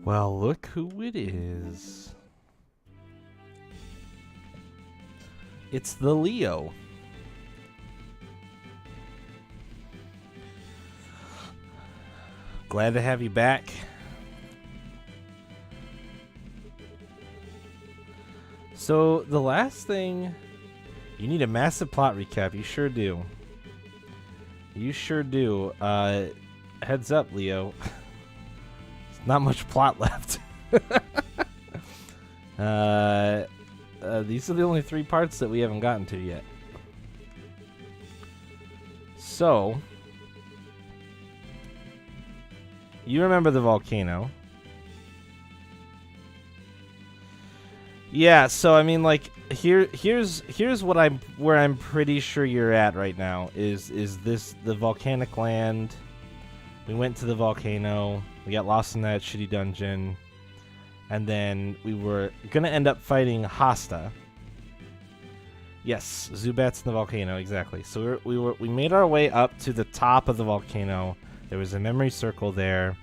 Well, look who it is. It's the Leo. Glad to have you back. So, the last thing... You need a massive plot recap. You sure do. You sure do. Heads up, Leo. There's not much plot left. These are the only 3 parts that we haven't gotten to yet. So... You remember the volcano. Yeah, so I mean, like, here's where I'm pretty sure you're at right now. Is this the volcanic land? We went to the volcano. We got lost in that shitty dungeon, and then we were gonna end up fighting Hasta. Yes, Zubat's in the volcano, exactly. So we made our way up to the top of the volcano. There was a memory circle there.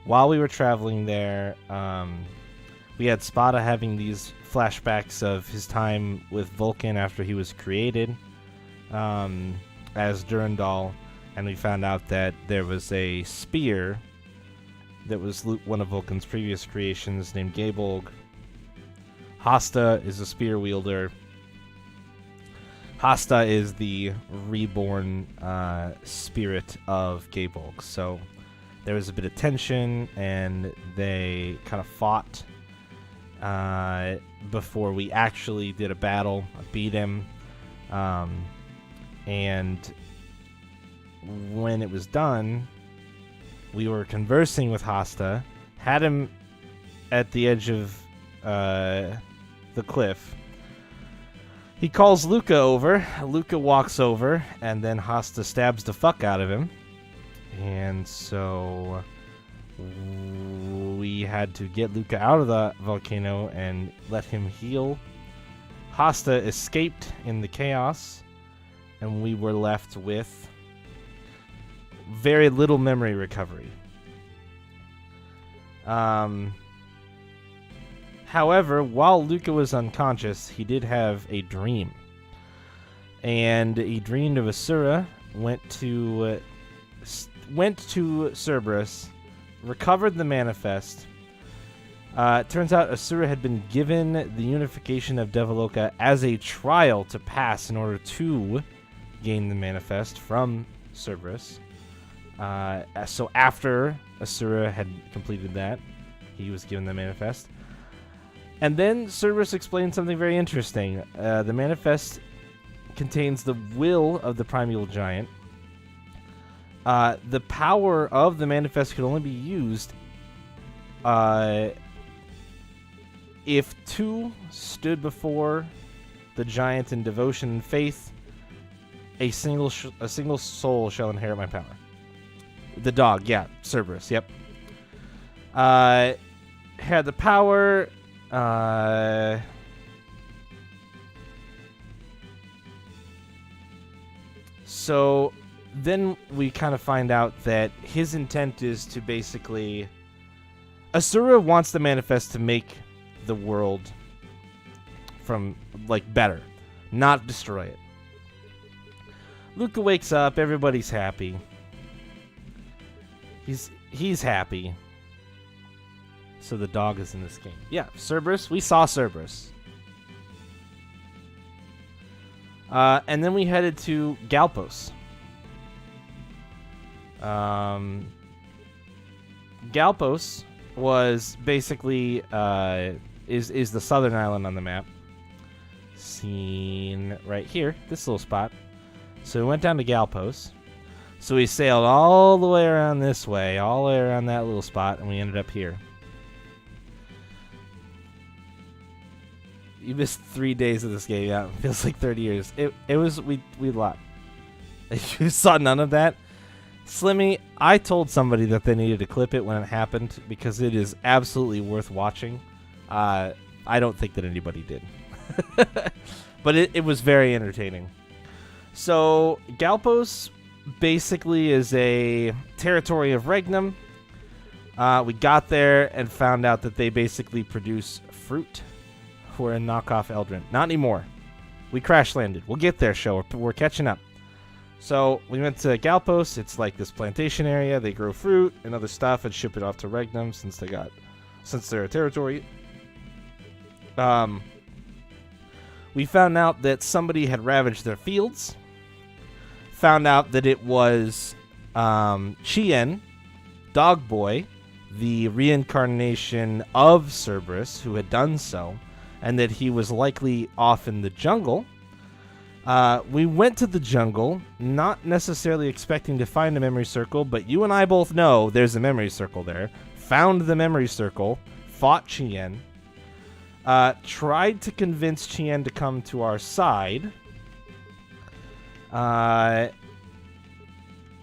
While we were traveling there, we had Spada having these flashbacks of his time with Vulcan after he was created as Durandal, and we found out that there was a spear that was one of Vulcan's previous creations named Gabolg. Hasta is a spear wielder. Hasta is the reborn spirit of Gabolg. So there was a bit of tension, and they kind of fought before we actually did a battle. I beat him. And when it was done, we were conversing with Hasta, had him at the edge of the cliff. He calls Luca over. Luca walks over, and then Hasta stabs the fuck out of him. And so we had to get Luca out of the volcano and let him heal. Hasta escaped in the chaos, and we were left with very little memory recovery. However, while Luca was unconscious, he did have a dream. And he dreamed of Asura, went to Cerberus, recovered the manifest. It turns out Asura had been given the unification of Devaloka as a trial to pass in order to gain the manifest from Cerberus. So after Asura had completed that, he was given the manifest. And then Cerberus explained something very interesting. The manifest contains the will of the primeval giant. The power of the manifest could only be used if 2 stood before the giant in devotion and faith. A single soul shall inherit my power. The dog, yeah, Cerberus, yep. Had the power. So then we kind of find out that his intent is to basically... Asura wants the manifest to make the world from, like, better, not destroy it. Luca wakes up, everybody's happy. He's happy. So the dog is in this game. Yeah, Cerberus. We saw Cerberus. And then we headed to Galpos. Galpos was basically is the southern island on the map. Seen right here, this little spot. So we went down to Galpos. So we sailed all the way around this way, all the way around that little spot, and we ended up here. You missed 3 days of this game. Yeah, it feels like 30 years. It was we lot. You saw none of that. Slimmy, I told somebody that they needed to clip it when it happened because it is absolutely worth watching. I don't think that anybody did. But it was very entertaining. So, Galpos basically is a territory of Regnum. We got there and found out that they basically produce fruit. We're a knockoff Eldrin. Not anymore. We crash landed. We'll get there, show. We're catching up. So we went to Galpos. It's like this plantation area. They grow fruit and other stuff and ship it off to Regnum since they're a territory. We found out that somebody had ravaged their fields. Found out that it was Chien, Dog Boy, the reincarnation of Cerberus, who had done so, and that he was likely off in the jungle. We went to the jungle, not necessarily expecting to find a memory circle, but you and I both know there's a memory circle there. Found the memory circle, fought Chien, tried to convince Chien to come to our side.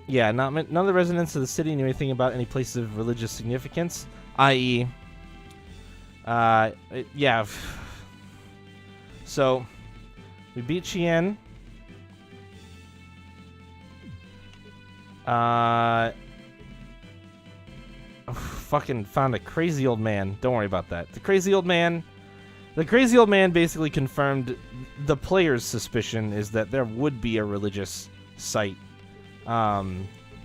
Yeah, none of the residents of the city knew anything about any places of religious significance, i.e., yeah. So, we beat Chien. Fucking found a crazy old man. Don't worry about that. The crazy old man basically confirmed the player's suspicion is that there would be a religious site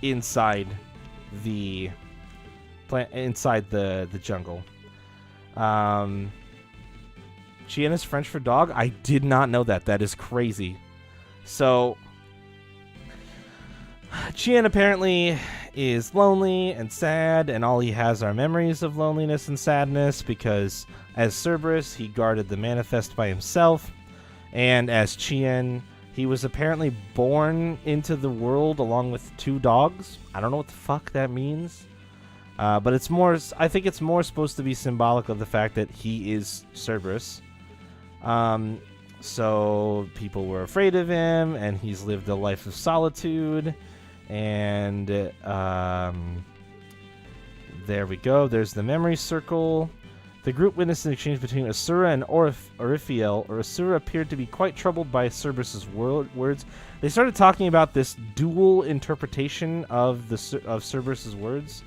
inside the jungle. Chien is French for dog? I did not know that. That is crazy. So, Chien apparently is lonely and sad, and all he has are memories of loneliness and sadness because as Cerberus, he guarded the manifest by himself, and as Chien, he was apparently born into the world along with 2 dogs. I don't know what the fuck that means. But it's more, I think it's more supposed to be symbolic of the fact that he is Cerberus. So people were afraid of him, and he's lived a life of solitude. And there we go. There's the memory circle. The group witnessed an exchange between Asura and Orifiel, or Asura appeared to be quite troubled by Cerberus's words. They started talking about this dual interpretation of Cerberus's words.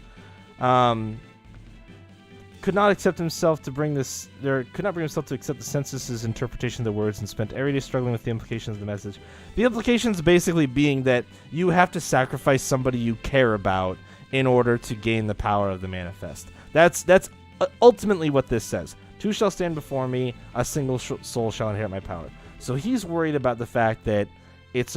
Could not accept himself to accept the census's interpretation of the words and spent every day struggling with the implications of the message. The implications basically being that you have to sacrifice somebody you care about in order to gain the power of the manifest. That's ultimately what this says. 2 shall stand before me, a single soul shall inherit my power. So he's worried about the fact that it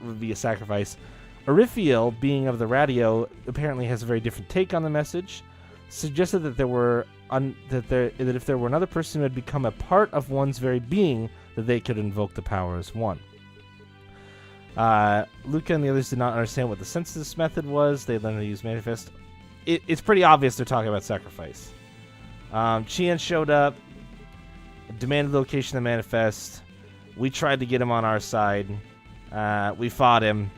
would be a sacrifice. Orifiel, being of the radio, apparently has a very different take on the message. Suggested that if there were another person who had become a part of one's very being, that they could invoke the power as one. Luca and the others did not understand what the census method was. They learned to use manifest. It's pretty obvious they're talking about sacrifice. Chien showed up, demanded the location of the manifest. We tried to get him on our side. We fought him,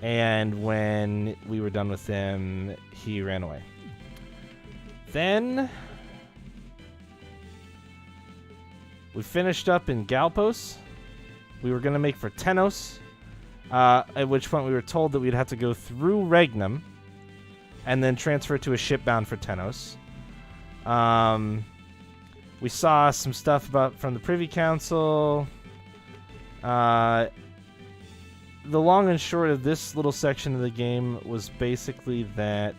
and when we were done with him, he ran away. Then we finished up in Galpos. We were going to make for Tenos, at which point we were told that we'd have to go through Regnum and then transfer to a ship bound for Tenos. We saw some stuff from the Privy Council. The long and short of this little section of the game was basically that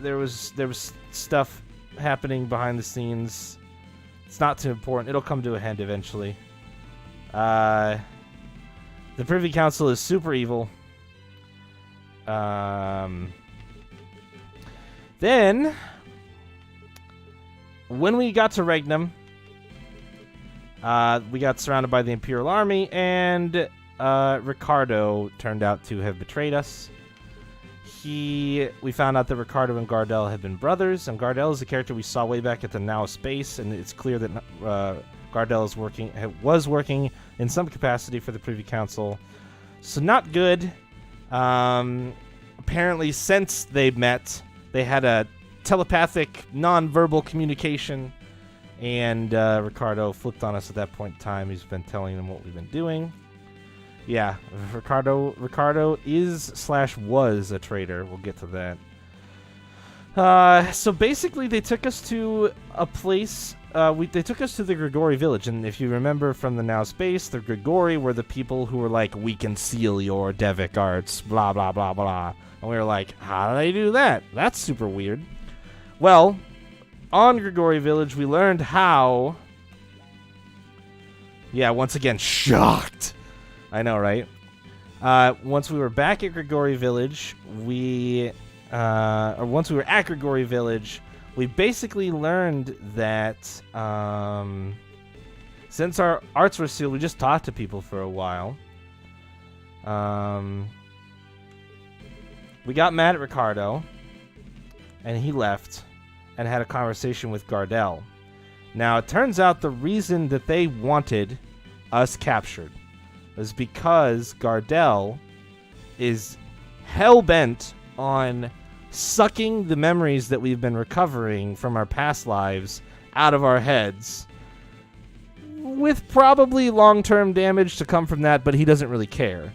there was stuff happening behind the scenes. It's not too important. It'll come to a head eventually. The Privy Council is super evil. Then, when we got to Regnum, we got surrounded by the Imperial Army, and Ricardo turned out to have betrayed us. We found out that Ricardo and Gardel had been brothers, and Gardel is a character we saw way back at the Now Space, and it's clear that Gardel was working in some capacity for the Privy Council. So not good. Apparently, since they met, they had a telepathic, non-verbal communication, and Ricardo flipped on us at that point in time. He's been telling them what we've been doing. Yeah, Ricardo is/was a traitor. We'll get to that. So basically, they took us to a place. They took us to the Grigori village, and if you remember from the Now Space, the Grigori were the people who were like, "We can seal your Devic arts," blah blah blah blah, and we were like, "How do they do that? That's super weird." Well, on Grigori village, we learned how. Yeah, once again, shocked. I know, right? Once we were back at Grigori village, once we were at Grigori village, we basically learned that since our arts were sealed, we just talked to people for a while. We got mad at Ricardo, and he left and had a conversation with Gardel. Now, it turns out the reason that they wanted us captured was because Gardel is hell-bent on sucking the memories that we've been recovering from our past lives out of our heads, with probably long-term damage to come from that, but he doesn't really care.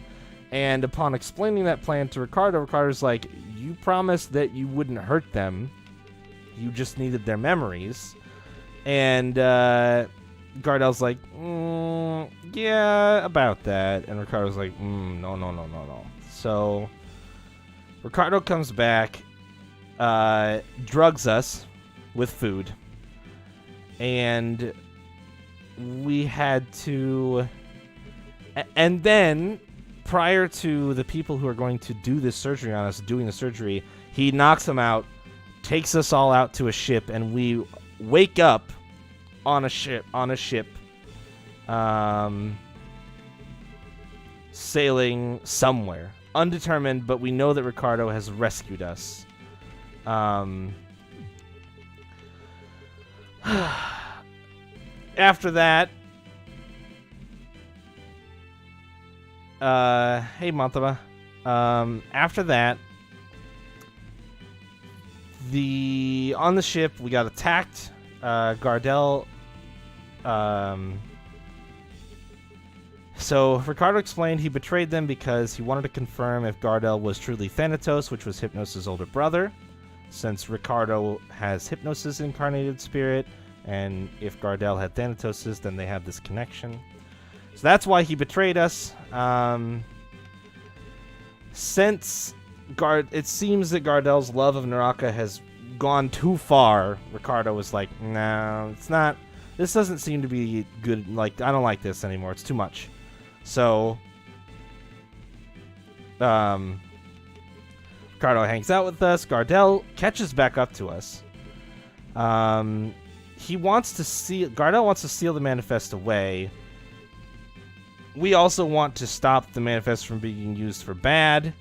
And upon explaining that plan to Ricardo, Ricardo's like, "You promised that you wouldn't hurt them. You just needed their memories." And Gardel's like, "Yeah, about that." And Ricardo's like, no. So Ricardo comes back, drugs us with food, and we had to... And then, prior to the people who are going to do this surgery on us doing the surgery, he knocks them out, takes us all out to a ship, and we wake up on a ship, sailing somewhere. Undetermined, but we know that Ricardo has rescued us. After that... hey, Montaba. After that... On the ship, we got attacked. Gardel... So, Ricardo explained he betrayed them because he wanted to confirm if Gardel was truly Thanatos, which was Hypnos' older brother, since Ricardo has Hypnos' incarnated spirit, and if Gardel had Thanatos', then they have this connection. So that's why he betrayed us. Since it seems that Gardel's love of Naraka has gone too far, Ricardo was like, "No, it's not. This doesn't seem to be good. Like, I don't like this anymore. It's too much." So, Ricardo hangs out with us. Gardel catches back up to us. Gardel wants to seal the manifest away. We also want to stop the manifest from being used for bad.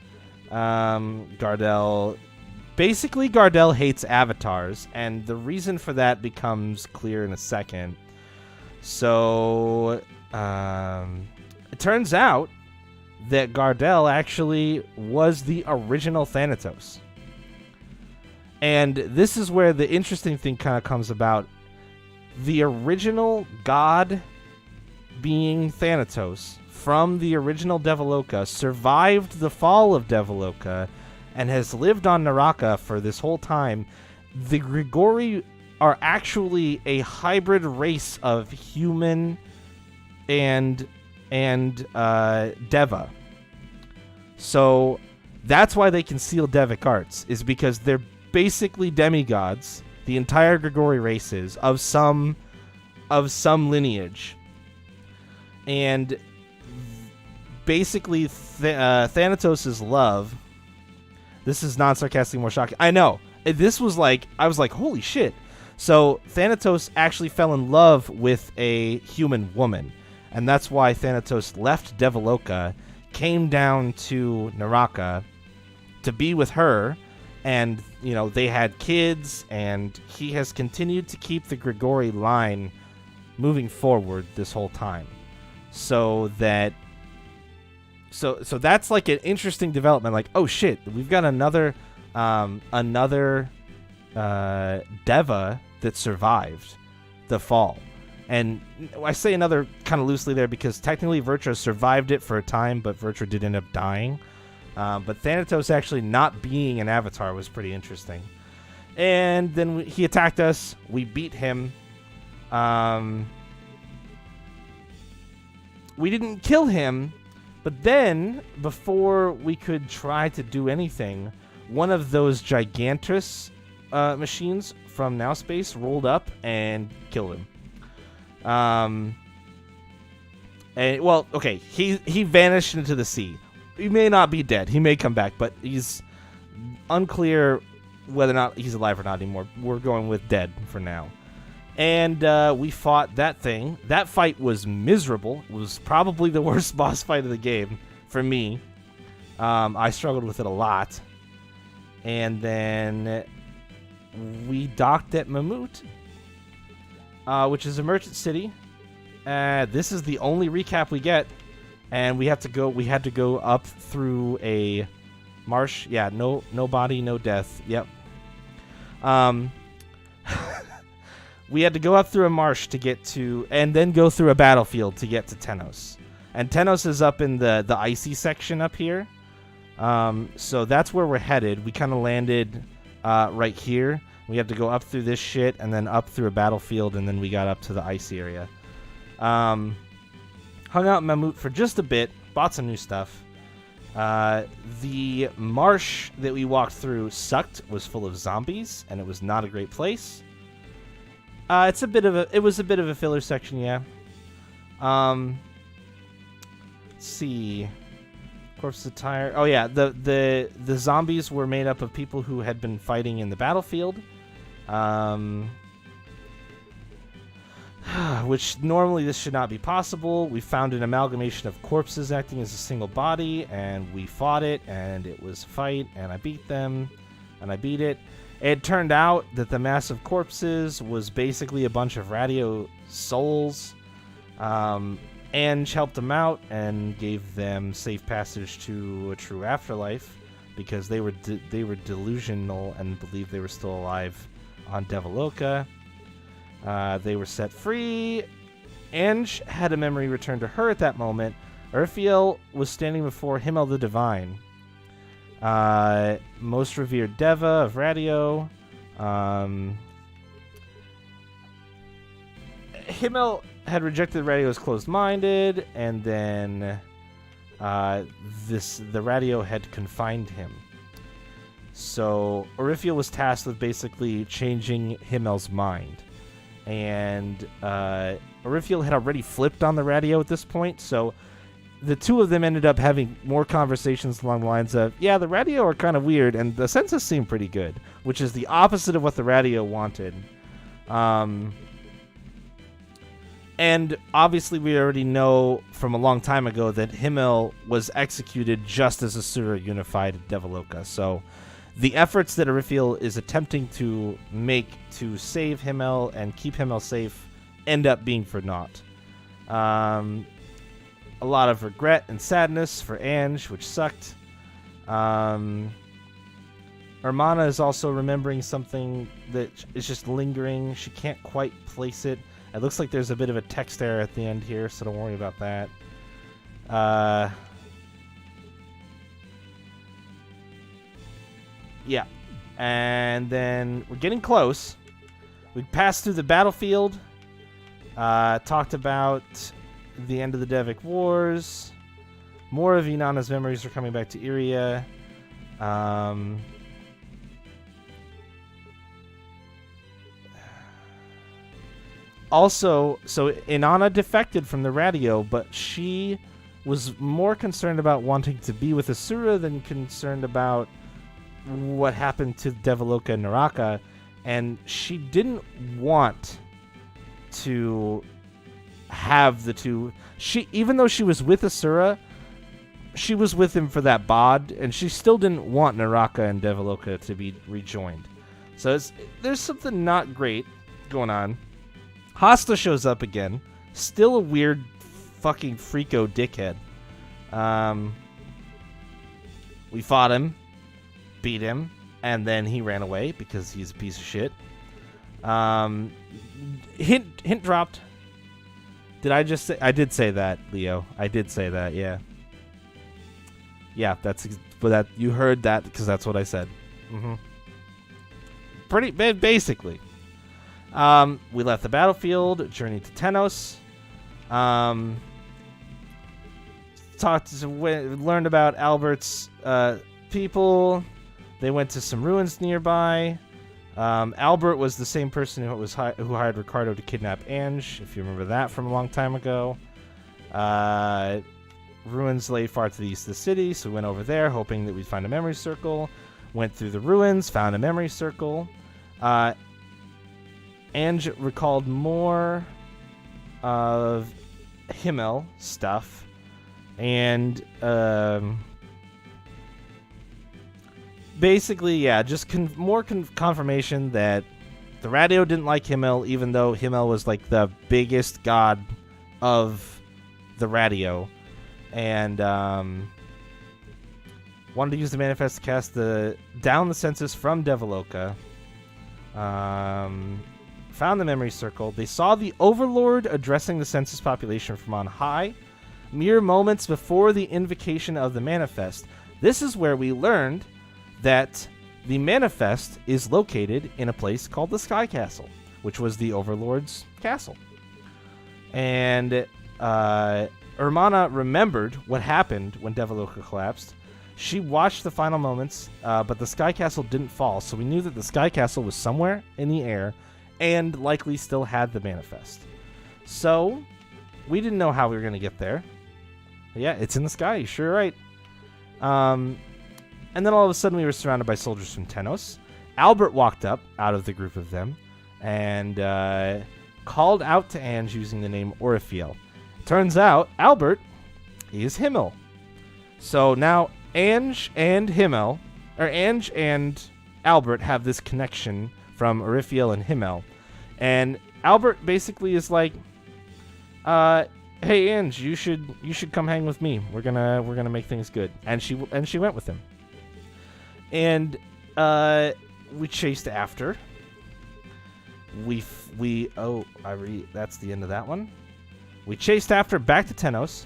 Gardel hates avatars, and the reason for that becomes clear in a second. So, it turns out that Gardel actually was the original Thanatos. And this is where the interesting thing kind of comes about. The original god being Thanatos from the original Devaloka survived the fall of Devaloka and has lived on Naraka for this whole time. The Grigori are actually a hybrid race of human and Deva. So that's why they can seal Devic arts, is because they're basically demigods, the entire Grigori races, of some lineage. And basically Thanatos' love... This is non-sarcastic, more shocking. I know. This was like... I was like, holy shit. So Thanatos actually fell in love with a human woman. And that's why Thanatos left Devaloka, came down to Naraka to be with her. And, they had kids. And he has continued to keep the Grigori line moving forward this whole time. So that... So that's like an interesting development. Like, oh shit, we've got another Deva that survived the fall. And I say another kind of loosely there because technically Vertra survived it for a time, but Vertra did end up dying. But Thanatos actually not being an avatar was pretty interesting. And then he attacked us. We beat him. We didn't kill him, but then, before we could try to do anything, one of those Gigantus machines from Now Space rolled up and killed him. And well, okay, he vanished into the sea. He may not be dead. He may come back, but he's unclear whether or not he's alive or not anymore. We're going with dead for now. And we fought that thing. That fight was miserable. It was probably the worst boss fight of the game for me. I struggled with it a lot. And then we docked at Mammoth, which is a merchant city. This is the only recap we get, and we had to go up through a marsh. Yeah, no body, no death. Yep. We had to go up through a marsh to get to, and then go through a battlefield to get to Tenos. And Tenos is up in the icy section up here. So that's where we're headed. We kind of landed right here. We had to go up through this shit and then up through a battlefield, and then we got up to the icy area. Hung out in Mammoth for just a bit, bought some new stuff. The marsh that we walked through sucked, was full of zombies, and it was not a great place. It was a bit of a filler section, yeah. Let's see. Corpse attire. Oh yeah, the zombies were made up of people who had been fighting in the battlefield. Which normally this should not be possible. We found an amalgamation of corpses acting as a single body, and we fought it, and it was a fight, and I beat them, and I beat it. It turned out that the mass of corpses was basically a bunch of radio souls. Ange helped them out and gave them safe passage to a true afterlife because they were delusional and believed they were still alive on Devaloka. They were set free. Ange had a memory returned to her at that moment. Urfiel was standing before Himmel the Divine. Most revered Deva of Radio. Himmel had rejected Radio as closed-minded, and then the Radio had confined him. So Orifiel was tasked with basically changing Himmel's mind. And Orifiel had already flipped on the Radio at this point, so the two of them ended up having more conversations along the lines of, yeah, the Radio are kind of weird, and the census seemed pretty good, which is the opposite of what the Radio wanted. And obviously we already know from a long time ago that Himmel was executed just as Asura unified Devaloka. So the efforts that Orifiel is attempting to make to save Himmel and keep Himmel safe end up being for naught. A lot of regret and sadness for Ange, which sucked. Hermana is also remembering something that is just lingering. She can't quite place it. It looks like there's a bit of a text error at the end here, so don't worry about that. Yeah. And then we're getting close. We passed through the battlefield. Talked about the end of the Devic Wars. More of Inanna's memories are coming back to Iria. Also, so Inanna defected from the Radio, but she was more concerned about wanting to be with Asura than concerned about what happened to Devaloka and Naraka, and she didn't want to have the two. Even though she was with Asura, she was with him for that bod, and she still didn't want Naraka and Devaloka to be rejoined. So there's something not great going on. Hasta shows up again. Still a weird fucking freako dickhead. We fought him, beat him, and then he ran away because he's a piece of shit. Hint dropped. Did I just say? I did say that, Leo. I did say that. Yeah. Yeah, but that you heard that because that's what I said. Pretty basically. We left the battlefield, journeyed to Tenos. Learned about Albert's people. They went to some ruins nearby. Albert was the same person who hired Ricardo to kidnap Ange, if you remember that from a long time ago. Ruins lay far to the east of the city, so we went over there hoping that we'd find a memory circle. Went through the ruins, found a memory circle. Ange recalled more of Himmel stuff, and basically, yeah, just more confirmation that the radio didn't like Himmel, even though Himmel was like the biggest god of the radio, and wanted to use the manifest to cast down the census from Devaloka. Found the memory circle. They saw the Overlord addressing the census population from on high, mere moments before the invocation of the manifest. This is where we learned that the manifest is located in a place called the Sky Castle, which was the Overlord's castle. And Hermana remembered what happened when Devaloka collapsed. She watched the final moments, but the Sky Castle didn't fall, so we knew that the Sky Castle was somewhere in the air and likely still had the manifest. So we didn't know how we were going to get there. But yeah, it's in the sky, you're sure right. And then all of a sudden we were surrounded by soldiers from Tenos. Albert walked up out of the group of them and called out to Ange using the name Orifiel. Turns out Albert is Himmel. So now Ange and Albert have this connection from Orifiel and Himmel. And Albert basically is like, hey Ange, you should come hang with me. We're gonna make things good. And she went with him. And we chased after. That's the end of that one. We chased after back to Tenos.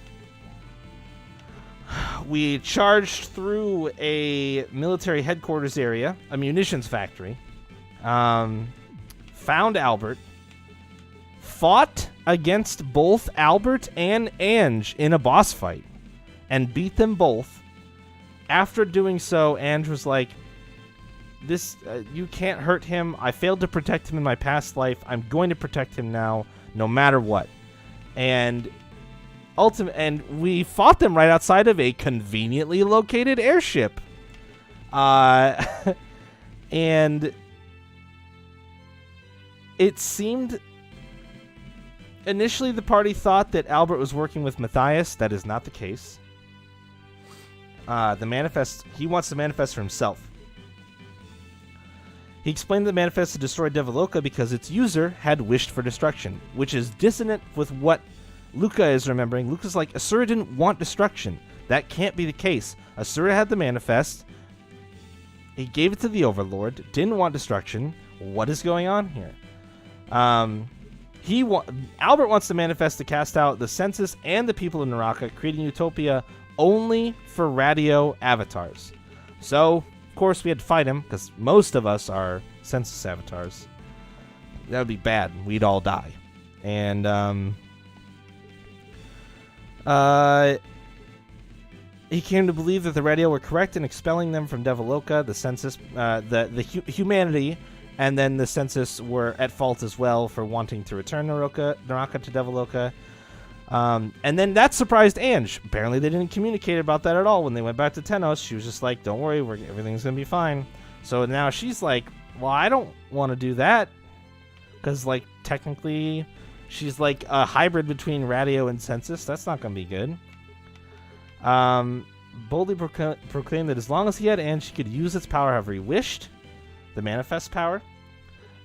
We charged through a military headquarters area, a munitions factory. Found Albert. Fought against both Albert and Ange in a boss fight. And beat them both. After doing so, Ange was like, you can't hurt him. I failed to protect him in my past life. I'm going to protect him now, no matter what. And we fought them right outside of a conveniently located airship. And it seemed initially the party thought that Albert was working with Matthias. That is not the case. He wants the manifest for himself. He explained the manifest to destroy Devaloka because its user had wished for destruction, which is dissonant with what Luca is remembering. Luca's like, Asura didn't want destruction. That can't be the case. Asura had the manifest. He gave it to the Overlord. Didn't want destruction. What is going on here? Albert wants the manifest to cast out the census and the people of Naraka, creating utopia only for radio avatars. So, of course, we had to fight him, because most of us are census avatars. That would be bad. We'd all die. And, he came to believe that the radio were correct in expelling them from Devaloka, the census, humanity, and then the census were at fault as well for wanting to return Naraka to Devaloka. And then that surprised Ange. Apparently they didn't communicate about that at all when they went back to Tenos. She was just like, don't worry, everything's going to be fine. So now she's like, well, I don't want to do that. Because, like, technically, she's like a hybrid between radio and census. That's not going to be good. Boldly proclaimed that as long as he had Ange, he could use its power however he wished. The manifest power.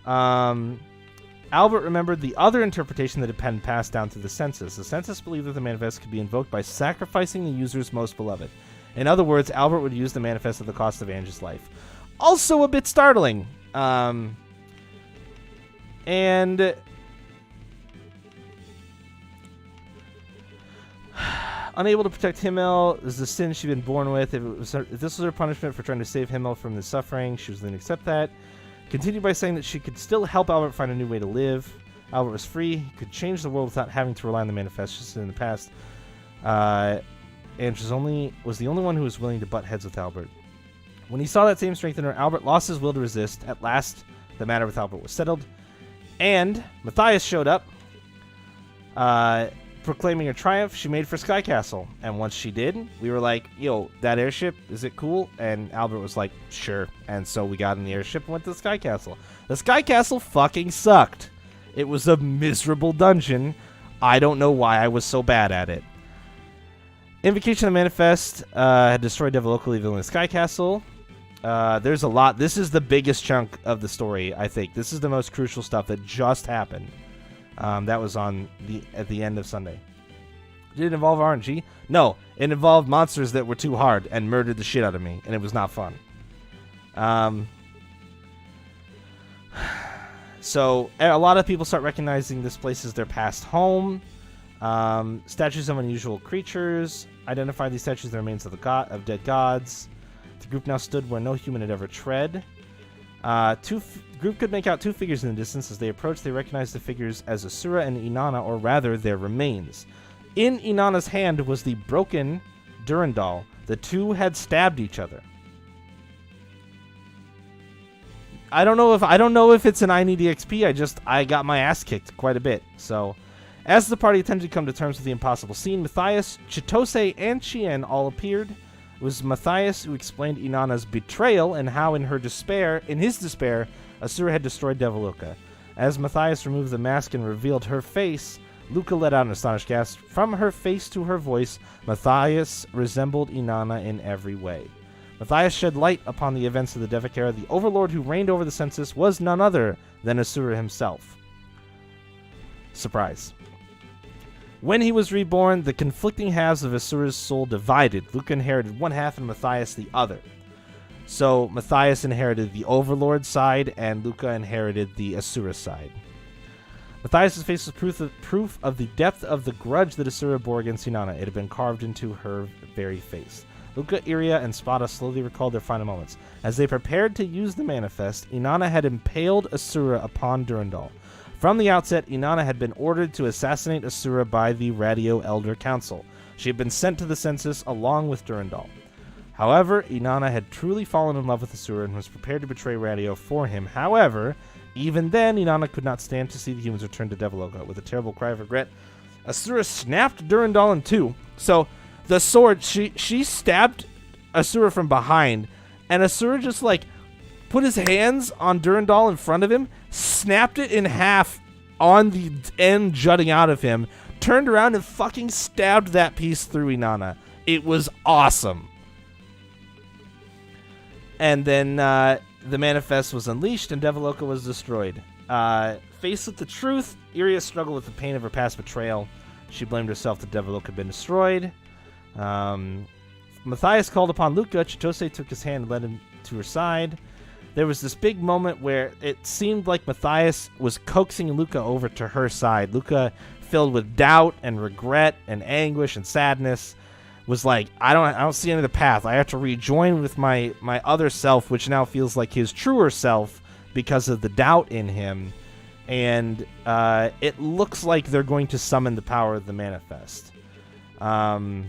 Albert remembered the other interpretation that had been passed down to the census. The census believed that the manifest could be invoked by sacrificing the user's most beloved. In other words, Albert would use the manifest at the cost of Ange's life. Also a bit startling. And Unable to protect Himmel is the sin she'd been born with. If this was her punishment for trying to save Himmel from the suffering, she was willing to accept that. Continued by saying that she could still help Albert find a new way to live. Albert was free. He could change the world without having to rely on the manifest, just in the past. And was the only one who was willing to butt heads with Albert. When he saw that same strength in her, Albert lost his will to resist. At last, the matter with Albert was settled. And Matthias showed up. Proclaiming her triumph, she made for Sky Castle. And once she did, we were like, yo, that airship, is it cool? And Albert was like, sure. And so we got in the airship and went to the Sky Castle. The Sky Castle fucking sucked. It was a miserable dungeon. I don't know why I was so bad at it. Invocation of the Manifest had destroyed Deviloka, leaving the Sky Castle. There's a lot. This is the biggest chunk of the story, I think. This is the most crucial stuff that just happened. That was at the end of Sunday. Did it involve RNG? No, it involved monsters that were too hard and murdered the shit out of me, and it was not fun. So a lot of people start recognizing this place as their past home. Statues of unusual creatures. Identify these statues as the remains of dead gods. The group now stood where no human had ever tread. Group could make out two figures in the distance. As they approached, they recognized the figures as Asura and Inanna, or rather, their remains. In Inanna's hand was the broken Durandal. The two had stabbed each other. I don't know if it's an I need EXP. I got my ass kicked quite a bit. So, as the party attempted to come to terms with the impossible scene, Matthias, Chitose, and Chien all appeared. It was Matthias who explained Inanna's betrayal and how, in his despair, Asura had destroyed Deviloka. As Matthias removed the mask and revealed her face, Luca let out an astonished gasp. From her face to her voice, Matthias resembled Inanna in every way. Matthias shed light upon the events of the Devic era. The overlord who reigned over the census was none other than Asura himself. Surprise. When he was reborn, the conflicting halves of Asura's soul divided. Luca inherited one half and Matthias the other. So Matthias inherited the Overlord side, and Luca inherited the Asura side. Matthias' face was proof of the depth of the grudge that Asura bore against Inanna. It had been carved into her very face. Luca, Iria, and Spada slowly recalled their final moments. As they prepared to use the manifest, Inanna had impaled Asura upon Durandal. From the outset, Inanna had been ordered to assassinate Asura by the Radio Elder Council. She had been sent to the census along with Durandal. However, Inanna had truly fallen in love with Asura and was prepared to betray Radio for him. However, even then, Inanna could not stand to see the humans return to Deviloka. With a terrible cry of regret, Asura snapped Durandal in two. So, the sword, she stabbed Asura from behind, and Asura just, put his hands on Durandal in front of him, snapped it in half on the end jutting out of him, turned around and fucking stabbed that piece through Inanna. It was awesome. And then the manifest was unleashed and Deviloka was destroyed. Faced with the truth, Iria struggled with the pain of her past betrayal. She blamed herself that Deviloka had been destroyed. Matthias called upon Luca. Chitose took his hand and led him to her side. There was this big moment where it seemed like Matthias was coaxing Luca over to her side. Luca, filled with doubt and regret and anguish and sadness, was like, I don't see any of the path. I have to rejoin with my other self, which now feels like his truer self because of the doubt in him. And it looks like they're going to summon the power of the manifest. The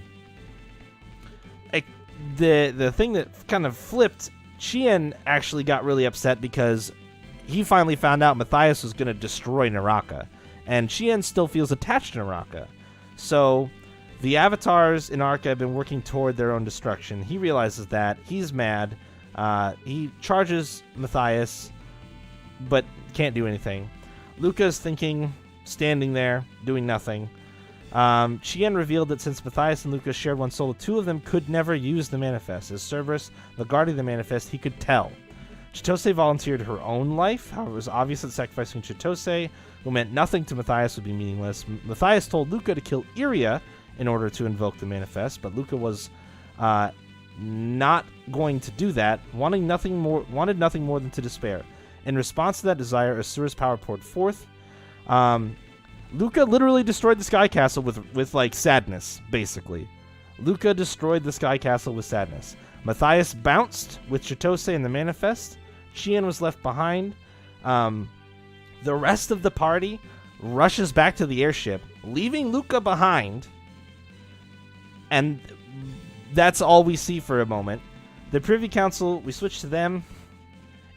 thing that kind of flipped, Chien actually got really upset because he finally found out Matthias was going to destroy Naraka. And Chien still feels attached to Naraka. So the avatars in Arca have been working toward their own destruction. He realizes that. He's mad. He charges Matthias, but can't do anything. Luca's thinking, standing there, doing nothing. Chien revealed that since Matthias and Luca shared one soul, the two of them could never use the manifest. As Cerberus, the guardian of the manifest, he could tell. Chitose volunteered her own life. However, it was obvious that sacrificing Chitose, who meant nothing to Matthias, would be meaningless. Matthias told Luca to kill Iria in order to invoke the manifest, but Luca was not going to do that, wanted nothing more than to despair. In response to that desire, Asura's power poured forth. Luca literally destroyed the Sky Castle with sadness, basically. Luca destroyed the Sky Castle with sadness. Matthias bounced with Chitose and the Manifest. Chien was left behind. The rest of the party rushes back to the airship, leaving Luca behind. And that's all we see for a moment. The Privy Council, we switch to them.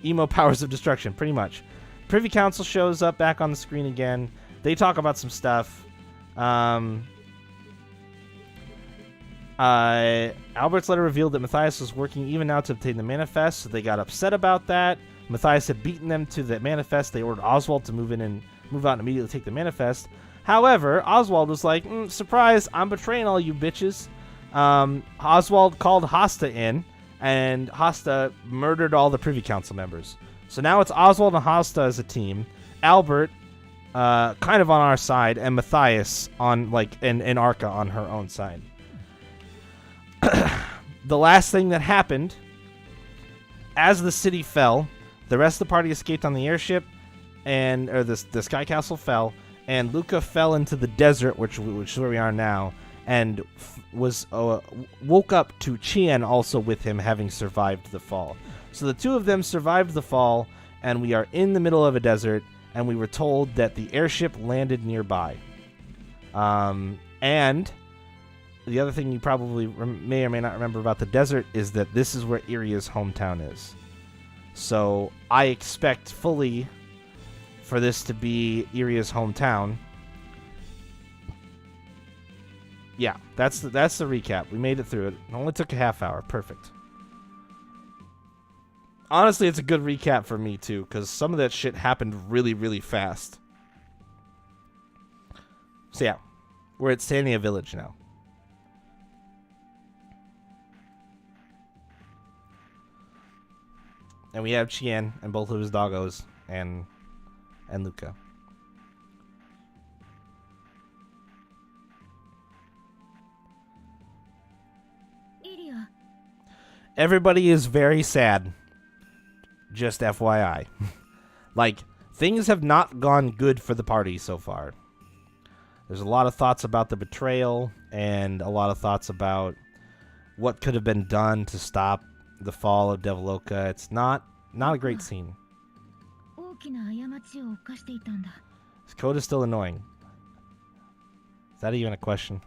Emo powers of destruction, pretty much. Privy Council shows up back on the screen again. They talk about some stuff. Albert's letter revealed that Matthias was working even now to obtain the Manifest, so they got upset about that. Matthias had beaten them to the Manifest. They ordered Oswald to move out and immediately take the Manifest. However, Oswald was like, surprise, I'm betraying all you bitches. Oswald called Hosta in, and Hosta murdered all the Privy Council members. So now it's Oswald and Hosta as a team. Albert, kind of on our side, and Matthias on, and Arca on her own side. The last thing that happened, as the city fell, the rest of the party escaped on the airship, or the Sky Castle fell, and Luca fell into the desert, which is where we are now, and woke up to Chien also with him, having survived the fall. So the two of them survived the fall, and we are in the middle of a desert, and we were told that the airship landed nearby. And the other thing you probably may or may not remember about the desert is that this is where Iria's hometown is. So I expect fully for this to be Iria's hometown. Yeah, that's the recap. We made it through it. It only took a half hour. Perfect. Honestly, it's a good recap for me too, because some of that shit happened really, really fast. So yeah, we're at Sania Village now. And we have Chien and both of his doggos and Luca. Iria. Everybody is very sad. Just FYI. Things have not gone good for the party so far. There's a lot of thoughts about the betrayal and a lot of thoughts about what could have been done to stop the fall of Devoloka. It's not a great scene. This code is still annoying. Is that even a question?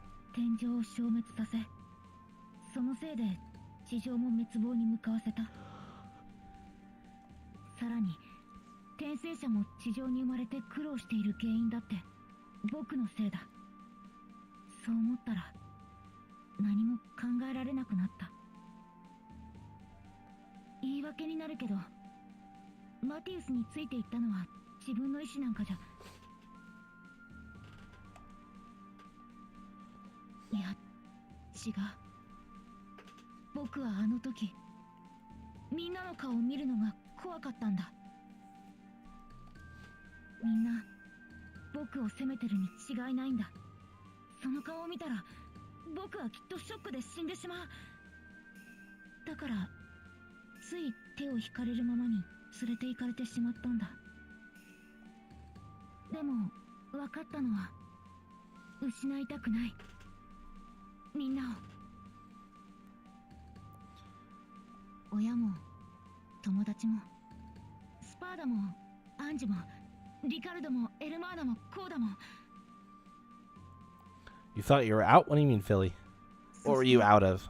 You thought you were out? What do you mean, Philly? What were you out of?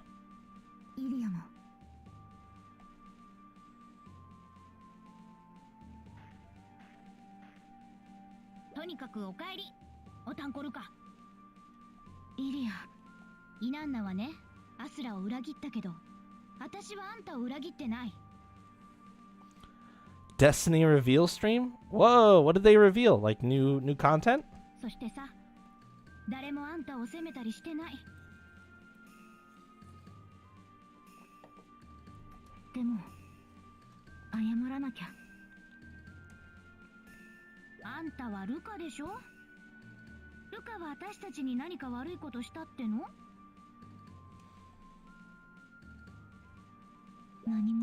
Destiny reveal stream? Whoa, what did they reveal? Like new content?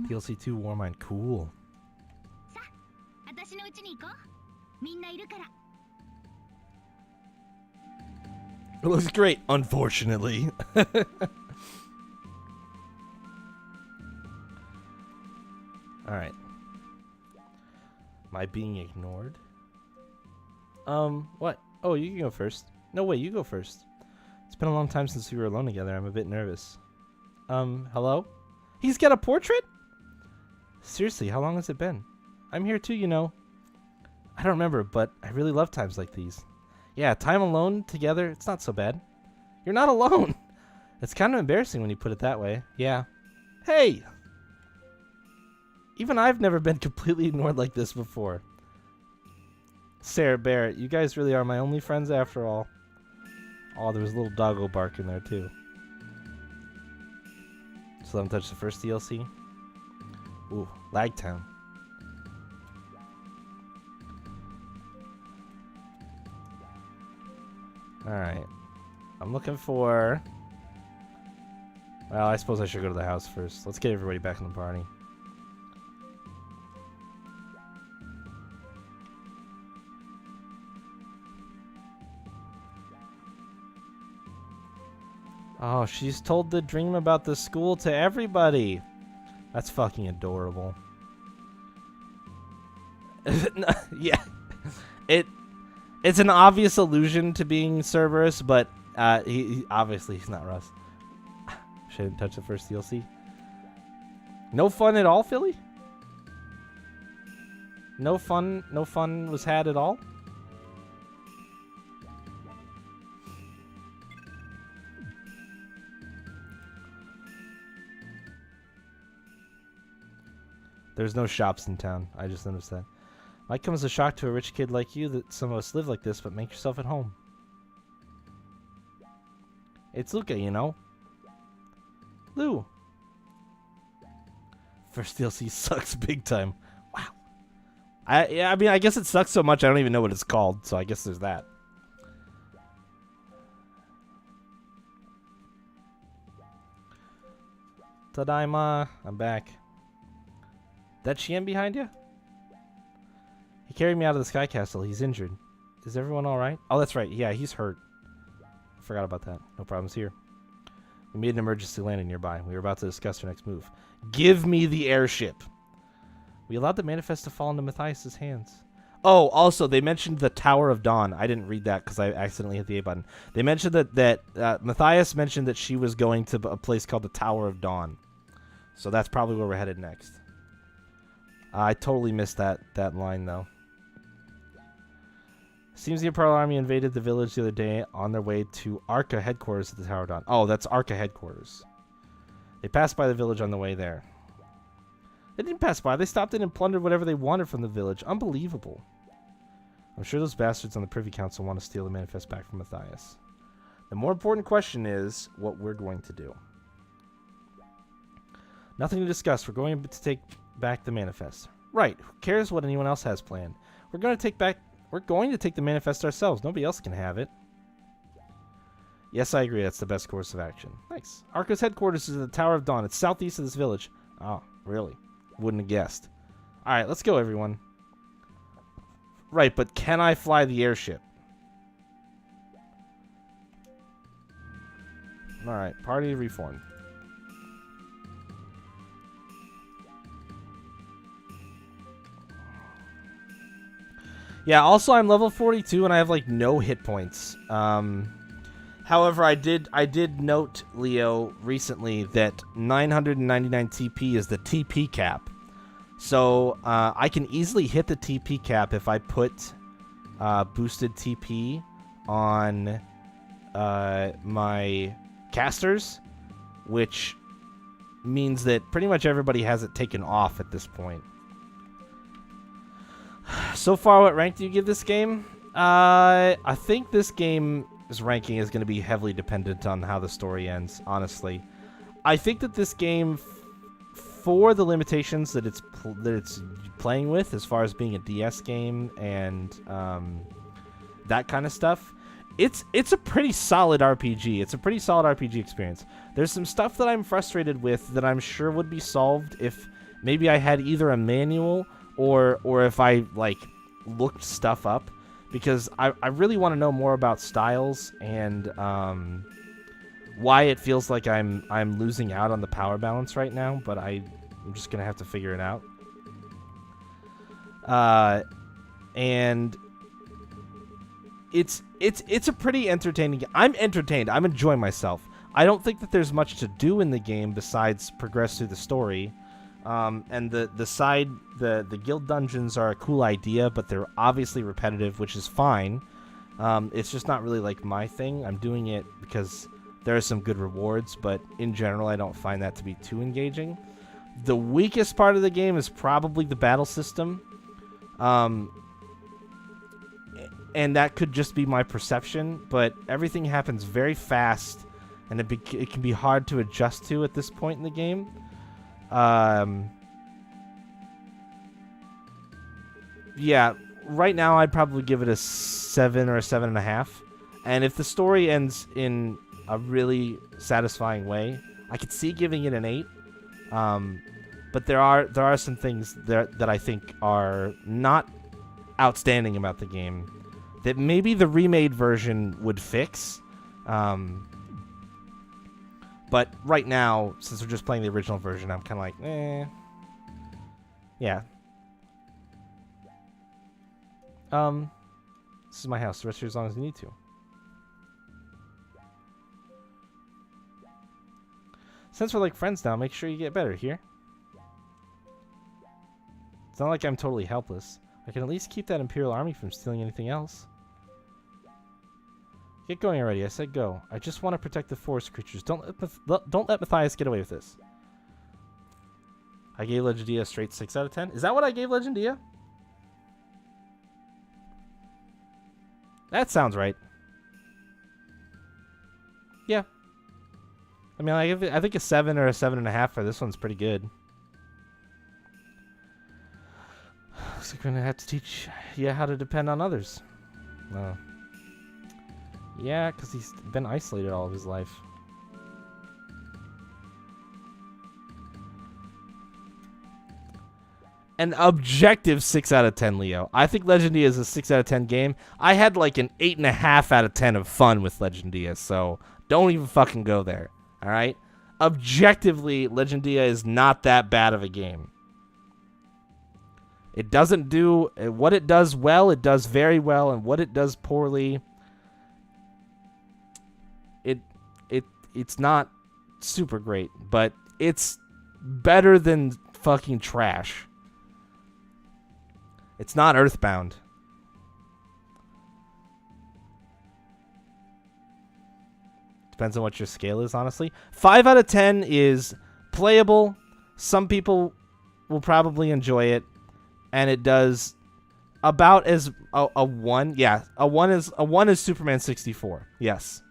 DLC 2 Warmind, cool. It looks great, unfortunately. Alright. Am I being ignored? What? Oh, you can go first. No, wait, you go first. It's been a long time since we were alone together. I'm a bit nervous. Hello? He's got a portrait? Seriously, how long has it been? I'm here too, you know. I don't remember, but I really love times like these. Yeah, time alone together, it's not so bad. You're not alone. It's kind of embarrassing when you put it that way. Yeah. Hey! Even I've never been completely ignored like this before. Sarah Barrett, you guys really are my only friends after all. Oh, there was a little doggo bark in there too. So let him touch the first DLC. Ooh, Lagtown. Alright. I'm looking for... Well, I suppose I should go to the house first. Let's get everybody back in the party. Oh, she's told the dream about the school to everybody. That's fucking adorable. Yeah. It's an obvious allusion to being Cerberus, but he obviously he's not Russ. Shouldn't touch the first DLC. No fun at all, Philly? No fun was had at all? There's no shops in town. I just noticed that. Might come as a shock to a rich kid like you that some of us live like this, but make yourself at home. It's Luca, you know. Lou. First DLC sucks big time. Wow. I mean, I guess it sucks so much I don't even know what it's called, so I guess there's that. Tadaima. I'm back. That Chien behind you? He carried me out of the Sky Castle. He's injured. Is everyone alright? Oh, that's right. Yeah, he's hurt. I forgot about that. No problems here. We made an emergency landing nearby. We were about to discuss our next move. Give me the airship. We allowed the manifest to fall into Matthias' hands. Oh, also, they mentioned the Tower of Dawn. I didn't read that because I accidentally hit the A button. They mentioned that Matthias mentioned that she was going to a place called the Tower of Dawn. So that's probably where we're headed next. I totally missed that line, though. Seems the Imperial Army invaded the village the other day on their way to Arca headquarters at the Tower of Dawn. Oh, that's Arca headquarters. They passed by the village on the way there. They didn't pass by. They stopped in and plundered whatever they wanted from the village. Unbelievable. I'm sure those bastards on the Privy Council want to steal the manifest back from Matthias. The more important question is what we're going to do. Nothing to discuss. We're going to take back the manifest. Right. Who cares what anyone else has planned? We're going to take the manifest ourselves. Nobody else can have it. Yes, I agree. That's the best course of action. Nice. Arca's headquarters is at the Tower of Dawn. It's southeast of this village. Oh, really? Wouldn't have guessed. Alright, let's go, everyone. Right, but can I fly the airship? Alright, party reformed. Yeah, also I'm level 42 and I have like no hit points. However, I did note, Leo, recently that 999 TP is the TP cap. So I can easily hit the TP cap if I put boosted TP on my casters, which means that pretty much everybody has it taken off at this point. So far, what rank do you give this game? I think this game's ranking is going to be heavily dependent on how the story ends, honestly. I think that this game, for the limitations that it's playing with, as far as being a DS game and that kind of stuff, it's a pretty solid RPG. It's a pretty solid RPG experience. There's some stuff that I'm frustrated with that I'm sure would be solved if maybe I had either a manual or if I like looked stuff up, because I really want to know more about styles and why it feels like I'm losing out on the power balance right now, but I'm just gonna have to figure it out. And it's a pretty entertaining game. I'm entertained. I'm enjoying myself. I don't think that there's much to do in the game besides progress through the story. And the guild dungeons are a cool idea, but they're obviously repetitive, which is fine. It's just not really like my thing. I'm doing it because there are some good rewards, but in general, I don't find that to be too engaging. The weakest part of the game is probably the battle system. And that could just be my perception, but everything happens very fast, and it can be hard to adjust to at this point in the game. Yeah, right now I'd probably give it a 7 or a 7.5. And if the story ends in a really satisfying way, I could see giving it an 8. But there are some things that I think are not outstanding about the game that maybe the remade version would fix. But right now, since we're just playing the original version, I'm kind of like, eh. Yeah. This is my house. The rest of you as long as you need to. Since we're like friends now, make sure you get better, here? It's not like I'm totally helpless. I can at least keep that Imperial army from stealing anything else. Get going already. I said go. I just want to protect the forest creatures. Don't let Matthias get away with this. I gave Legendia a straight 6 out of 10. Is that what I gave Legendia? That sounds right. Yeah. I mean, I think a 7 or a 7.5 for this one's pretty good. Looks like we're gonna have to teach you how to depend on others. Yeah, because he's been isolated all of his life. An objective 6 out of 10, Leo. I think Legendia is a 6 out of 10 game. I had like an 8.5 out of 10 of fun with Legendia, so don't even fucking go there. All right? Objectively, Legendia is not that bad of a game. It doesn't do what it does well. It does very well, and what it does poorly, it's not super great, but it's better than fucking trash. It's not Earthbound. Depends on what your scale is, honestly. 5 out of 10 is playable. Some people will probably enjoy it, and it does about as a 1. Yeah, a 1 is Superman 64. Yes.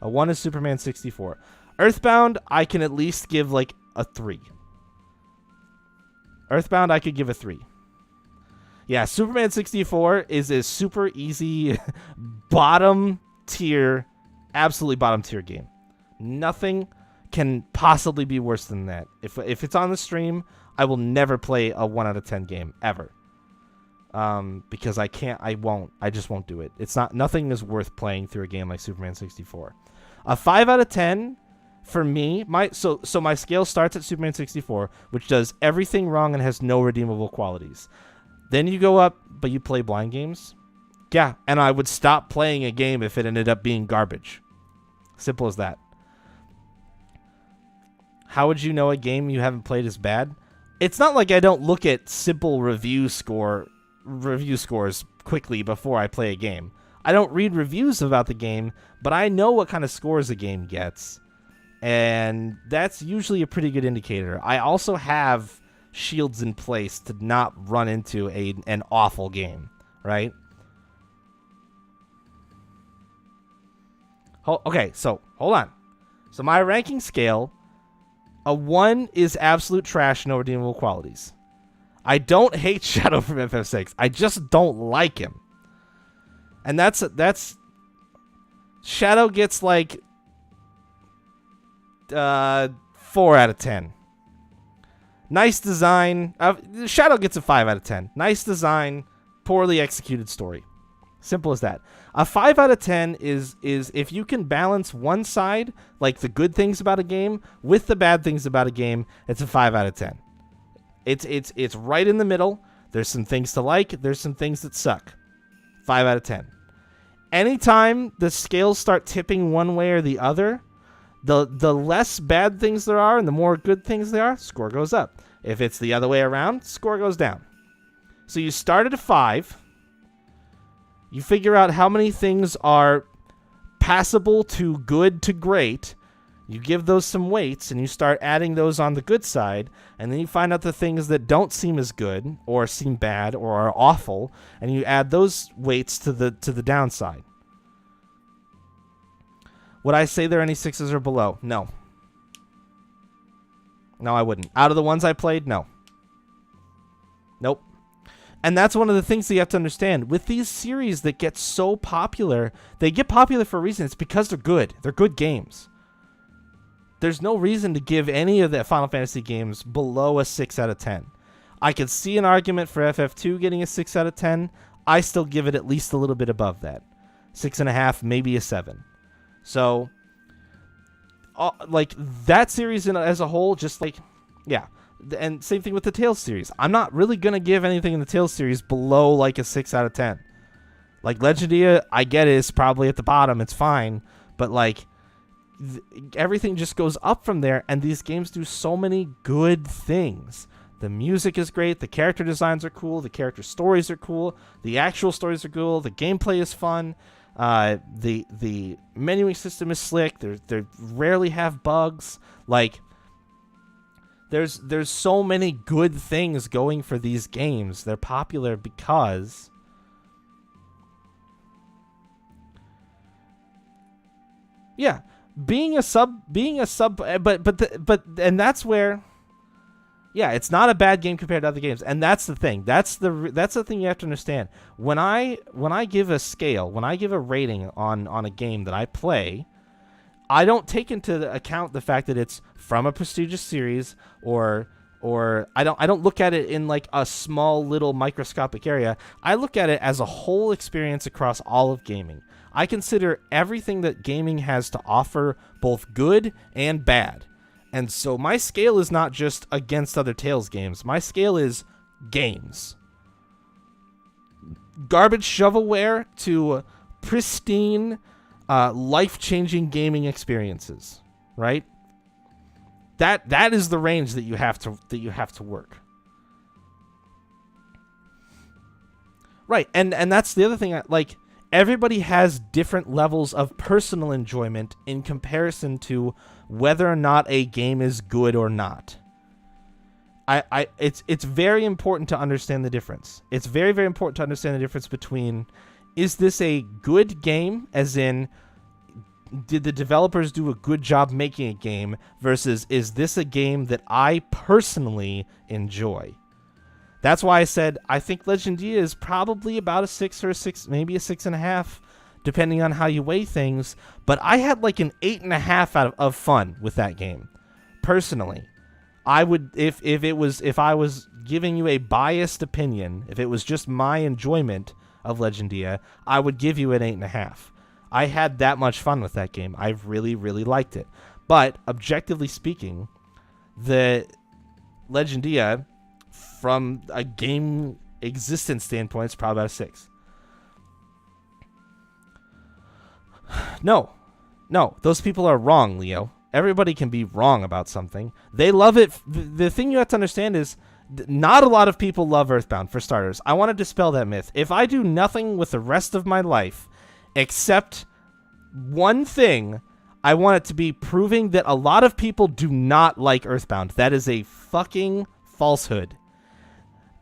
A 1 is Superman 64. Earthbound, I can at least give like a 3. Earthbound, I could give a 3. Yeah, Superman 64 is a super easy bottom tier, absolutely bottom tier game. Nothing can possibly be worse than that. If it's on the stream, I will never play a 1 out of 10 game ever. Because I just won't do it. Nothing is worth playing through a game like Superman 64. A 5 out of 10 for me, my scale starts at Superman 64, which does everything wrong and has no redeemable qualities. Then you go up, but you play blind games. Yeah, and I would stop playing a game if it ended up being garbage. Simple as that. How would you know a game you haven't played is bad? It's not like I don't look at simple review scores quickly before I play a game. I don't read reviews about the game, but I know what kind of scores a game gets. And that's usually a pretty good indicator. I also have shields in place to not run into an awful game, right? Okay, so hold on. So my ranking scale, a 1 is absolute trash, no redeemable qualities. I don't hate Shadow from FF6. I just don't like him. And that's Shadow gets like 4 out of 10. Nice design. Shadow gets a 5 out of 10. Nice design, poorly executed story. Simple as that. A 5 out of 10 is if you can balance one side, like the good things about a game, with the bad things about a game, it's a 5 out of 10. It's right in the middle. There's some things to like. There's some things that suck. 5 out of 10. Anytime the scales start tipping one way or the other, the less bad things there are and the more good things there are, score goes up. If it's the other way around, score goes down. So you start at a 5. You figure out how many things are passable to good to great. You give those some weights and you start adding those on the good side, and then you find out the things that don't seem as good or seem bad or are awful, and you add those weights to the downside. Would I say there are any 6s or below? No. No, I wouldn't. Out of the ones I played, no. Nope. And that's one of the things that you have to understand. With these series that get so popular, they get popular for a reason. It's because they're good. They're good games. There's no reason to give any of the Final Fantasy games below a 6 out of 10. I could see an argument for FF2 getting a 6 out of 10. I still give it at least a little bit above that. 6.5, maybe a 7. So, like, that series as a whole, just like, yeah. And same thing with the Tales series. I'm not really going to give anything in the Tales series below, like, a 6 out of 10. Like, Legendia, I get it, it's probably at the bottom, it's fine. But, like, everything just goes up from there, and these games do so many good things. The music is great, the character designs are cool, the character stories are cool, the actual stories are cool, the gameplay is fun. The menuing system is slick. They rarely have bugs. Like, there's so many good things going for these games. They're popular because being a sub, but and that's where. Yeah, it's not a bad game compared to other games, and that's the thing. That's the thing you have to understand. When I give a scale, when I give a rating on a game that I play, I don't take into account the fact that it's from a prestigious series or I don't look at it in like a small little microscopic area. I look at it as a whole experience across all of gaming. I consider everything that gaming has to offer, both good and bad. And so my scale is not just against other Tales games. My scale is games. Garbage shovelware to pristine, life-changing gaming experiences, right? That is the range that you have to work. Right, and that's the other thing. Like, everybody has different levels of personal enjoyment in comparison to whether or not a game is good or not. It's very important to understand the difference. It's very, very important to understand the difference between, is this a good game, as in, did the developers do a good job making a game, versus is this a game that I personally enjoy? That's why I said I think Legendia is probably about a 6 or a 6, maybe a 6.5, depending on how you weigh things. But I had like an 8.5 of fun with that game, personally. I would, if I was giving you a biased opinion, if it was just my enjoyment of Legendia, I would give you an 8.5. I had that much fun with that game. I really, really liked it. But objectively speaking, the Legendia, from a game existence standpoint, it's probably about a 6. No, those people are wrong, Leo. Everybody can be wrong about something. They love it. The thing you have to understand is not a lot of people love Earthbound, for starters. I want to dispel that myth. If I do nothing with the rest of my life except one thing, I want it to be proving that a lot of people do not like Earthbound. That is a fucking falsehood.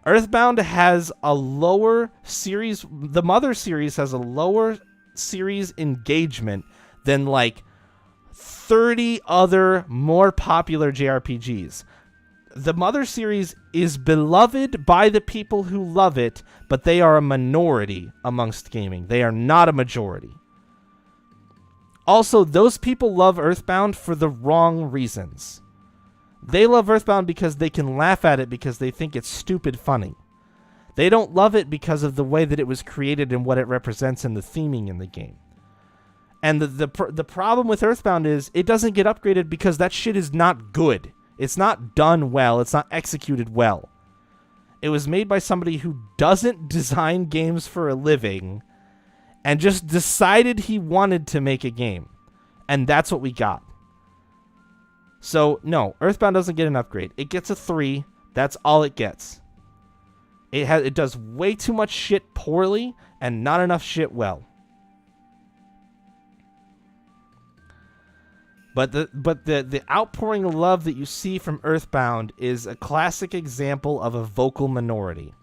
Earthbound has a lower series, the Mother series has a lower series engagement than like 30 other more popular JRPGs. The Mother series is beloved by the people who love it, but they are a minority amongst gaming. They are not a majority. Also, those people love Earthbound for the wrong reasons. They love Earthbound because they can laugh at it because they think it's stupid funny. They don't love it because of the way that it was created and what it represents in the theming in the game. And the problem with Earthbound is it doesn't get upgraded because that shit is not good. It's not done well. It's not executed well. It was made by somebody who doesn't design games for a living and just decided he wanted to make a game. And that's what we got. So, no, Earthbound doesn't get an upgrade. It gets a 3. That's all it gets. It does way too much shit poorly and not enough shit well. But the outpouring of love that you see from Earthbound is a classic example of a vocal minority.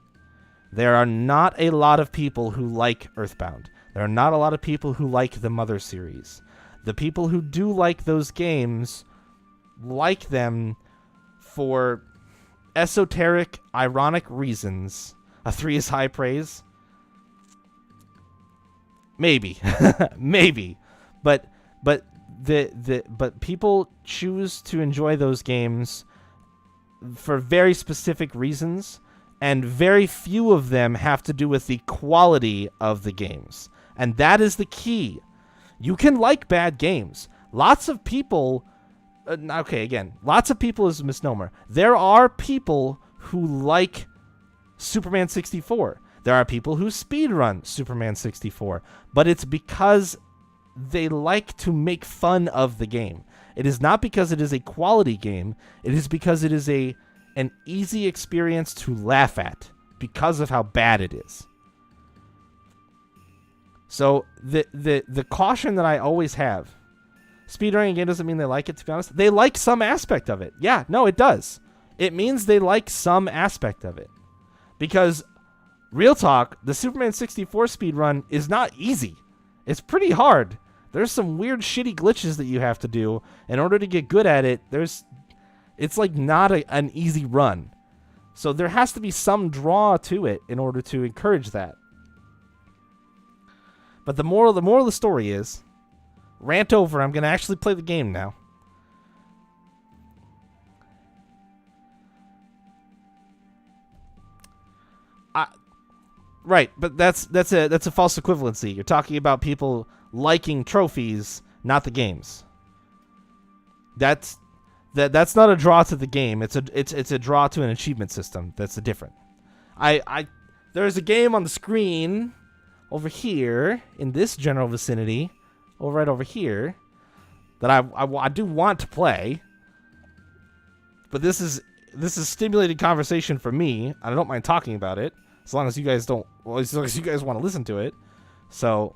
There are not a lot of people who like Earthbound. There are not a lot of people who like the Mother series. The people who do like those games like them for esoteric, ironic reasons. A 3 is high praise? Maybe. Maybe. But people choose to enjoy those games for very specific reasons, and very few of them have to do with the quality of the games. And that is the key. You can like bad games. Lots of people... okay, again, lots of people is a misnomer. There are people who like Superman 64. There are people who speedrun Superman 64. But it's because they like to make fun of the game. It is not because it is a quality game. It is because it is an easy experience to laugh at because of how bad it is. So the caution that I always have, speedrunning a game doesn't mean they like it, to be honest. They like some aspect of it. Yeah, no, it does. It means they like some aspect of it. Because, real talk, the Superman 64 speedrun is not easy. It's pretty hard. There's some weird shitty glitches that you have to do in order to get good at it. It's like not an easy run. So there has to be some draw to it in order to encourage that. But the moral of the story is, rant over, I'm going to actually play the game now. Right, but that's a false equivalency. You're talking about people liking trophies, not the games. That's not a draw to the game. It's a draw to an achievement system. That's the different. There's a game on the screen over here in this general vicinity, right over here, that I do want to play. But this is stimulated conversation for me. I don't mind talking about it. As long as you guys don't, well, as long as you guys want to listen to it. So,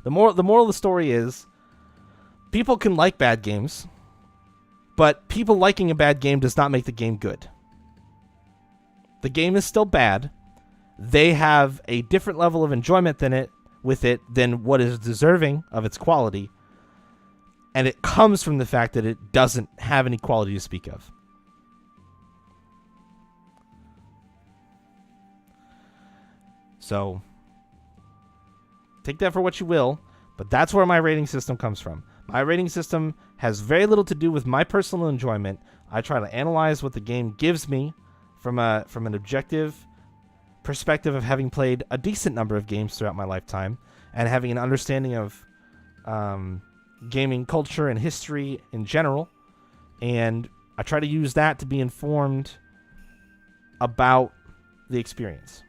the moral of the story is, people can like bad games, but people liking a bad game does not make the game good. The game is still bad. They have a different level of enjoyment with it than what is deserving of its quality, and it comes from the fact that it doesn't have any quality to speak of. So, take that for what you will, but that's where my rating system comes from. My rating system has very little to do with my personal enjoyment. I try to analyze what the game gives me from an objective perspective of having played a decent number of games throughout my lifetime and having an understanding of gaming culture and history in general. And I try to use that to be informed about the experience.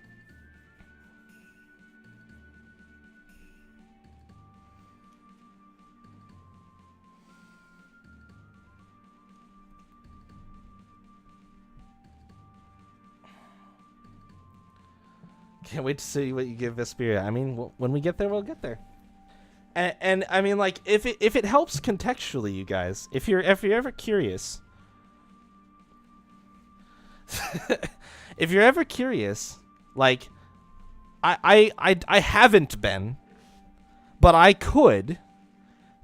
Can't wait to see what you give Vesperia. I mean, when we get there, we'll get there. And I mean, like, if it helps contextually, you guys, if you're ever curious, if you're ever curious, like, I haven't been, but I could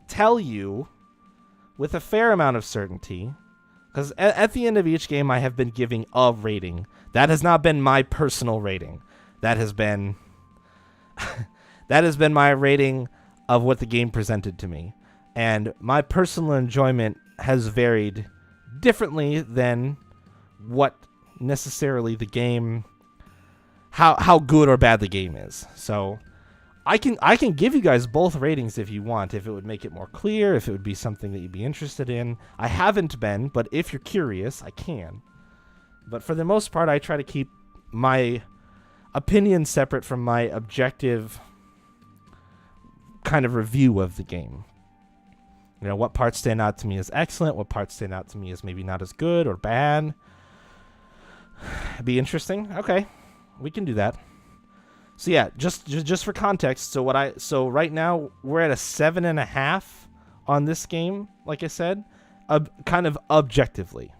tell you with a fair amount of certainty, because at the end of each game, I have been giving a rating. That has not been my personal rating. That has been my rating of what the game presented to me. And my personal enjoyment has varied differently than what necessarily the game, how good or bad the game is. So I can give you guys both ratings if you want, if it would make it more clear, if it would be something that you'd be interested in. I haven't been, but if you're curious, I can. But for the most part, I try to keep my opinion separate from my objective kind of review of the game. You know, what parts stand out to me as excellent, what parts stand out to me as maybe not as good or bad. Be interesting. Okay, we can do that. So yeah, just for context, so right now we're at a 7.5 on this game. Like I said, kind of objectively,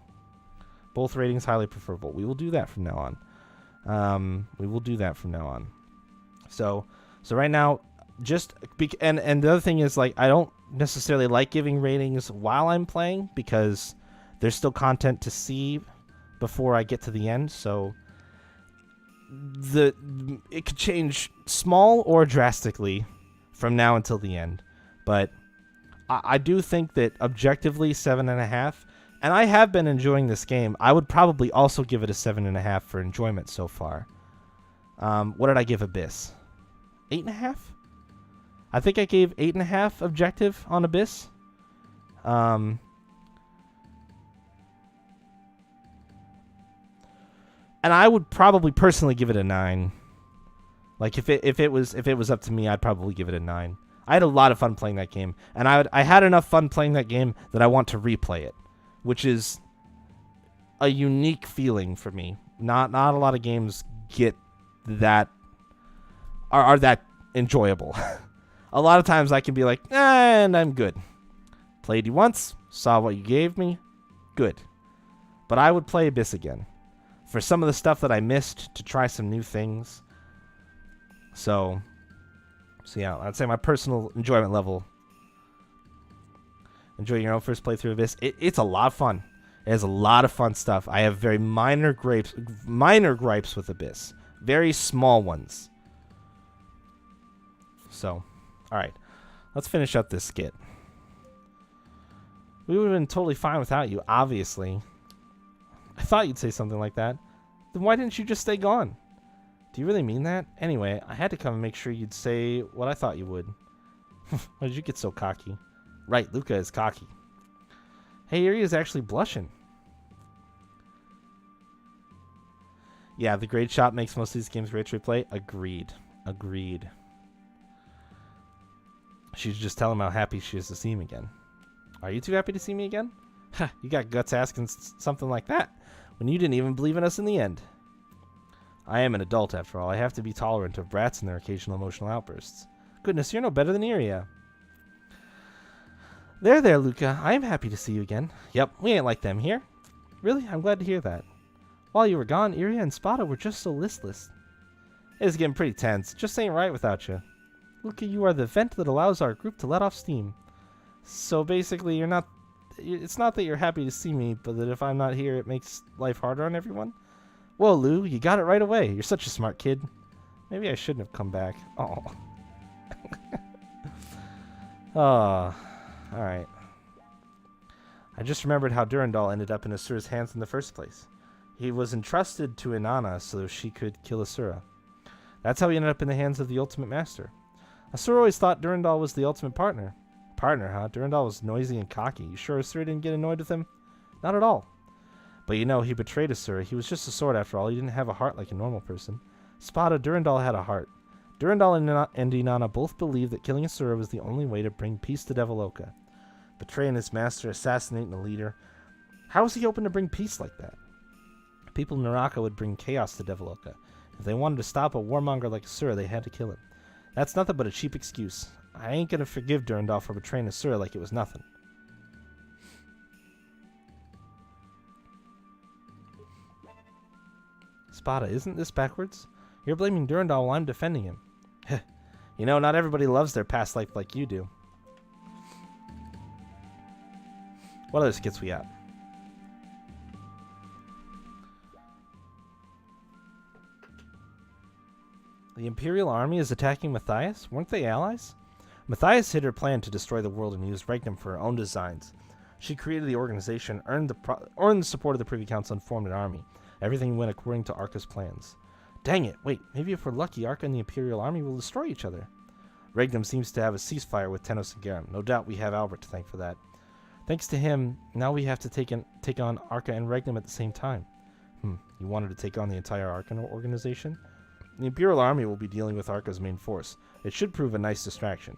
both ratings highly preferable. We will do that from now on. We will do that from now on. So right now, and the other thing is, like, I don't necessarily like giving ratings while I'm playing because there's still content to see before I get to the end. So it could change small or drastically from now until the end. But I do think that objectively 7.5, and I have been enjoying this game. I would probably also give it a 7.5 for enjoyment so far. What did I give Abyss? 8.5? I think I gave 8.5 objective on Abyss. And I would probably personally give it a 9. Like if it was up to me, I'd probably give it a 9. I had a lot of fun playing that game, and I had enough fun playing that game that I want to replay it, which is a unique feeling for me. Not a lot of games get that are that enjoyable. A lot of times I can be like, and I'm good. Played you once, saw what you gave me, good. But I would play Abyss again for some of the stuff that I missed, to try some new things. So yeah, I'd say my personal enjoyment level. Enjoy your own first playthrough of Abyss. It's a lot of fun. It has a lot of fun stuff. I have very minor gripes with Abyss. Very small ones. So, alright. Let's finish up this skit. We would have been totally fine without you, obviously. I thought you'd say something like that. Then why didn't you just stay gone? Do you really mean that? Anyway, I had to come and make sure you'd say what I thought you would. Why did you get so cocky? Right, Luca is cocky. Hey, Iri is actually blushing. Yeah, the grade shop makes most of these games great to replay. Agreed. She's just telling him how happy she is to see him again. Are you too happy to see me again? You got guts asking something like that when you didn't even believe in us in the end. I am an adult, after all. I have to be tolerant of brats and their occasional emotional outbursts. Goodness, you're no better than Iria. There, Luca. I am happy to see you again. Yep, we ain't like them here. Really? I'm glad to hear that. While you were gone, Iria and Spada were just so listless. It is getting pretty tense. Just ain't right without you. Luca, you are the vent that allows our group to let off steam. So basically, it's not that you're happy to see me, but that if I'm not here, it makes life harder on everyone? Whoa, Lou, you got it right away. You're such a smart kid. Maybe I shouldn't have come back. Oh. Oh. Alright. I just remembered how Durandal ended up in Asura's hands in the first place. He was entrusted to Inanna so she could kill Asura. That's how he ended up in the hands of the Ultimate Master. Asura always thought Durandal was the ultimate partner. Partner, huh? Durandal was noisy and cocky. You sure Asura didn't get annoyed with him? Not at all. But you know, he betrayed Asura. He was just a sword after all. He didn't have a heart like a normal person. Spada, Durandal had a heart. Durandal and Inanna both believed that killing Asura was the only way to bring peace to Deviloka. Betraying his master, assassinating the leader. How was he hoping to bring peace like that? People in Naraka would bring chaos to Deviloka. If they wanted to stop a warmonger like Asura, they had to kill him. That's nothing but a cheap excuse. I ain't gonna forgive Durandal for betraying Asura like it was nothing. Spada, isn't this backwards? You're blaming Durandal while I'm defending him. You know, not everybody loves their past life like you do. What other skits we got? The Imperial Army is attacking Matthias? Weren't they allies? Matthias hid her plan to destroy the world and used Regnum for her own designs. She created the organization, earned the support of the Privy Council, and formed an army. Everything went according to Arca's plans. Dang it, wait, maybe if we're lucky, Arca and the Imperial Army will destroy each other. Regnum seems to have a ceasefire with Tenos and Garum. No doubt we have Albert to thank for that. Thanks to him, now we have to take on Arca and Regnum at the same time. You wanted to take on the entire Arca organization? The Imperial Army will be dealing with Arca's main force. It should prove a nice distraction.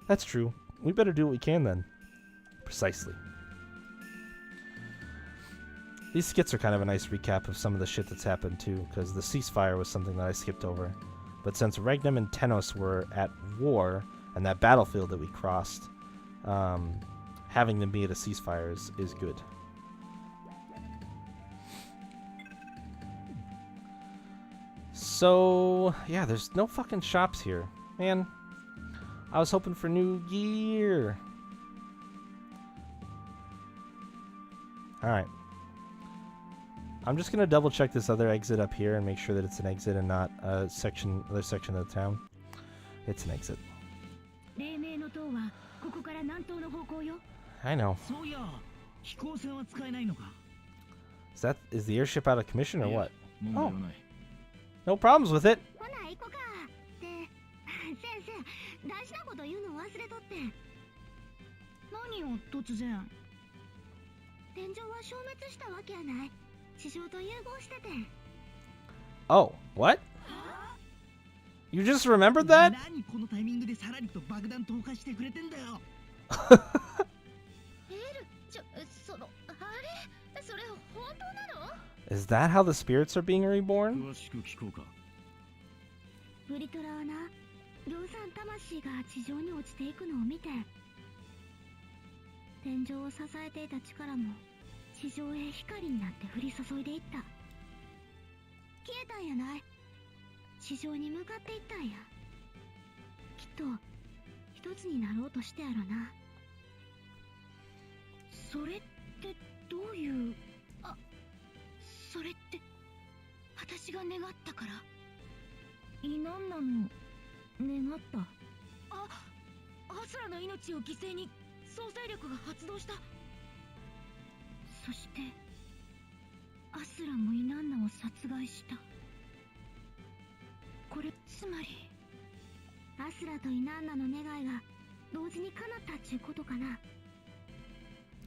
That's true. We better do what we can then. Precisely. These skits are kind of a nice recap of some of the shit that's happened too, because the ceasefire was something that I skipped over. But since Regnum and Tenos were at war, and that battlefield that we crossed, having them be at a ceasefire is good. So, yeah, there's no fucking shops here. Man, I was hoping for new gear. Alright. I'm just gonna double check this other exit up here and make sure that it's an exit and not a other section of the town. It's an exit. I know. Is the airship out of commission or what? Oh. No problems with it. Oh, what? You just remembered that? Is that how the spirits are being reborn?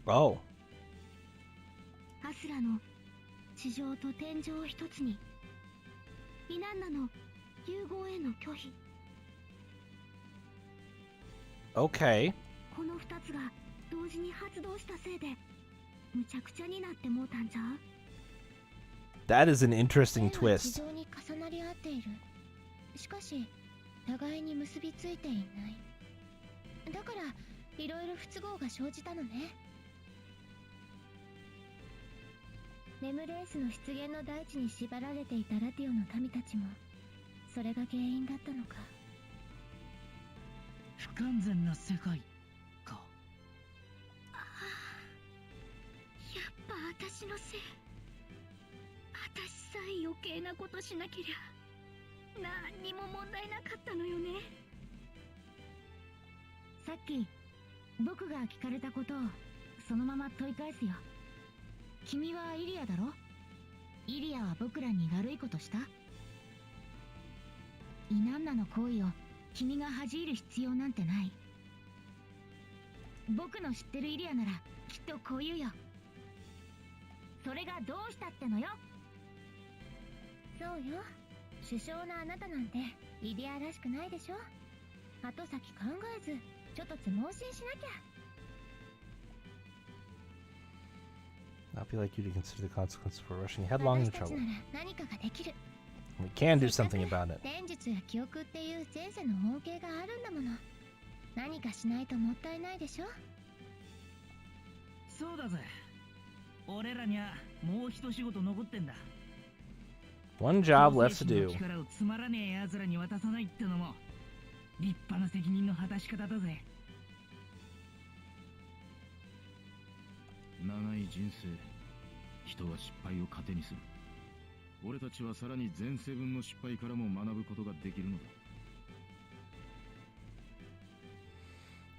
Oh. Okay. That is an interesting twist. Not be like you to consider the consequences for rushing headlong into trouble. We can do something about it. One job left to do.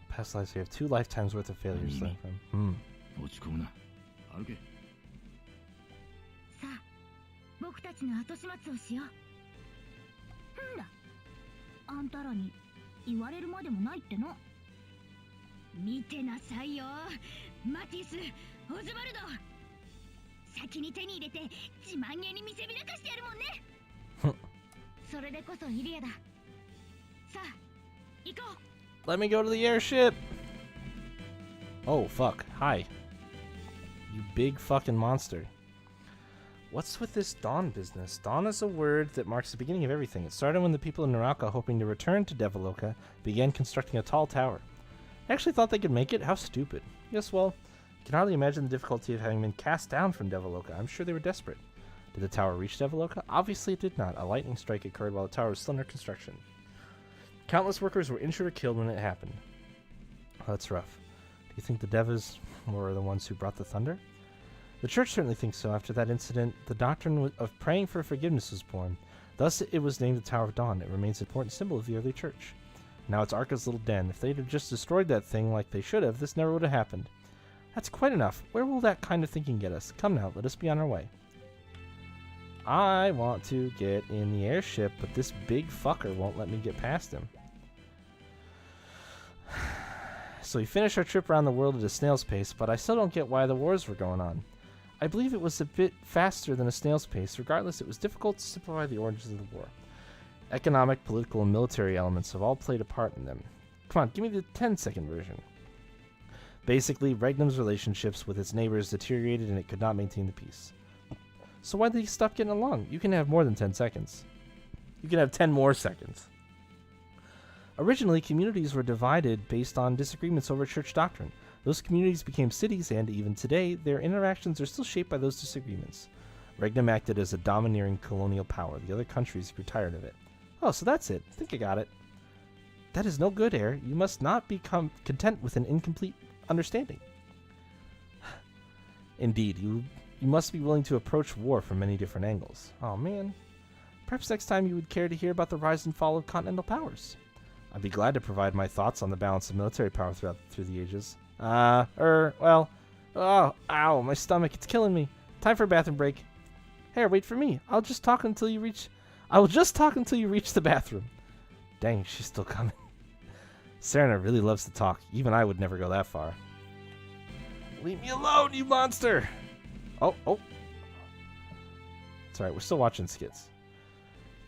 Past lives, we have 2 lifetimes worth of failures left from. 先に手に入れて自慢げに見せびらかしてやるもんねそれでこそイリアださあ行こう Let me go to the airship! Oh, fuck. Hi. You big fucking monster. What's with this dawn business? Dawn is a word that marks the beginning of everything. It started when the people in Naraka, hoping to return to Devaloka, began constructing a tall tower. I actually thought they could make it? How stupid. Yes, well, I can hardly imagine the difficulty of having been cast down from Devaloka. I'm sure they were desperate. Did the tower reach Devaloka? Obviously it did not. A lightning strike occurred while the tower was still under construction. Countless workers were injured or killed when it happened. Oh, that's rough. Do you think the Devas were the ones who brought the thunder? The church certainly thinks so. After that incident, the doctrine of praying for forgiveness was born. Thus, it was named the Tower of Dawn. It remains an important symbol of the early church. Now it's Arca's little den. If they'd have just destroyed that thing like they should have, this never would have happened. That's quite enough. Where will that kind of thinking get us? Come now, let us be on our way. I want to get in the airship, but this big fucker won't let me get past him. So we finished our trip around the world at a snail's pace, but I still don't get why the wars were going on. I believe it was a bit faster than a snail's pace. Regardless, it was difficult to simplify the origins of the war. Economic, political, and military elements have all played a part in them. Come on, give me the 10-second version. Basically, Regnum's relationships with its neighbors deteriorated and it could not maintain the peace. So why did he stop getting along? You can have more than 10 seconds. You can have 10 more seconds. Originally, communities were divided based on disagreements over church doctrine. Those communities became cities, and even today, their interactions are still shaped by those disagreements. Regnum acted as a domineering colonial power. The other countries grew tired of it. Oh, so that's it. I think I got it. That is no good, Heir. You must not be content with an incomplete understanding. Indeed, you must be willing to approach war from many different angles. Oh, man. Perhaps next time you would care to hear about the rise and fall of continental powers. I'd be glad to provide my thoughts on the balance of military power through the ages. Well, oh, ow, my stomach, it's killing me. Time for a bathroom break. Hey, wait for me. I will just talk until you reach the bathroom. Dang, she's still coming. Serena really loves to talk. Even I would never go that far. Leave me alone, you monster! Oh. It's alright, we're still watching skits.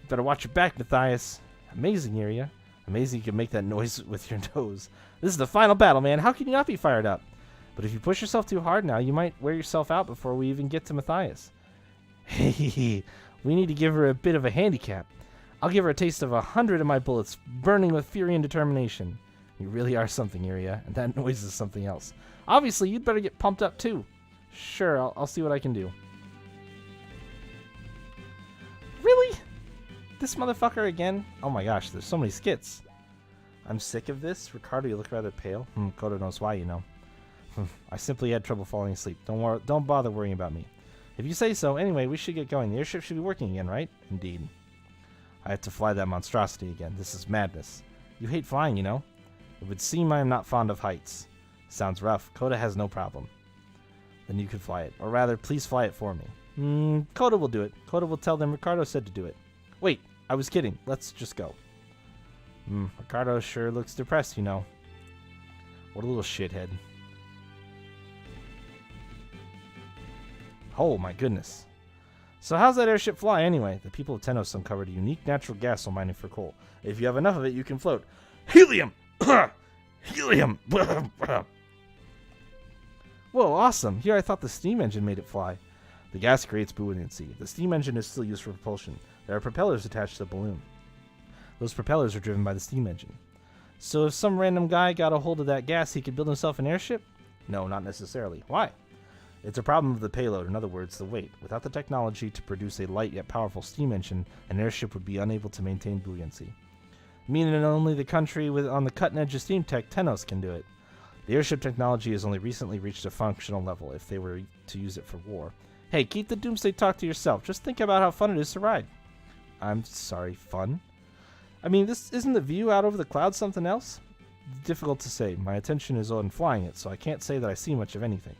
You better watch your back, Matthias. Amazing area. Amazing you can make that noise with your nose. This is the final battle, man. How can you not be fired up? But if you push yourself too hard now, you might wear yourself out before we even get to Matthias. Hey, we need to give her a bit of a handicap. I'll give her a taste of 100 of my bullets, burning with fury and determination. You really are something, Iria, and that noise is something else. Obviously, you'd better get pumped up, too. Sure, I'll see what I can do. Really? This motherfucker again? Oh my gosh, there's so many skits. I'm sick of this. Ricardo, you look rather pale. Kodo knows why, you know. I simply had trouble falling asleep. Don't bother worrying about me. If you say so. Anyway, we should get going. The airship should be working again, right? Indeed. I have to fly that monstrosity again. This is madness. You hate flying, you know? It would seem I am not fond of heights. Sounds rough. Koda has no problem. Then you can fly it. Or rather, please fly it for me. Koda will do it. Koda will tell them Ricardo said to do it. Wait, I was kidding. Let's just go. Ricardo sure looks depressed, you know. What a little shithead. Oh my goodness. So how's that airship fly anyway? The people of Tenos uncovered a unique natural gas while mining for coal. If you have enough of it, you can float. Helium! Helium! Whoa, awesome. Here I thought the steam engine made it fly. The gas creates buoyancy. The steam engine is still used for propulsion. There are propellers attached to the balloon. Those propellers are driven by the steam engine. So if some random guy got a hold of that gas, he could build himself an airship? No, not necessarily. Why? It's a problem of the payload, in other words, the weight. Without the technology to produce a light yet powerful steam engine, an airship would be unable to maintain buoyancy. Meaning only the country on the cutting edge of steam tech, Tenos, can do it. The airship technology has only recently reached a functional level if they were to use it for war. Hey, keep the doomsday talk to yourself. Just think about how fun it is to ride. I'm sorry, fun? I mean, isn't the view out over the clouds something else? Difficult to say. My attention is on flying it, so I can't say that I see much of anything.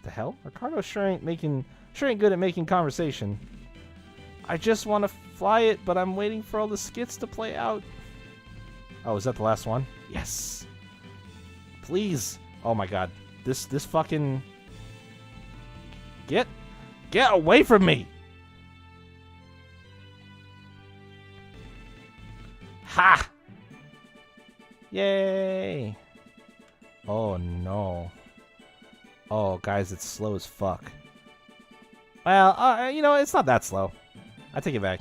The hell? Ricardo sure ain't good at making conversation. I just want to fly it, but I'm waiting for all the skits to play out. Oh, is that the last one? Yes. Please. Oh my god. This fucking... Get Get away from me! Ha! Yay! Oh no. Oh, guys, it's slow as fuck. Well, you know, it's not that slow. I take it back.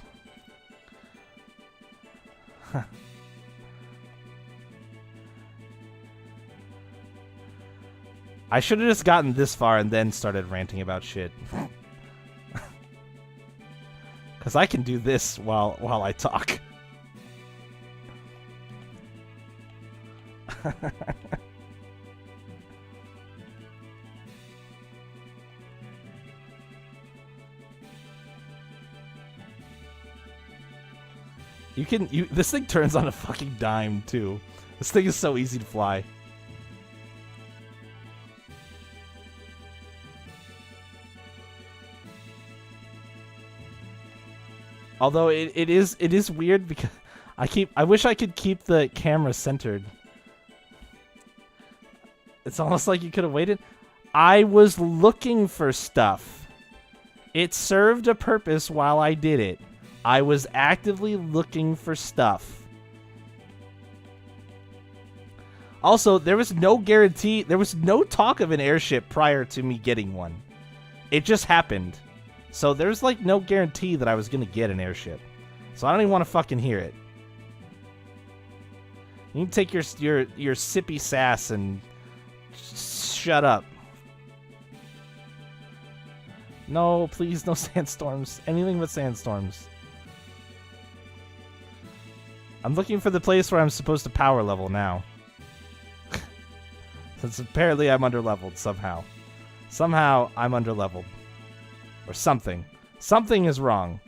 I should have just gotten this far and then started ranting about shit. Because I can do this while I talk. This thing turns on a fucking dime too. This thing is so easy to fly. Although it is weird because I wish I could keep the camera centered. It's almost like you could have waited. I was looking for stuff. It served a purpose while I did it. I was actively looking for stuff. Also, there was no guarantee, there was no talk of an airship prior to me getting one. It just happened. So there's like no guarantee that I was gonna get an airship. So I don't even want to fucking hear it. You can take your sippy sass and shut up. No, please, no sandstorms. Anything but sandstorms. I'm looking for the place where I'm supposed to power level now. Since apparently I'm underleveled somehow. Somehow I'm underleveled. Or something. Something is wrong.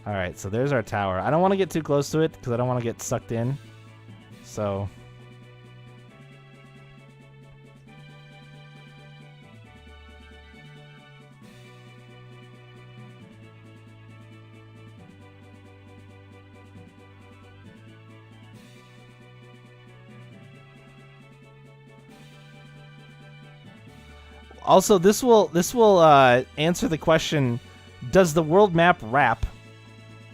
Alright, so there's our tower. I don't want to get too close to it because I don't want to get sucked in. So... Also, this will answer the question, does the world map wrap?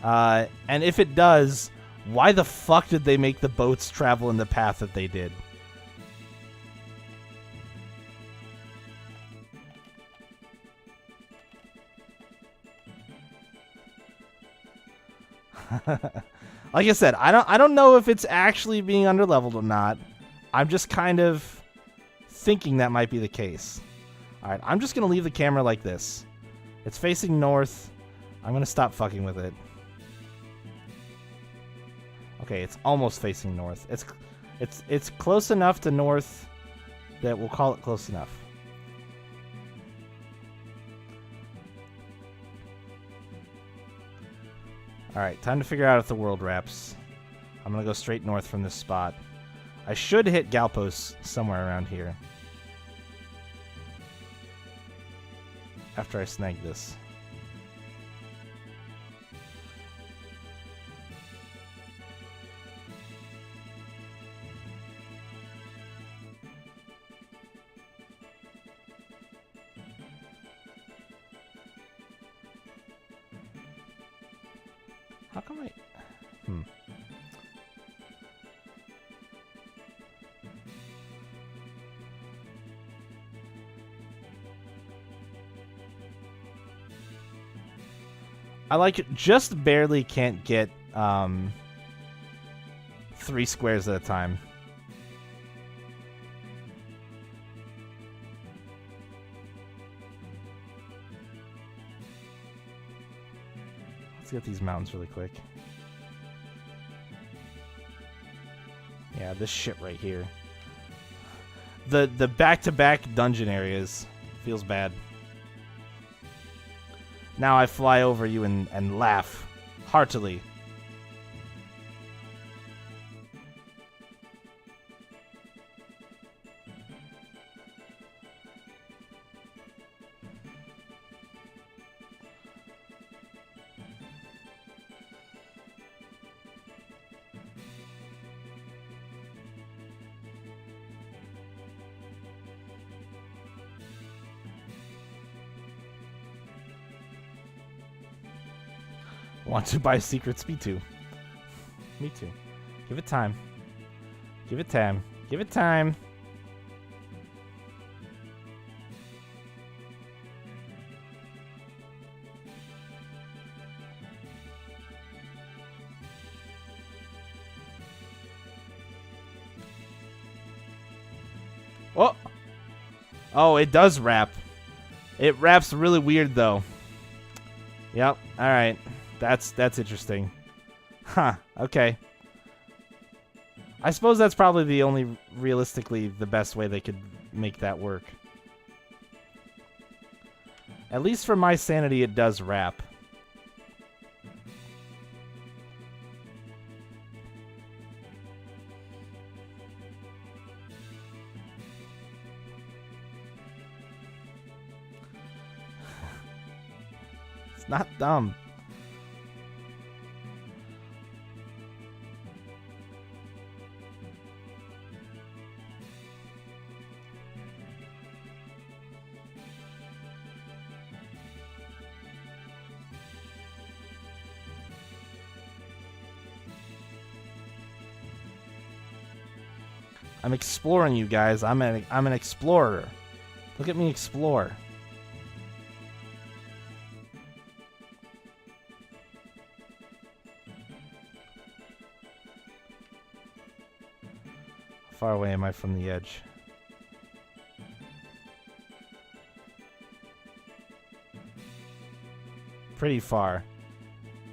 And if it does, why the fuck did they make the boats travel in the path that they did? Like I said, I don't know if it's actually being underleveled or not. I'm just kind of thinking that might be the case. Alright, I'm just gonna leave the camera like this. It's facing north. I'm gonna stop fucking with it. Okay, it's almost facing north. It's close enough to north that we'll call it close enough. Alright, time to figure out if the world wraps. I'm gonna go straight north from this spot. I should hit Galpos somewhere around here. After I snag this. How come I... I like just barely can't get 3 squares at a time. Let's get these mountains really quick. Yeah, this shit right here. The back-to-back dungeon areas feels bad. Now I fly over you and laugh heartily. Want to buy secrets? Me too. Me too. Give it time. Give it time. Give it time. Oh! Oh, it does wrap. It wraps really weird, though. Yep. Alright. That's interesting. Huh. Okay. I suppose that's probably the only, realistically, the best way they could make that work. At least for my sanity, it does wrap. It's not dumb. I'm exploring, you guys. I'm an explorer. Look at me explore. How far away am I from the edge? Pretty far.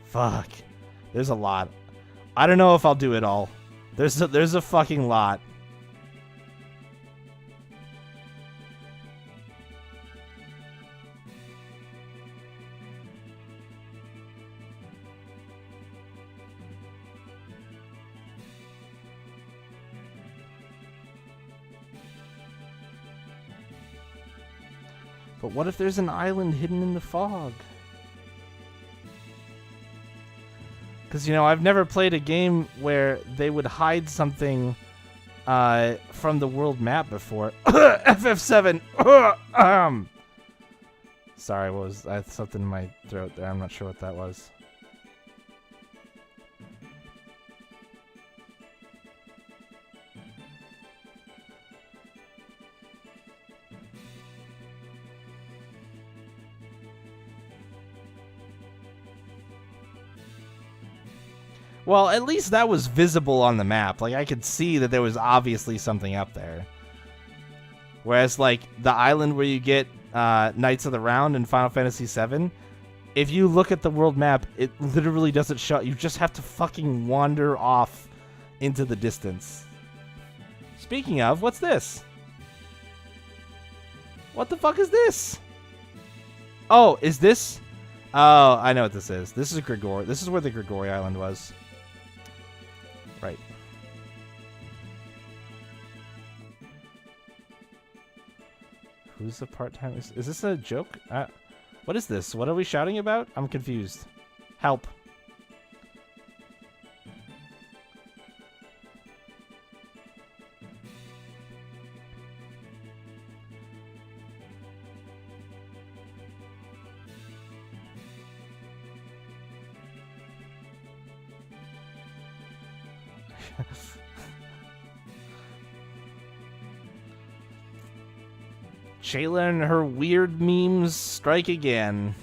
Fuck. There's a lot. I don't know if I'll do it all. There's a fucking lot. But what if there's an island hidden in the fog? Because, you know, I've never played a game where they would hide something from the world map before. FF7! Sorry, what was... I had something in my throat there. I'm not sure what that was. Well, at least that was visible on the map. Like, I could see that there was obviously something up there. Whereas, like, the island where you get Knights of the Round in Final Fantasy VII, if you look at the world map, it literally doesn't show. You just have to fucking wander off into the distance. Speaking of, what's this? What the fuck is this? Oh, is this? Oh, I know what this is. This is Grigori. This is where the Grigori Island was. Right. Who's the part-time? Is this a joke? What is this? What are we shouting about? I'm confused. Help. Shayla and her weird memes strike again.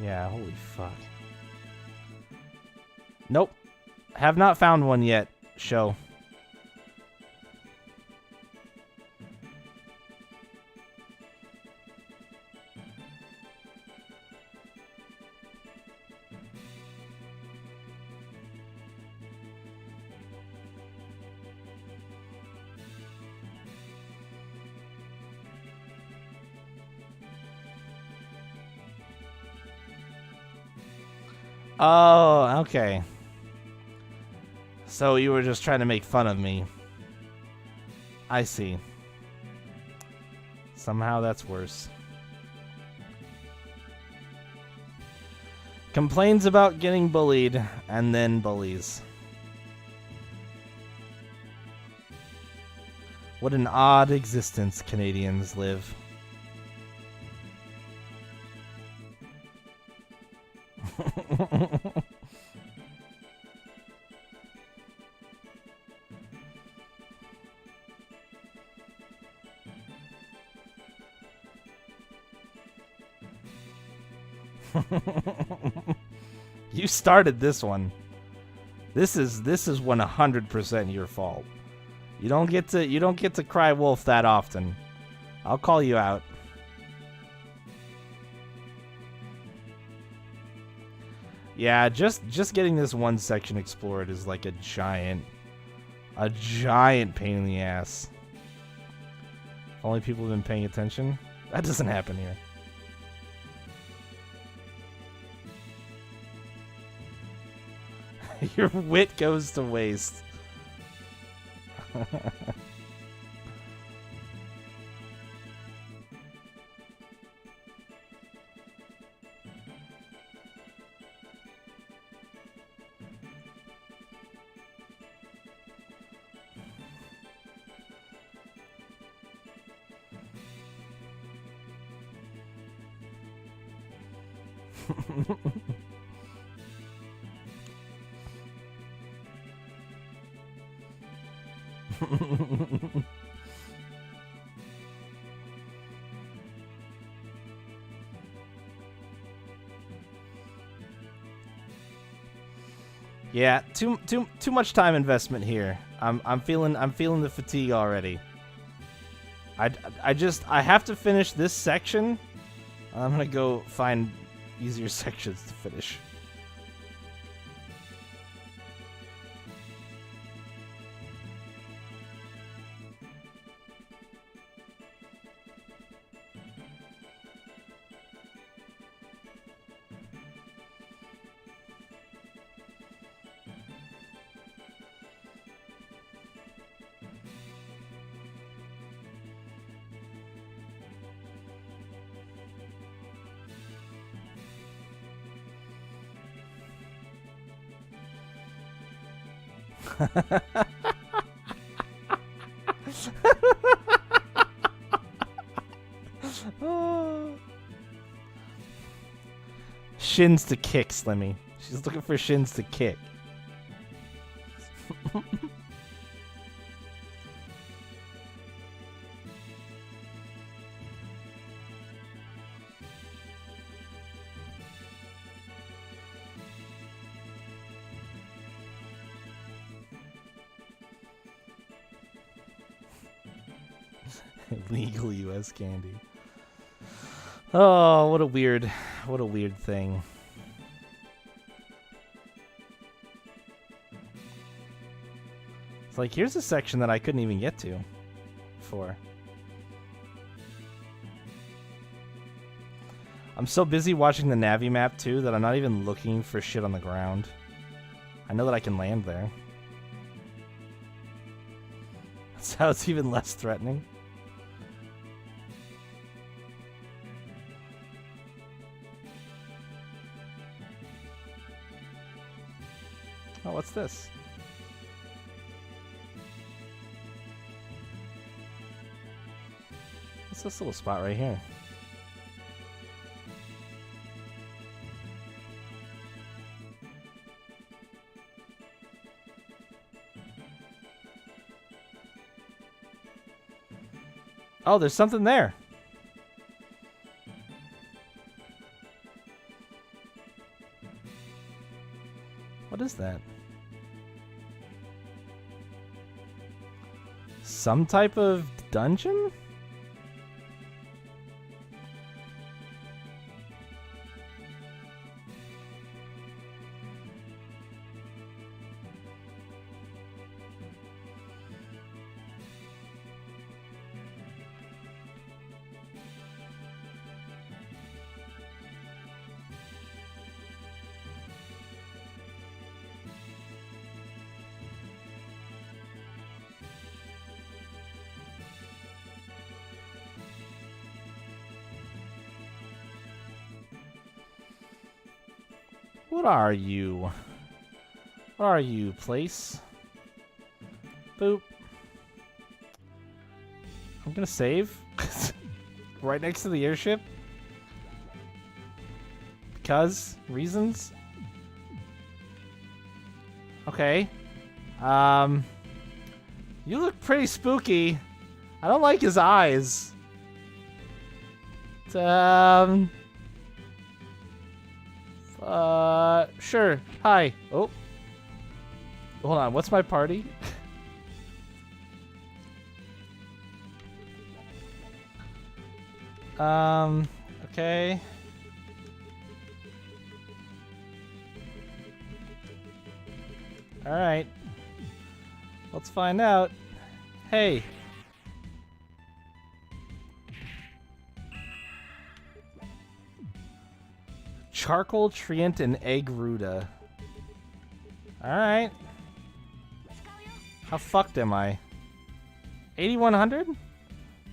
Yeah, holy fuck. Nope. Have not found one yet. Show. Oh, okay. So you were just trying to make fun of me. I see. Somehow that's worse. Complains about getting bullied and then bullies. What an odd existence Canadians live. You started this one. This is 100% your fault. You don't get to cry wolf that often. I'll call you out. Yeah, just getting this one section explored is like a giant pain in the ass. If only people have been paying attention. That doesn't happen here. Your wit goes to waste. Yeah, too much time investment here. I'm feeling the fatigue already. I have to finish this section. I'm gonna go find easier sections to finish. Shins to kick, Slimmy. She's looking for shins to kick. Legal U.S. candy. Oh, what a weird thing. It's like, here's a section that I couldn't even get to before. I'm so busy watching the Navi map too that I'm not even looking for shit on the ground. I know that I can land there. That's how it's even less threatening. Oh, what's this? What's this little spot right here? Oh, there's something there. What is that? Some type of dungeon? What are you? What are you, place? Boop. I'm gonna save. Right next to the airship. Because reasons. Okay. You look pretty spooky. I don't like his eyes. Sure. Hi. Oh. Hold on. What's my party? Okay. All right. Let's find out. Hey. Charcoal Treant and Egg Ruda. Alright. How fucked am I? 8,100?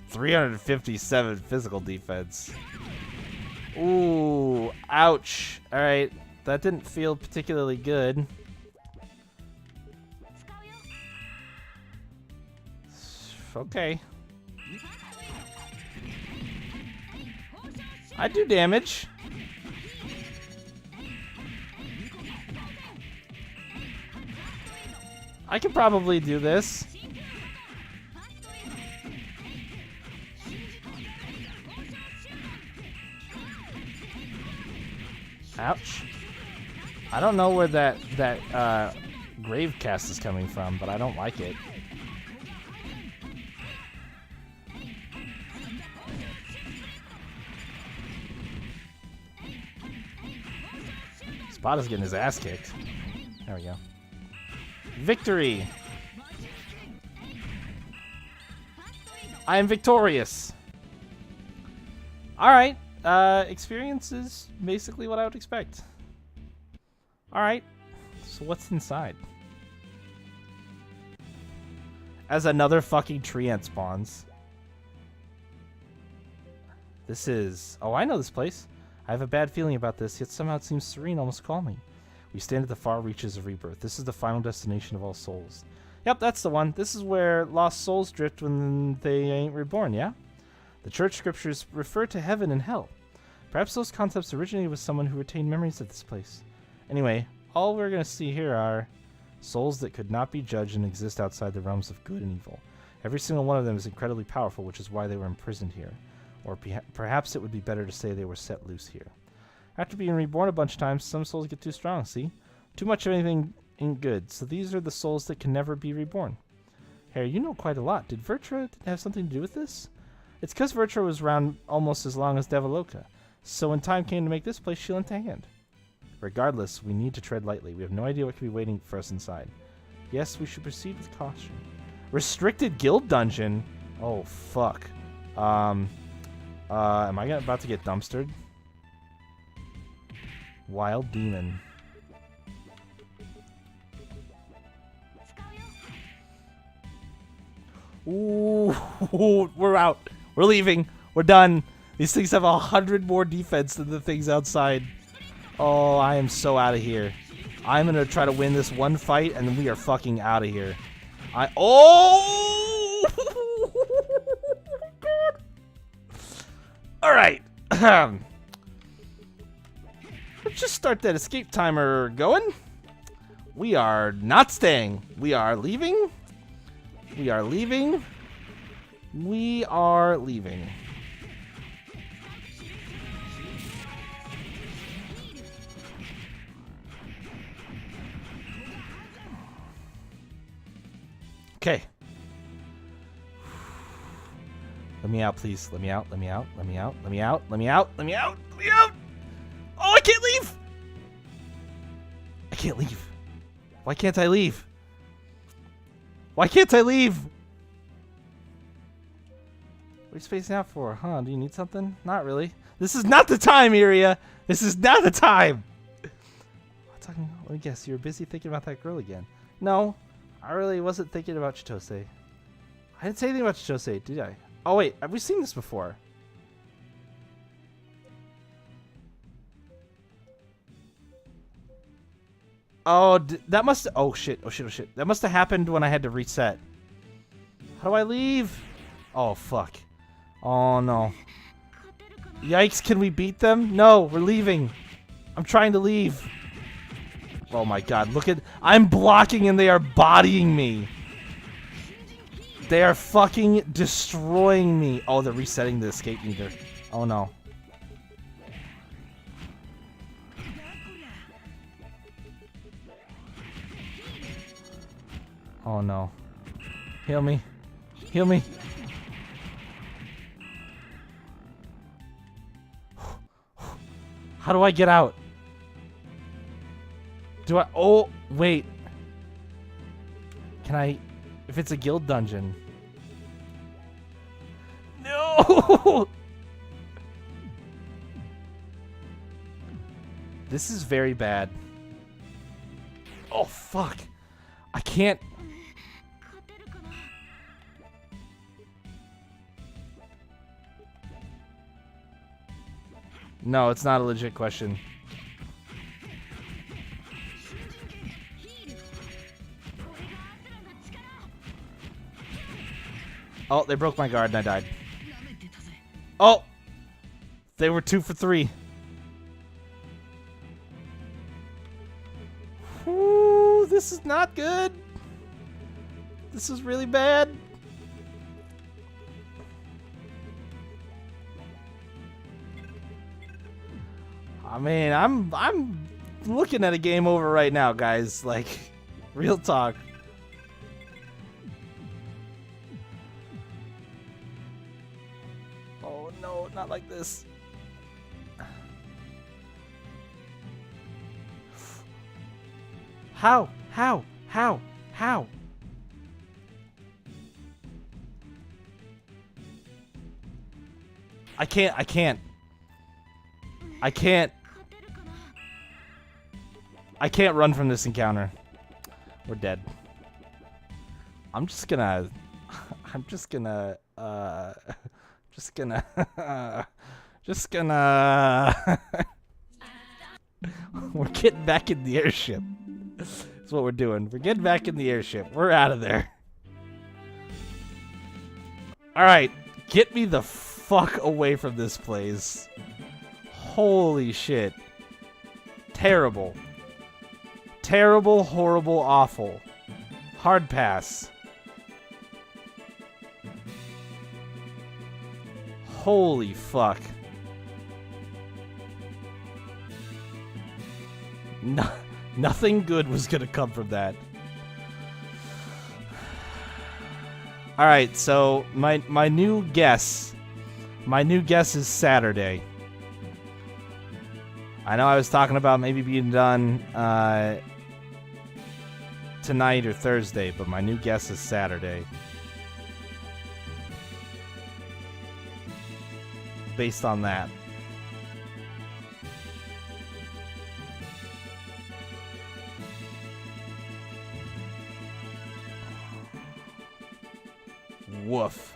357 physical defense. Ooh, ouch. Alright, that didn't feel particularly good. Okay. I do damage. I can probably do this. Ouch. I don't know where that grave cast is coming from, but I don't like it. Spot is getting his ass kicked. There we go. Victory! I am victorious! Alright, experience is basically what I would expect. Alright, so what's inside? As another fucking treant spawns. This is... Oh, I know this place. I have a bad feeling about this, yet somehow it seems serene, almost calming. We stand at the far reaches of rebirth. This is the final destination of all souls. Yep, that's the one. This is where lost souls drift when they ain't reborn, yeah? The church scriptures refer to heaven and hell. Perhaps those concepts originated with someone who retained memories of this place. Anyway, all we're going to see here are souls that could not be judged and exist outside the realms of good and evil. Every single one of them is incredibly powerful, which is why they were imprisoned here. Or perhaps it would be better to say they were set loose here. After being reborn a bunch of times, some souls get too strong, see? Too much of anything ain't good, so these are the souls that can never be reborn. Harry, you know quite a lot. Did Vertra have something to do with this? It's because Vertra was around almost as long as Devaloka, so when time came to make this place, she lent a hand. Regardless, we need to tread lightly. We have no idea what could be waiting for us inside. Yes, we should proceed with caution. Restricted guild dungeon? Oh, fuck. Am I about to get dumpstered? Wild Demon. Ooh, we're out. We're leaving. We're done. These things have 100 more defense than the things outside. Oh, I am so out of here. I'm gonna try to win this one fight, and then we are fucking out of here. Oh! God. All right. Let's just start that escape timer going. We are not staying. We are leaving. We are leaving. We are leaving. Okay. Let me out, please. Let me out. Let me out. Let me out. Let me out. Let me out. Let me out. Let me out. Oh, I can't leave. I can't leave. Why can't I leave? Why can't I leave? What are you spacing out for? Huh? Do you need something? Not really. This is not the time, Iria. This is not the time. Let me guess. You were busy thinking about that girl again. No, I really wasn't thinking about Chitose. I didn't say anything about Chitose, did I? Oh, wait. Have we seen this before? Oh, that must... Oh, shit. Oh, shit. Oh, shit. That must have happened when I had to reset. How do I leave? Oh, fuck. Oh, no. Yikes, can we beat them? No, we're leaving. I'm trying to leave. Oh, my God. Look at... I'm blocking and they are bodying me. They are fucking destroying me. Oh, they're resetting the escape meter. Oh, no. Oh, no. Heal me. Heal me. How do I get out? Do I... Oh, wait. Can I... If it's a guild dungeon... No! This is very bad. Oh, fuck. I can't... No, it's not a legit question. Oh, they broke my guard and I died. Oh! They were 2 for 3. Whew, this is not good. This is really bad. I mean, I'm looking at a game over right now, guys. Like, real talk. Oh no, not like this. How? How? How? How? I can't. I can't. I can't. I can't run from this encounter. We're dead. I'm just gonna... just gonna... We're getting back in the airship. That's what we're doing. We're getting back in the airship. We're out of there. Alright. Get me the fuck away from this place. Holy shit. Terrible. Terrible, horrible, awful. Hard pass. Holy fuck. Nothing good was gonna come from that. Alright, so my new guess. My new guess is Saturday. I know I was talking about maybe being done tonight or Thursday, but my new guess is Saturday. Based on that. Woof.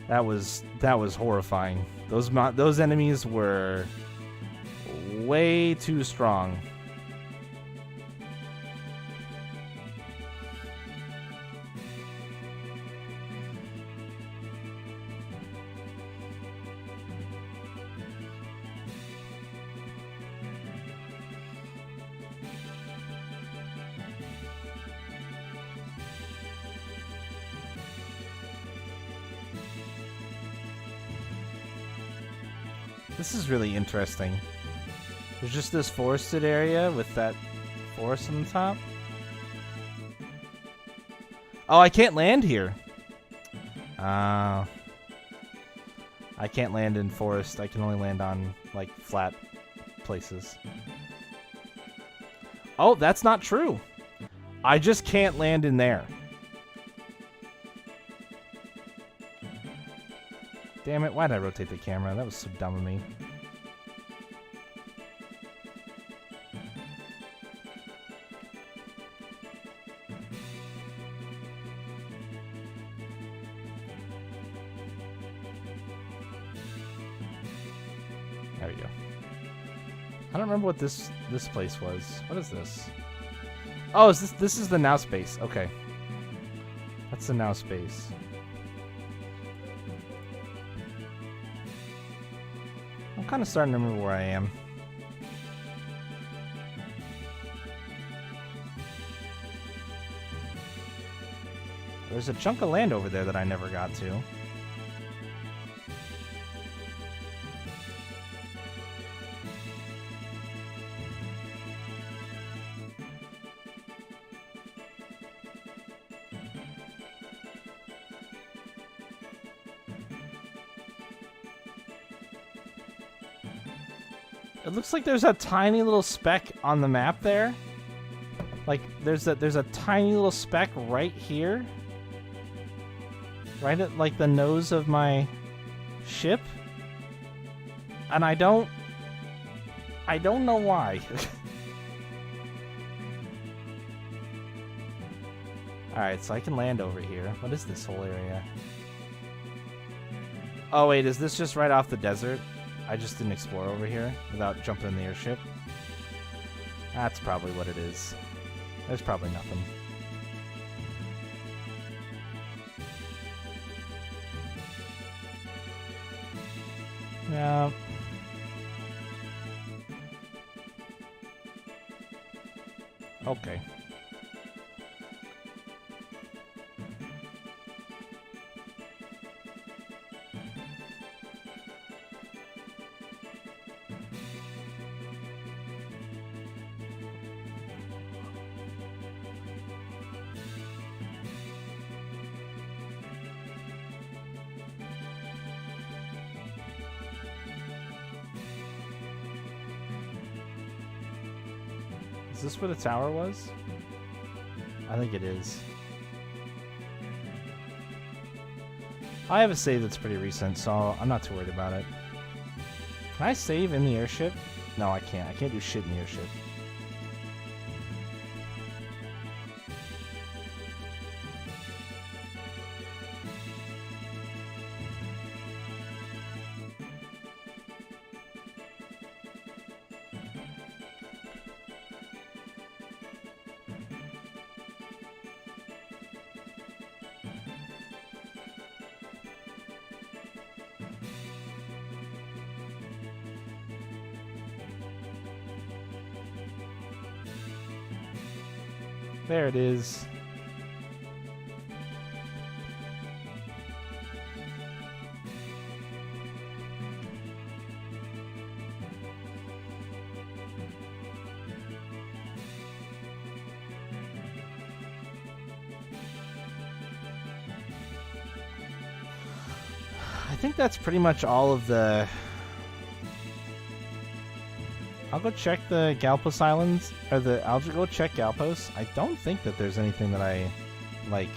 That was horrifying. Those enemies were way too strong. This is really interesting. There's just this forested area with that forest on the top. Oh, I can't land here. I can't land in forest. I can only land on, like, flat places. Oh, that's not true. I just can't land in there. Damn it, why did I rotate the camera? That was so dumb of me. There we go. I don't remember what this place was. What is this? Oh, is this is the now space. Okay. That's the now space. I'm kind of starting to remember where I am. There's a chunk of land over there that I never got to. It looks like there's a tiny little speck on the map there. Like there's a tiny little speck right here. Right at like the nose of my ship. And I don't know why. Alright, so I can land over here. What is this whole area? Oh wait, is this just right off the desert? I just didn't explore over here without jumping in the airship. That's probably what it is. There's probably nothing. Yeah. Okay. Is this where the tower was? I think it is. I have a save that's pretty recent, so I'm not too worried about it. Can I save in the airship? No, I can't. I can't do shit in the airship. There it is. I think that's pretty much all of the... I'll go check the Galpos Islands, or I'll go check Galpos. I don't think that there's anything that I, like,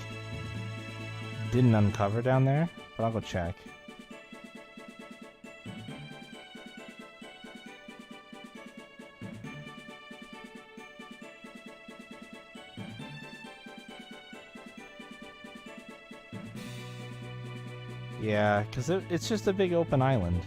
didn't uncover down there, but I'll go check. Yeah, because it's just a big open island.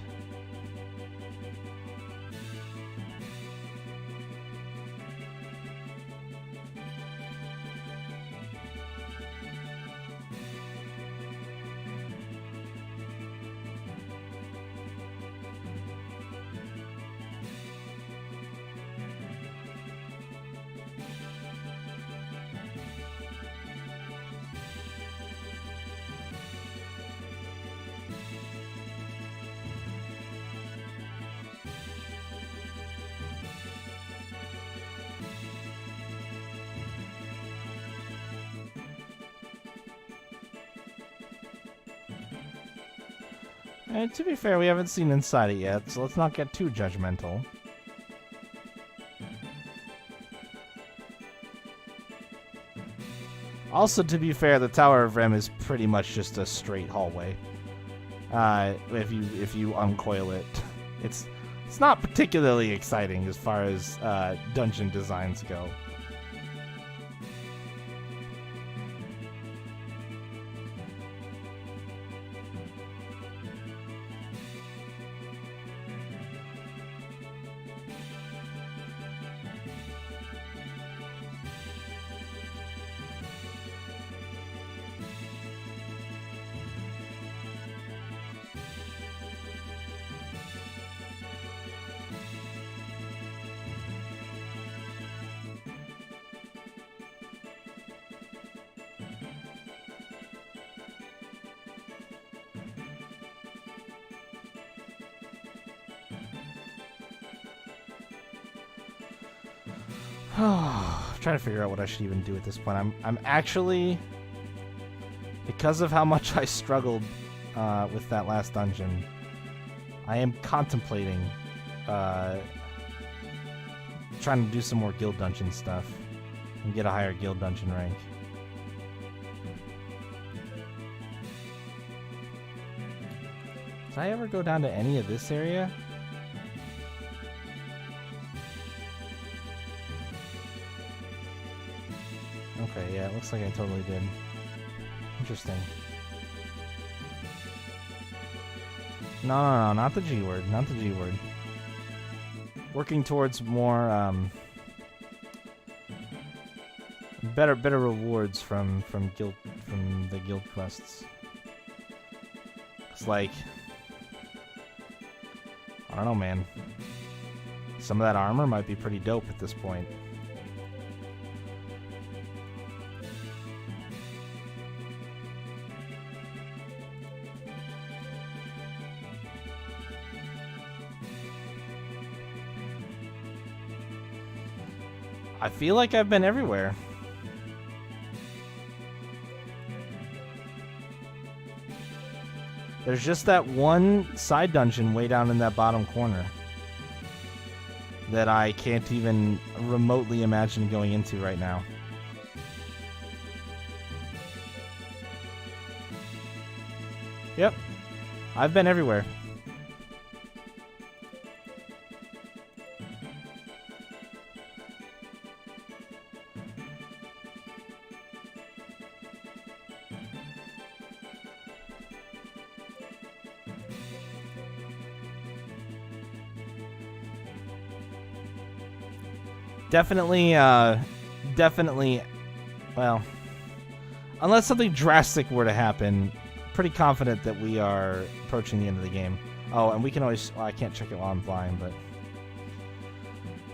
And to be fair, we haven't seen inside it yet, so let's not get too judgmental. Also, to be fair, the Tower of Rem is pretty much just a straight hallway. If you uncoil it, it's not particularly exciting as far as dungeon designs go. Trying to figure out what I should even do at this point. I'm actually, because of how much I struggled with that last dungeon, I am contemplating trying to do some more guild dungeon stuff and get a higher guild dungeon rank. Did I ever go down to any of this area? Okay, yeah, it looks like I totally did. Interesting. No, not the G word, not the G word. Working towards more, better rewards from the guild quests. It's like, I don't know, man. Some of that armor might be pretty dope at this point. I feel like I've been everywhere. There's just that one side dungeon way down in that bottom corner that I can't even remotely imagine going into right now. Yep. I've been everywhere. Definitely, well, unless something drastic were to happen, pretty confident that we are approaching the end of the game. Oh, and we can always, well, I can't check it while I'm flying,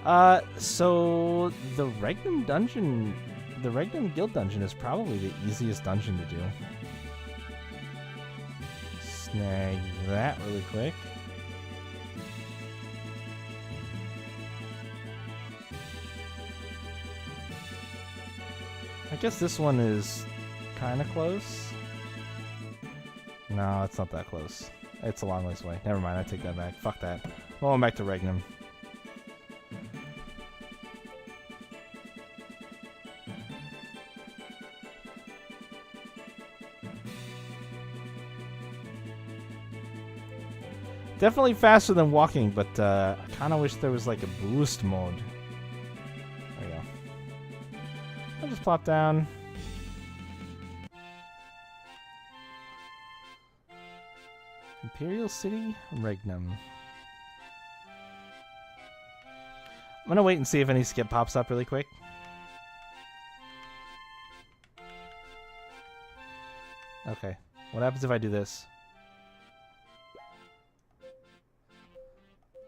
but, so the Regnum dungeon, the Regnum Guild dungeon is probably the easiest dungeon to do. Snag that really quick. I guess this one is kind of close. No, it's not that close. It's a long ways away. Never mind, I take that back. Fuck that. Going back to Regnum. Definitely faster than walking, but I kind of wish there was like a boost mode. There we go. I'll just plop down. Imperial City, Regnum. I'm gonna wait and see if any skip pops up really quick. Okay. What happens if I do this?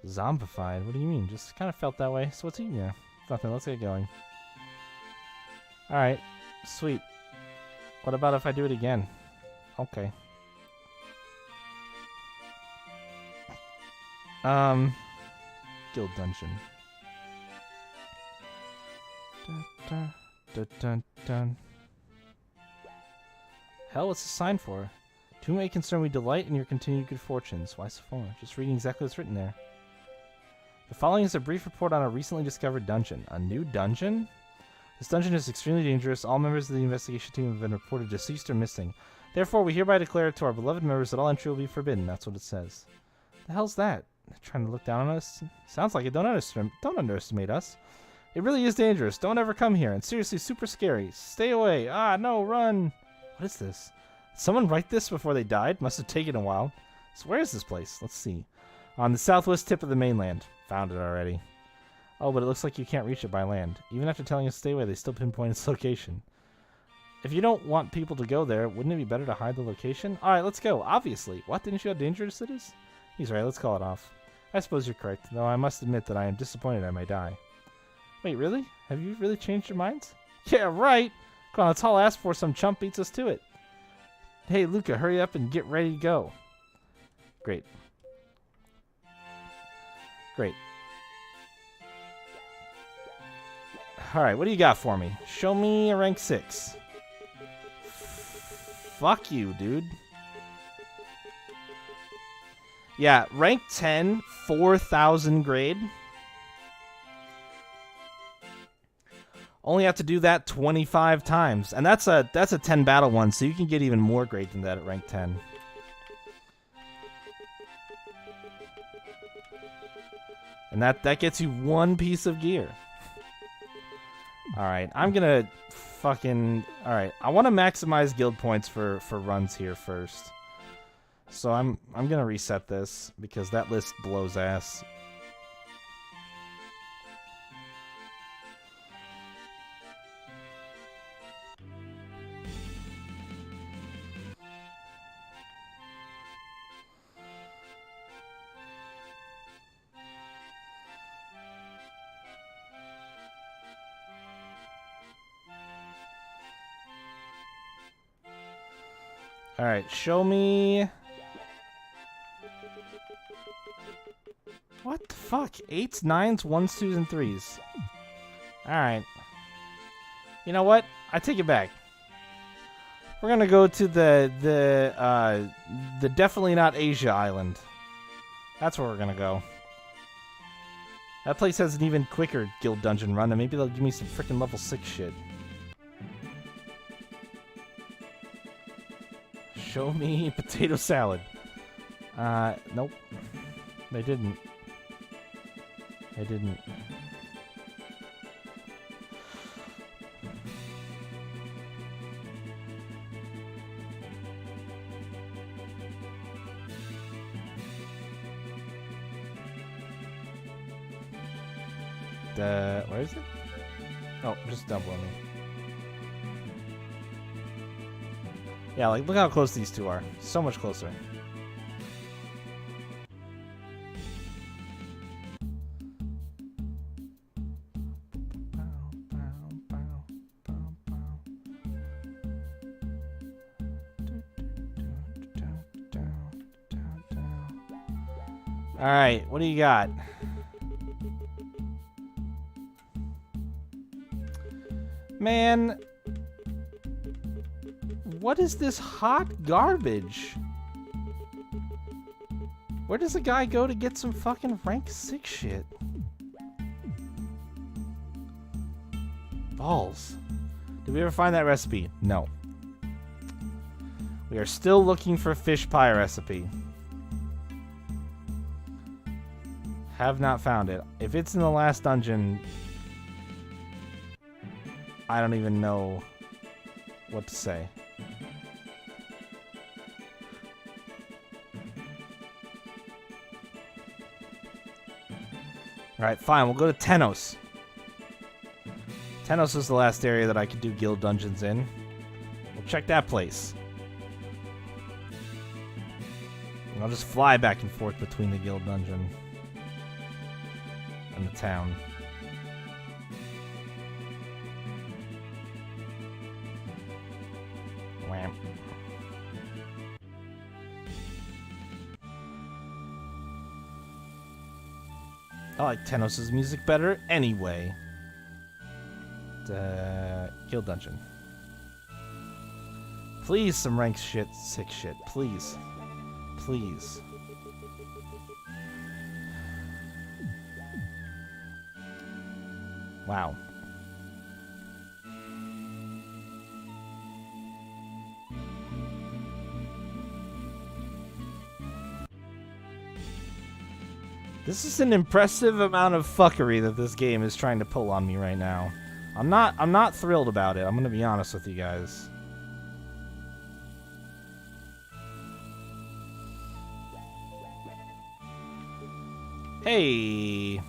Zombified? What do you mean? Just kind of felt that way. So what's he? Yeah. Nothing. Let's get going. Alright. Sweet. What about if I do it again? Okay. Guild Dungeon. Dun, dun, dun, dun, dun. Hell, what's this sign for? To whom may concern we delight in your continued good fortunes. Why so far? Just reading exactly what's written there. The following is a brief report on a recently discovered dungeon. A new dungeon? This dungeon is extremely dangerous. All members of the investigation team have been reported deceased or missing. Therefore, we hereby declare to our beloved members that all entry will be forbidden. That's what it says. The hell's that? They're trying to look down on us? Sounds like it. Don't underestimate us. It really is dangerous. Don't ever come here. And seriously, super scary. Stay away. Ah, no, run. What is this? Did someone write this before they died? Must have taken a while. So where is this place? Let's see. On the southwest tip of the mainland. Found it already. Oh, but it looks like you can't reach it by land. Even after telling us to stay away, they still pinpoint its location. If you don't want people to go there, wouldn't it be better to hide the location? Alright, let's go. Obviously. What? Didn't you know how dangerous it is? He's right. Let's call it off. I suppose you're correct, though I must admit that I am disappointed I may die. Wait, really? Have you really changed your minds? Yeah, right! Come on, that's all I asked for. Some chump beats us to it. Hey, Luca, hurry up and get ready to go. Great. Great. Alright, what do you got for me? Show me a rank 6. Fuck you, dude. Yeah, rank 10, 4,000 grade. Only have to do that 25 times. And that's a 10 battle one, so you can get even more grade than that at rank 10. And that gets you one piece of gear. Alright, I'm gonna fucking... Alright, I want to maximize guild points for runs here first. So I'm gonna reset this, because that list blows ass. Alright, show me... What the fuck? 8s, 9s, 1s, 2s, and 3s. Alright. You know what? I take it back. We're gonna go to the definitely not Asia island. That's where we're gonna go. That place has an even quicker guild dungeon run, and maybe they'll give me some freaking level 6 shit. Show me potato salad. Nope. They didn't. They didn't. Where is it? Oh, just doubling me. Yeah, like, look how close these two are. So much closer. Alright, what do you got? Man, what is this hot garbage? Where does a guy go to get some fucking rank 6 shit? Balls. Did we ever find that recipe? No. We are still looking for fish pie recipe. Have not found it. If it's in the last dungeon, I don't even know what to say. Alright, fine. We'll go to Tenos. Tenos is the last area that I could do guild dungeons in. We'll check that place. And I'll just fly back and forth between the guild dungeon and the town. Wham. I like Tenos' music better anyway. Guild dungeon. Please, some rank shit, 6 shit. Please. Please. Wow. This is an impressive amount of fuckery that this game is trying to pull on me right now. I'm not thrilled about it. I'm gonna be honest with you guys. Hey!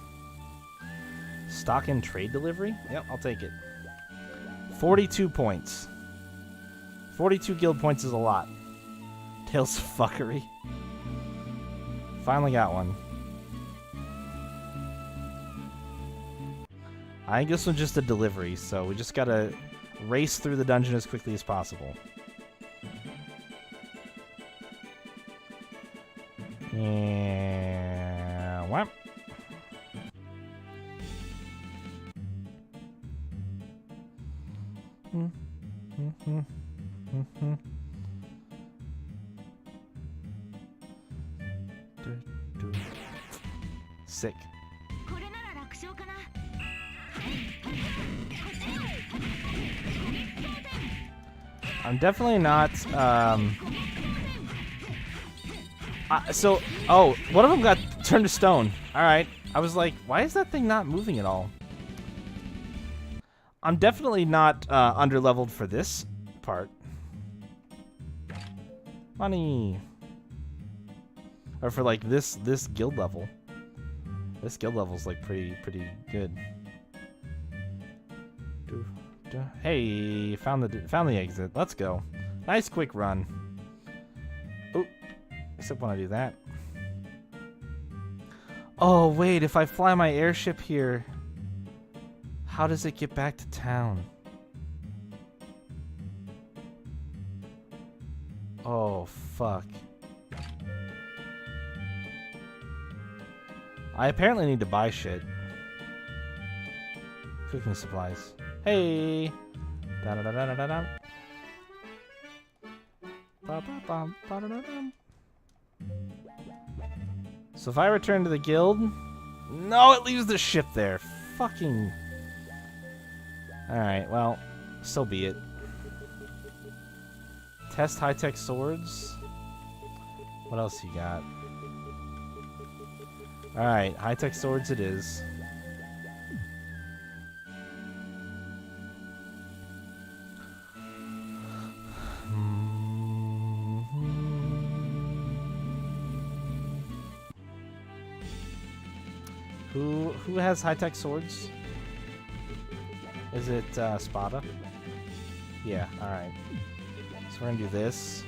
Stock and trade delivery? Yep, I'll take it. 42 points. 42 guild points is a lot. Tales of fuckery. Finally got one. I think this one's just a delivery, so we just gotta race through the dungeon as quickly as possible. Yeah, what? Sick. これなら楽勝かな。 I'm definitely not, oh, one of them got turned to stone. Alright. I was like, why is that thing not moving at all? I'm definitely not, under-leveled for this part. Money. Or for, like, this guild level. This guild level's, like, pretty good. Hey, found the exit. Let's go. Nice quick run. Oh, except when I do that. Oh, wait, if I fly my airship here, how does it get back to town? Oh, fuck. I apparently need to buy shit. Cooking supplies. Hey! Da-da-da-da-da-da. Ba-ba-bum, ba-da-da-dum. So if I return to the guild... No, it leaves the ship there. Fucking... Alright, well, so be it. Test high-tech swords. What else you got? Alright, high-tech swords it is. Who has high-tech swords? Is it Spada? Yeah, alright. So we're gonna do this,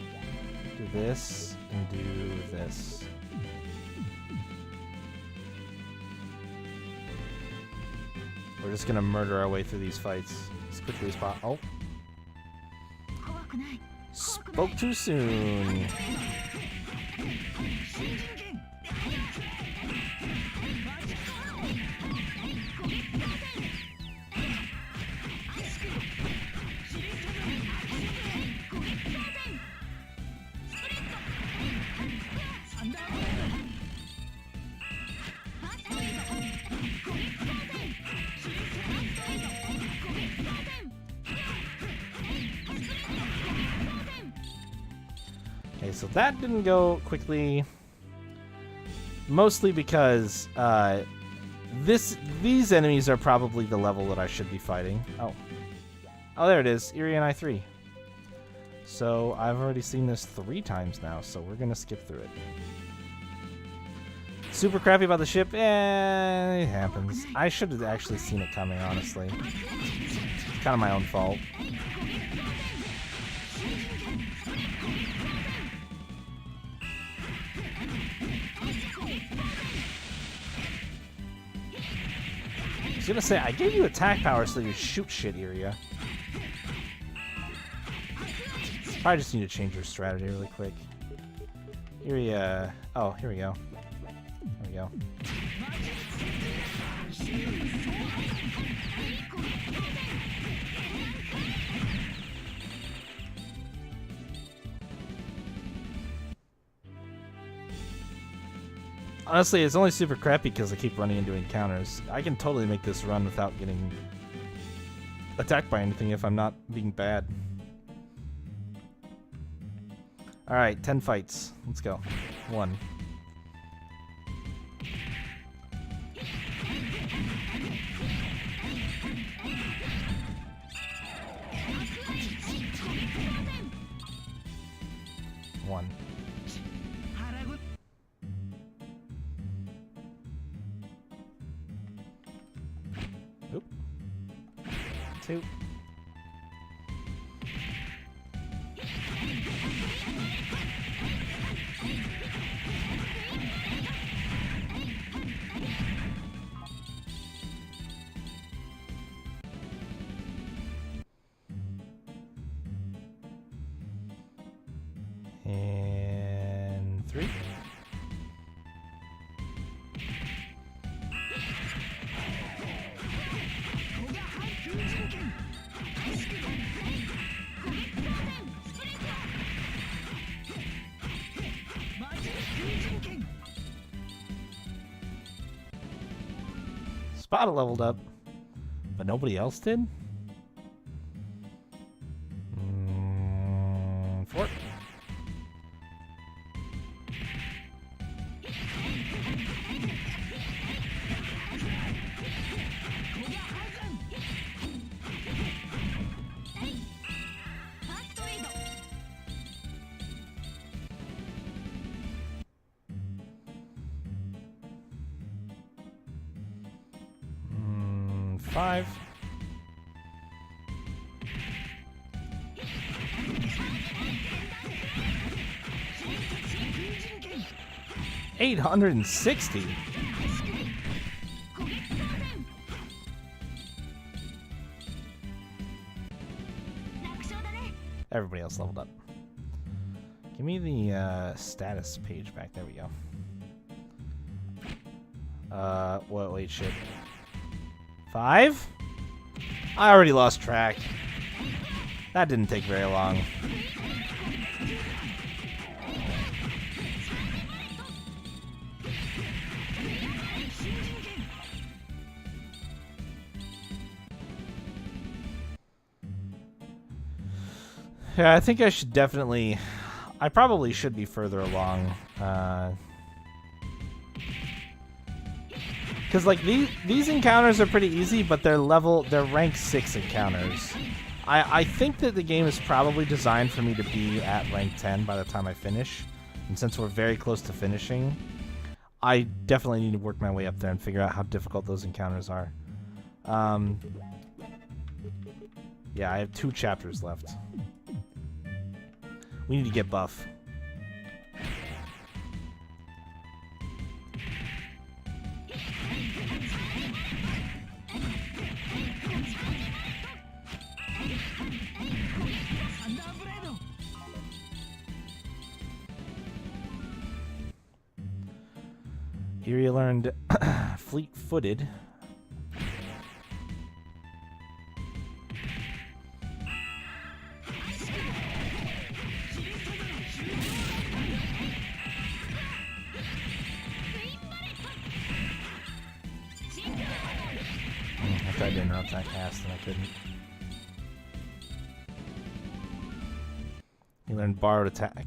and do this. We're just gonna murder our way through these fights as quickly as possible. Oh. Spoke too soon. Okay, so that didn't go quickly. Mostly because these enemies are probably the level that I should be fighting. Oh, there it is, Iri and I3. So I've already seen this 3 times now, so we're gonna skip through it. Super crappy about the ship, it happens. I should have actually seen it coming, honestly. It's kind of my own fault. I was gonna say, I gave you attack power so you shoot shit, Iria. Probably just need to change your strategy really quick. Iria... Oh, here we go. There we go. Honestly, it's only super crappy because I keep running into encounters. I can totally make this run without getting attacked by anything if I'm not being bad. Alright, 10 fights. Let's go. 1. Oop. 2. And 3. Spada leveled up, but nobody else did? 4. Mm, 5. 860. Everybody else leveled up. Give me the status page back. There we go. Wait, shit. 5? I already lost track. That didn't take very long. Yeah, I think I should definitely... I probably should be further along. Because, like, these encounters are pretty easy, but they're rank 6 encounters. I think that the game is probably designed for me to be at rank 10 by the time I finish. And since we're very close to finishing, I definitely need to work my way up there and figure out how difficult those encounters are. Yeah, I have 2 chapters left. We need to get buff. Here you learned fleet-footed. I tried to interrupt that cast and I couldn't. You learned borrowed attack.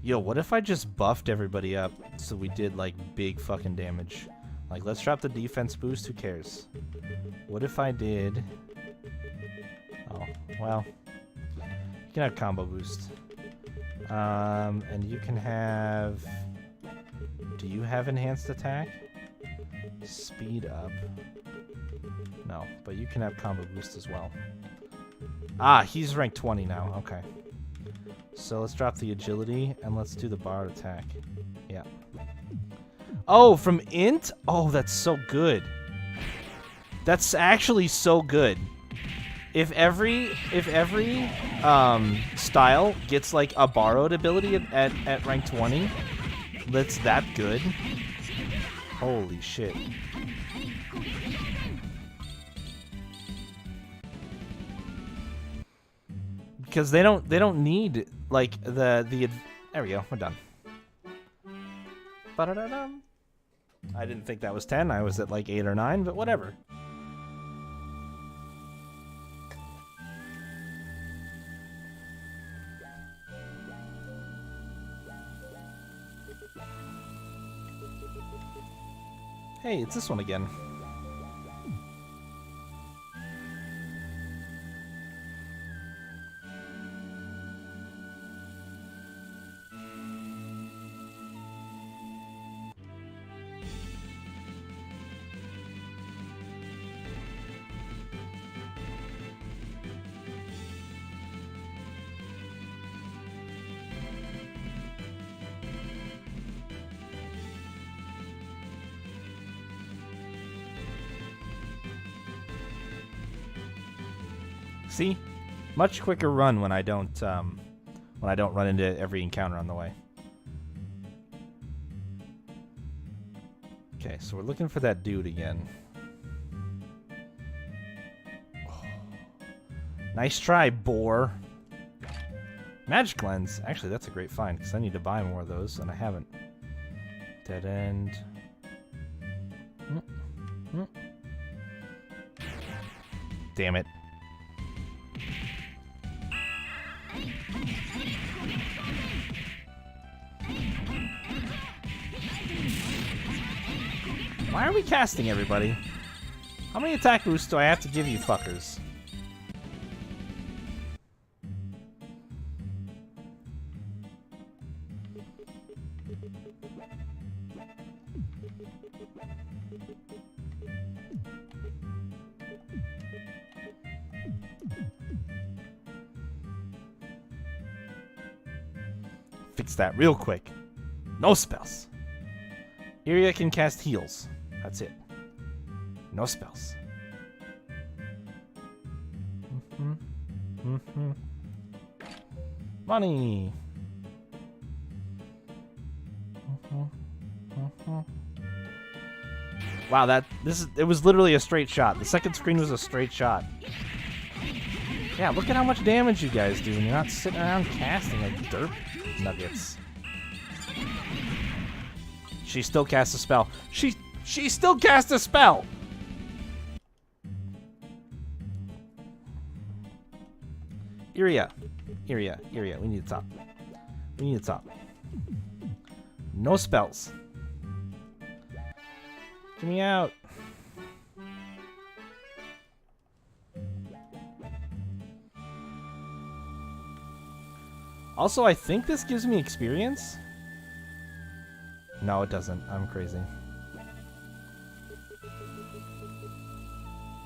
Yo, what if I just buffed everybody up so we did, like, big fucking damage? Like, let's drop the defense boost, who cares? What if I did... Oh, well. You can have combo boost. And you can have... Do you have enhanced attack? Speed up. No, but you can have combo boost as well. Ah, he's ranked 20 now, okay. So let's drop the agility and let's do the borrowed attack. Yeah. Oh, from int? Oh, that's so good. That's actually so good. If every style gets like a borrowed ability at rank 20, that's that good. Holy shit. Because they don't need like the there we go, we're done. Ba-da-da-dum. I didn't think that was 10. I was at like 8 or 9, but whatever. Hey, it's this one again. See? Much quicker run when I don't run into every encounter on the way. Okay, so we're looking for that dude again. Oh. Nice try, boar. Magic lens. Actually, that's a great find because I need to buy more of those and I haven't. Dead end. Damn it. Why are we casting everybody? How many attack boosts do I have to give you fuckers? Fix that real quick. No spells. Iria can cast heals. That's it. No spells. Money. Wow, it was literally a straight shot. The second screen was a straight shot. Yeah, look at how much damage you guys do when you're not sitting around casting like derp nuggets. She still casts a spell. She still casts a spell. Iria, we need to talk. We need to talk. No spells. Get me out. Also, I think this gives me experience. No, it doesn't. I'm crazy.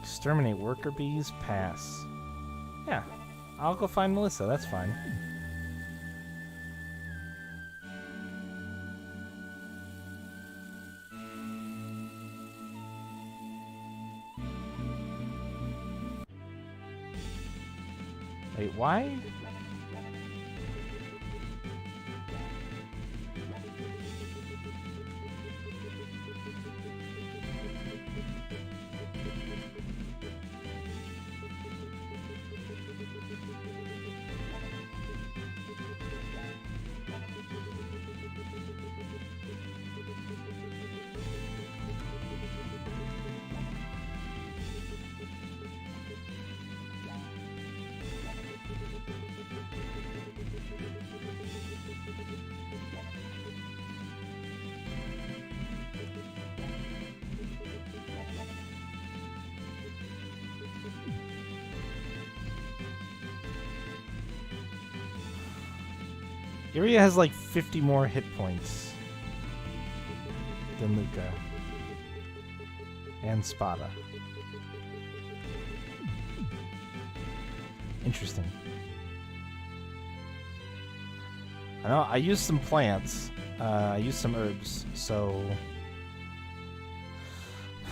Exterminate worker bees. Pass. Yeah. I'll go find Melissa. That's fine. Wait, why? Iria has like 50 more hit points than Luca and Spada. Interesting. I know I used some plants. I used some herbs, so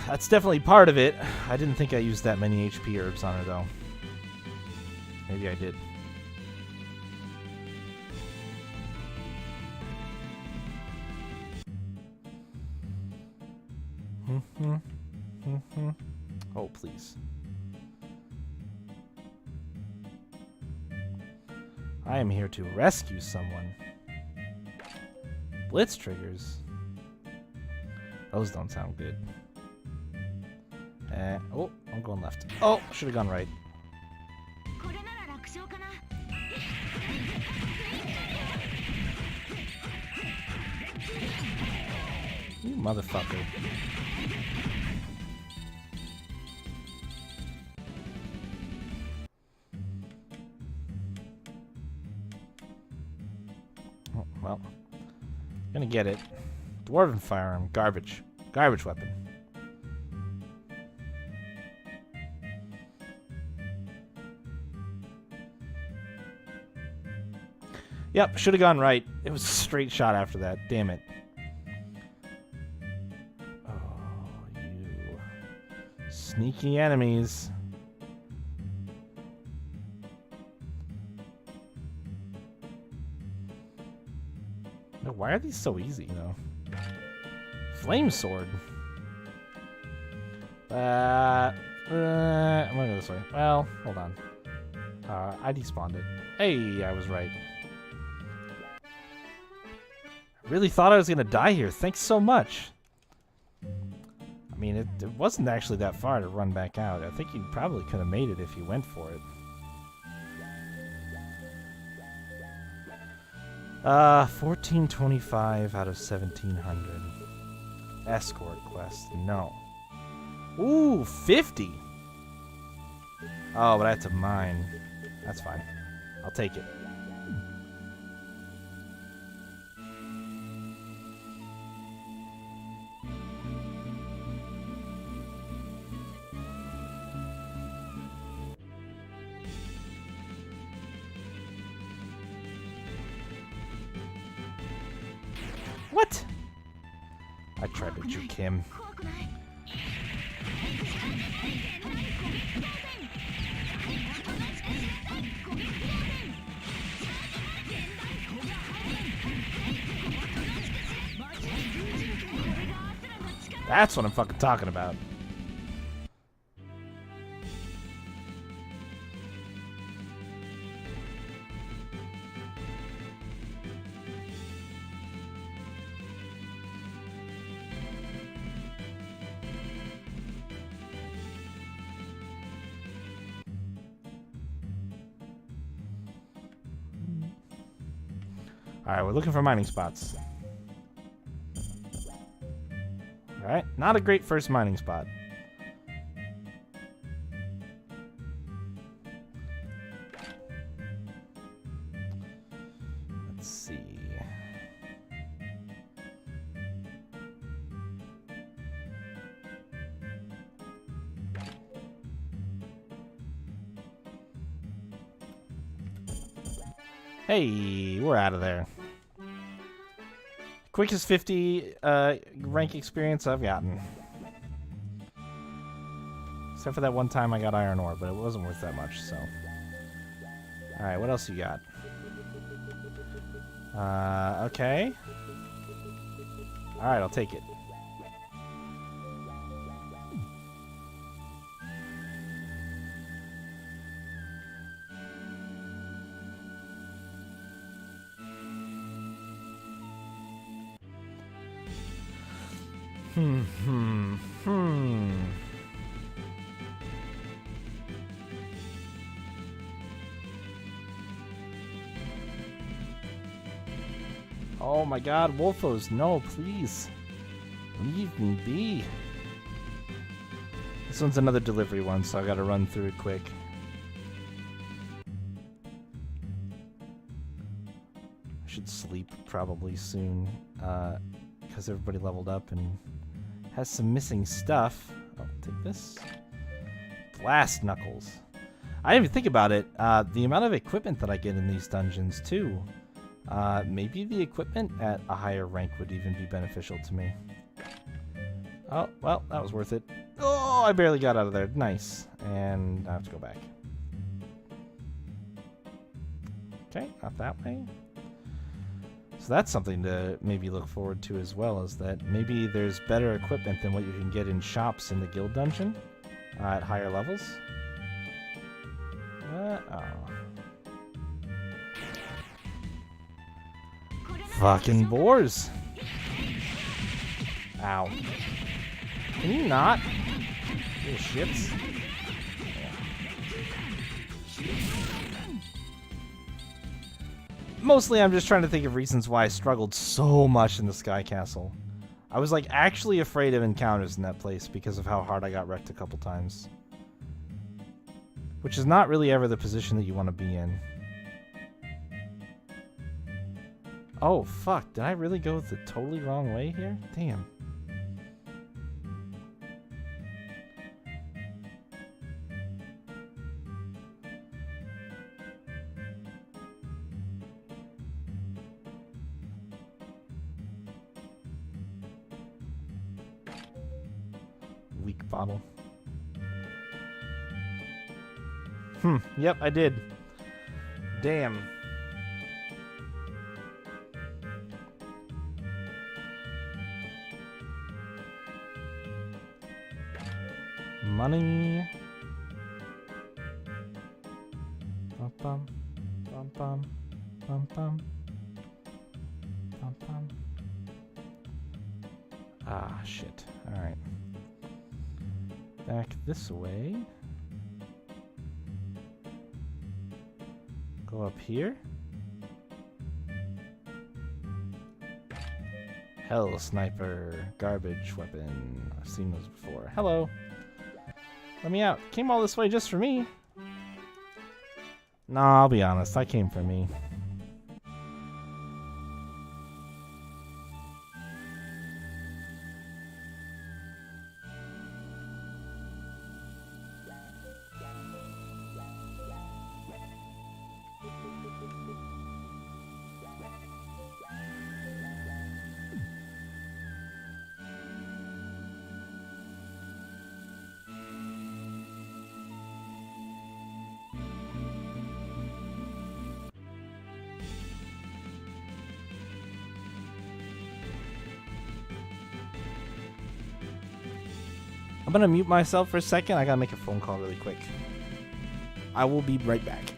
that's definitely part of it. I didn't think I used that many HP herbs on her though. Maybe I did. Oh, please. I am here to rescue someone. Blitz triggers? Those don't sound good. Oh, I'm going left. Oh, should have gone right. You motherfucker. Oh, well, gonna get it. Dwarven firearm, garbage. Garbage weapon. Yep, should have gone right. It was a straight shot after that. Damn it. Sneaky enemies. Why are these so easy, though? Flame sword. I'm gonna go this way. Well, hold on. I despawned it. Hey, I was right. I really thought I was gonna die here. Thanks so much. I mean, it wasn't actually that far to run back out. I think you probably could have made it if you went for it. 1425 out of 1700. Escort quest, no. Ooh, 50! Oh, but I have to mine. That's fine. I'll take it. What? I tried to juke him. That's what I'm fucking talking about. Alright, we're looking for mining spots. Alright, not a great first mining spot. Let's see. Hey, we're out of there. Quickest 50 rank experience I've gotten. Except for that one time I got iron ore, but it wasn't worth that much, so. Alright, what else you got? Okay. Alright, I'll take it. Oh my god, Wolfos, no, please. Leave me be. This one's another delivery one, so I gotta run through it quick. I should sleep probably soon, because everybody leveled up and has some missing stuff. Oh, take this. Blast Knuckles. I didn't even think about it. The amount of equipment that I get in these dungeons, too. Maybe the equipment at a higher rank would even be beneficial to me. Oh, well, that was worth it. Oh, I barely got out of there. Nice. And I have to go back. Okay, not that way. So that's something to maybe look forward to as well, is that maybe there's better equipment than what you can get in shops in the guild dungeon at higher levels. Oh. Fucking boars. Ow. Can you not? Little shits. Mostly I'm just trying to think of reasons why I struggled so much in the Sky Castle. I was like actually afraid of encounters in that place because of how hard I got wrecked a couple times. Which is not really ever the position that you want to be in. Oh, fuck. Did I really go the totally wrong way here? Damn. Weak bottle. Yep, I did. Damn. Money. Bum bum. Bum bum. Bum bum. Bum bum. Ah, shit. Alright. Back this way. Go up here. Hell sniper. Garbage weapon. I've seen those before. Hello. Let me out. Came all this way just for me. Nah, I'll be honest. I came for me. I'm gonna mute myself for a second. I gotta make a phone call really quick. I will be right back.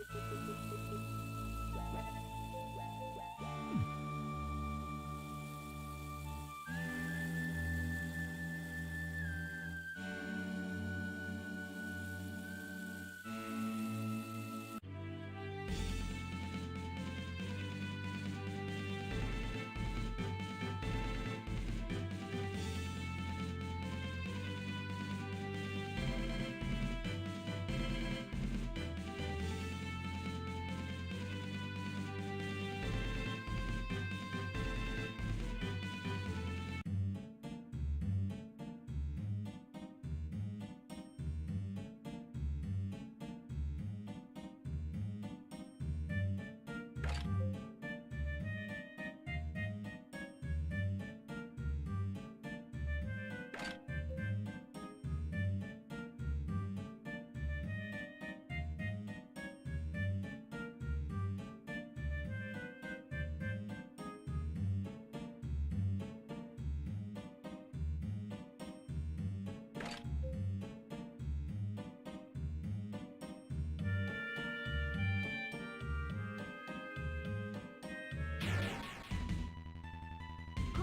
こ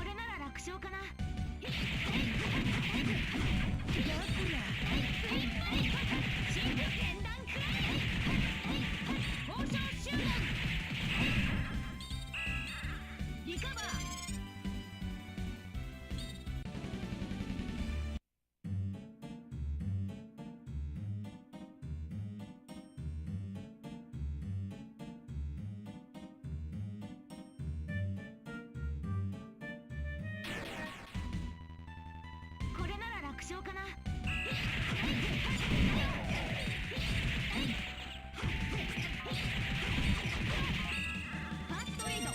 れなら楽勝かな。リカバー。これなら楽勝かな。ファーストエイド。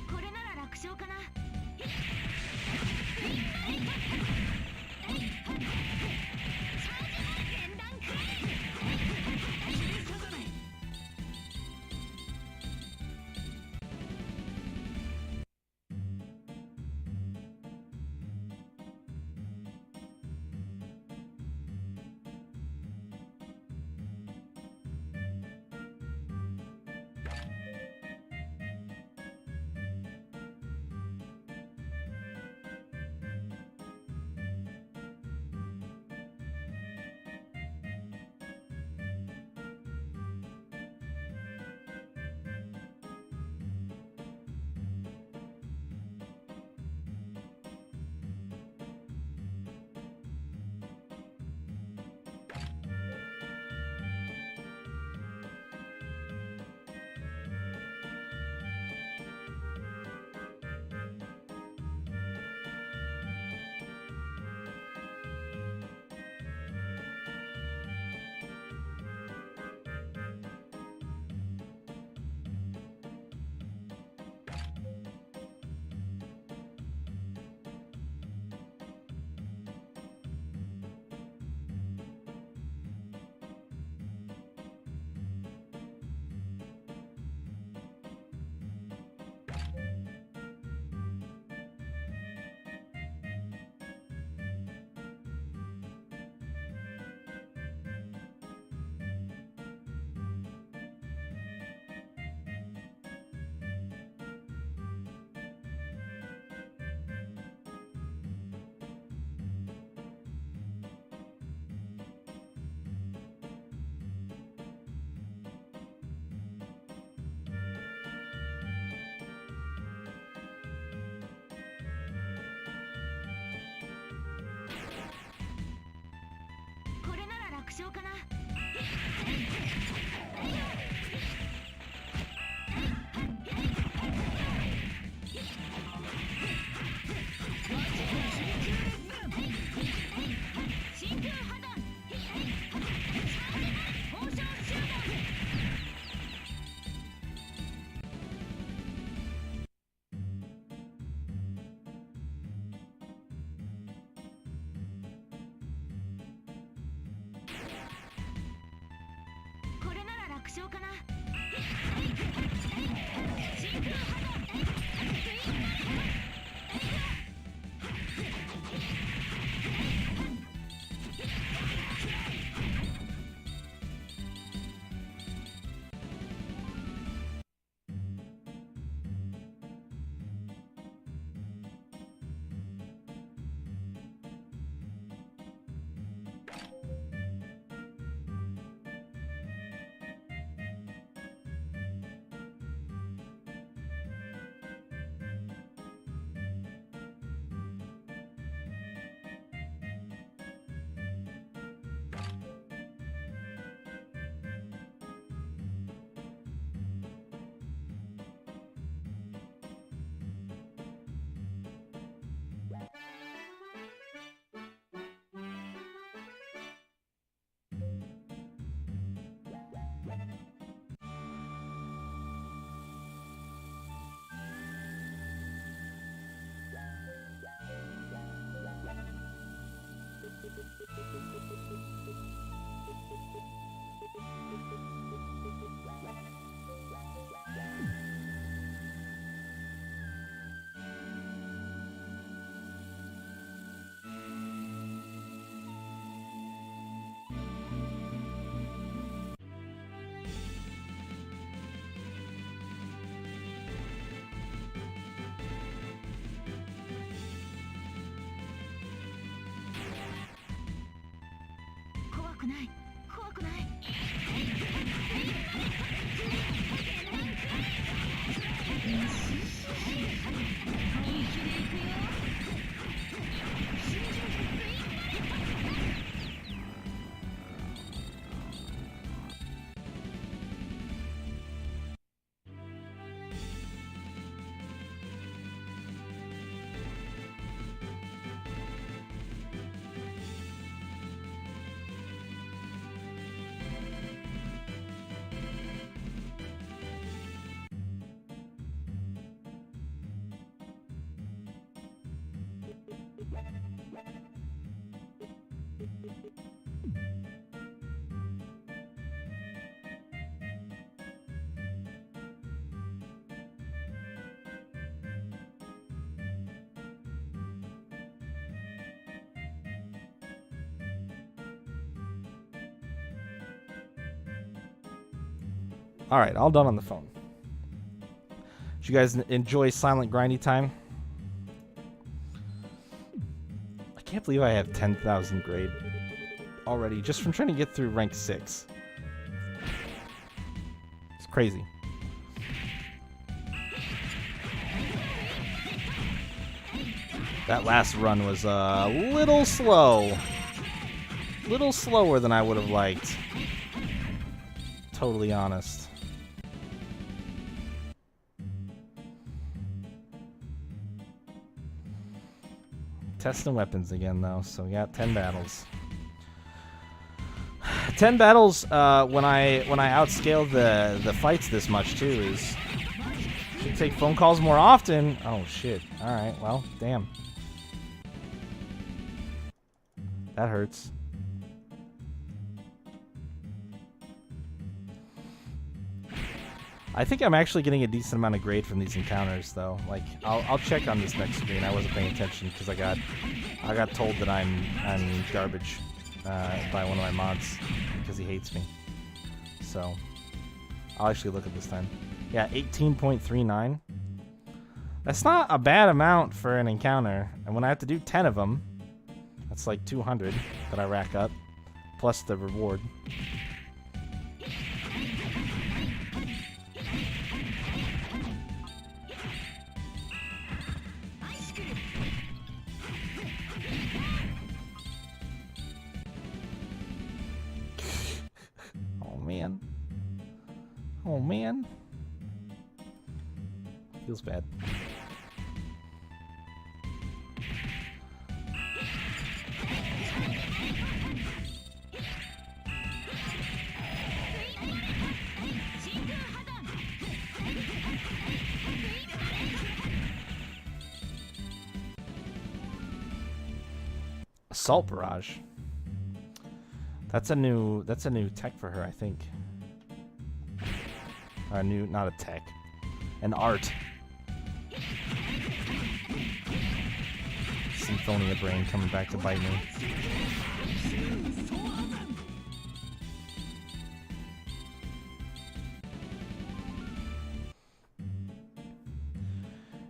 これなら楽勝かな。勝かな。真空破断。交渉終了。これなら楽勝かな。真空破断。怖くない。怖くない。All right, all done on the phone. Did you guys enjoy Silent Grindy Time? I can't believe I have 10,000 grade already just from trying to get through rank 6. It's crazy. That last run was a little slow. Little slower than I would have liked. Totally honest. Testing weapons again, though, so we got 10 battles. 10 battles when I outscale the fights this much too is should take phone calls more often. Oh shit! All right, well, damn. That hurts. I think I'm actually getting a decent amount of grade from these encounters, though. Like, I'll check on this next screen. I wasn't paying attention because I got told that I'm garbage by one of my mods because he hates me. So I'll actually look at this time. Yeah, 18.39. That's not a bad amount for an encounter. And when I have to do 10 of them, that's like 200 that I rack up, plus the reward. man. Feels bad. Assault barrage. That's a new tech for her, I think. A new, not a tech, an art. Symphonia brain coming back to bite me.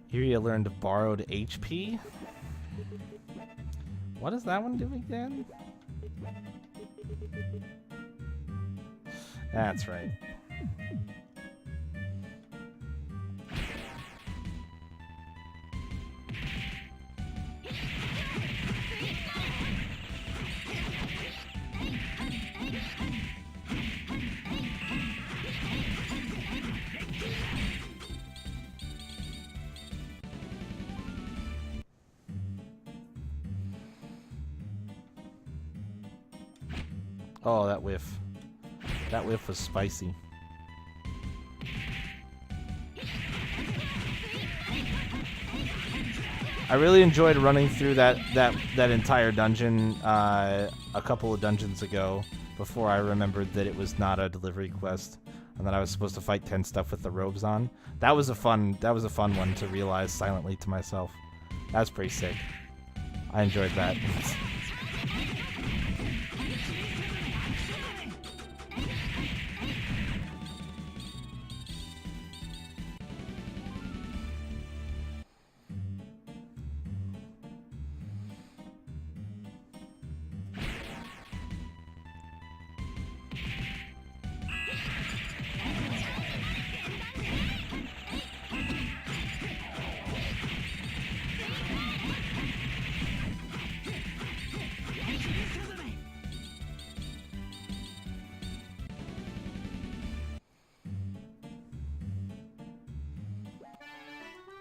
Here you learned borrowed HP. What does that one do again? That's right. Oh, that whiff. That whiff was spicy. I really enjoyed running through that entire dungeon a couple of dungeons ago before I remembered that it was not a delivery quest and that I was supposed to fight 10 stuff with the robes on. That was a fun one to realize silently to myself. That was pretty sick. I enjoyed that.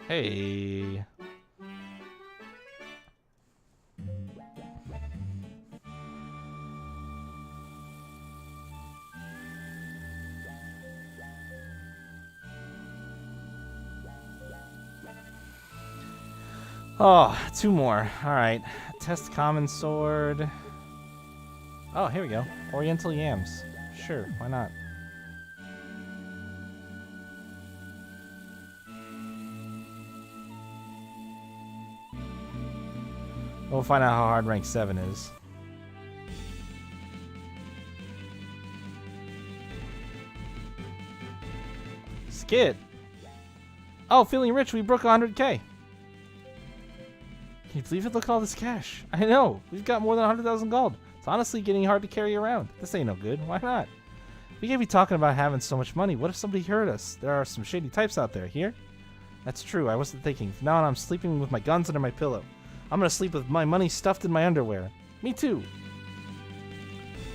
Hey. Oh, 2 more. Alright. Test common sword. Oh, here we go. Oriental yams. Sure, why not? We'll find out how hard rank 7 is. Skid. Oh, feeling rich. We broke 100K. Can you believe it? Look at all this cash. I know. We've got more than 100,000 gold. It's honestly getting hard to carry around. This ain't no good. Why not? We can't be talking about having so much money. What if somebody heard us? There are some shady types out there. Here? That's true. I wasn't thinking. From now on, I'm sleeping with my guns under my pillow. I'm gonna sleep with my money stuffed in my underwear. Me too.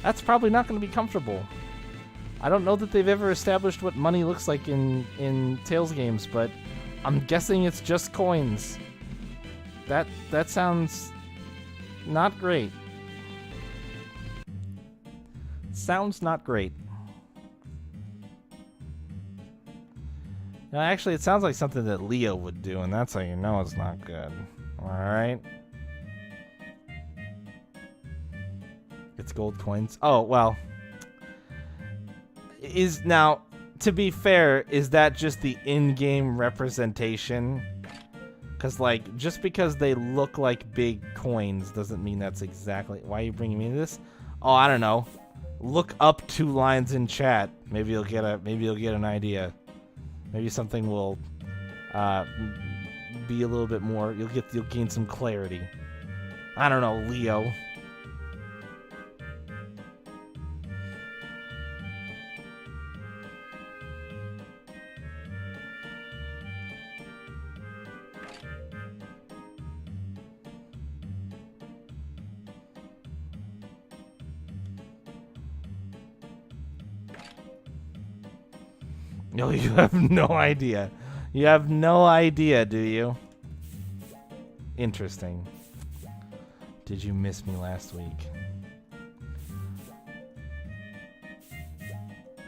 That's probably not gonna be comfortable. I don't know that they've ever established what money looks like in Tales games, but I'm guessing it's just coins. That sounds not great. Sounds not great. No, actually, it sounds like something that Leo would do, and that's how you know it's not good. Alright. It's gold coins. Oh, well. Now, to be fair, is that just the in-game representation? Because, like, just because they look like big coins doesn't mean that's exactly... Why are you bringing me into this? Oh, I don't know. Look up 2 lines in chat. Maybe you'll get an idea. Maybe something will be a little bit more. You'll gain some clarity. I don't know, Leo. No, you have no idea. You have no idea, do you? Interesting. Did you miss me last week?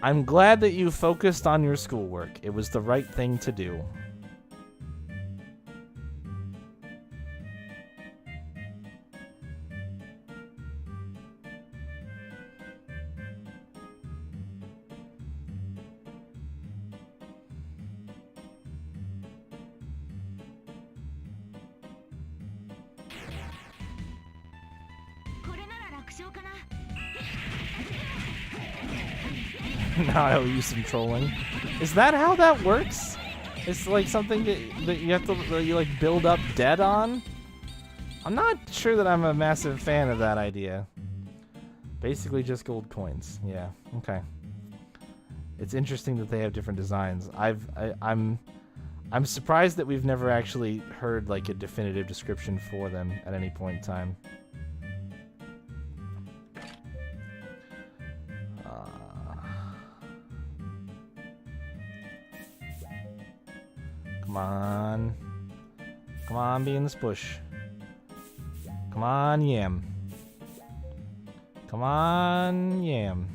I'm glad that you focused on your schoolwork. It was the right thing to do. Now I'll use some trolling. Is that how that works? It's like something that you have to like build up debt on? I'm not sure that I'm a massive fan of that idea. Basically just gold coins. Yeah. Okay. It's interesting that they have different designs. I'm surprised that we've never actually heard like a definitive description for them at any point in time. Come on. Come on, be in this bush. Come on, yam. Come on, yam.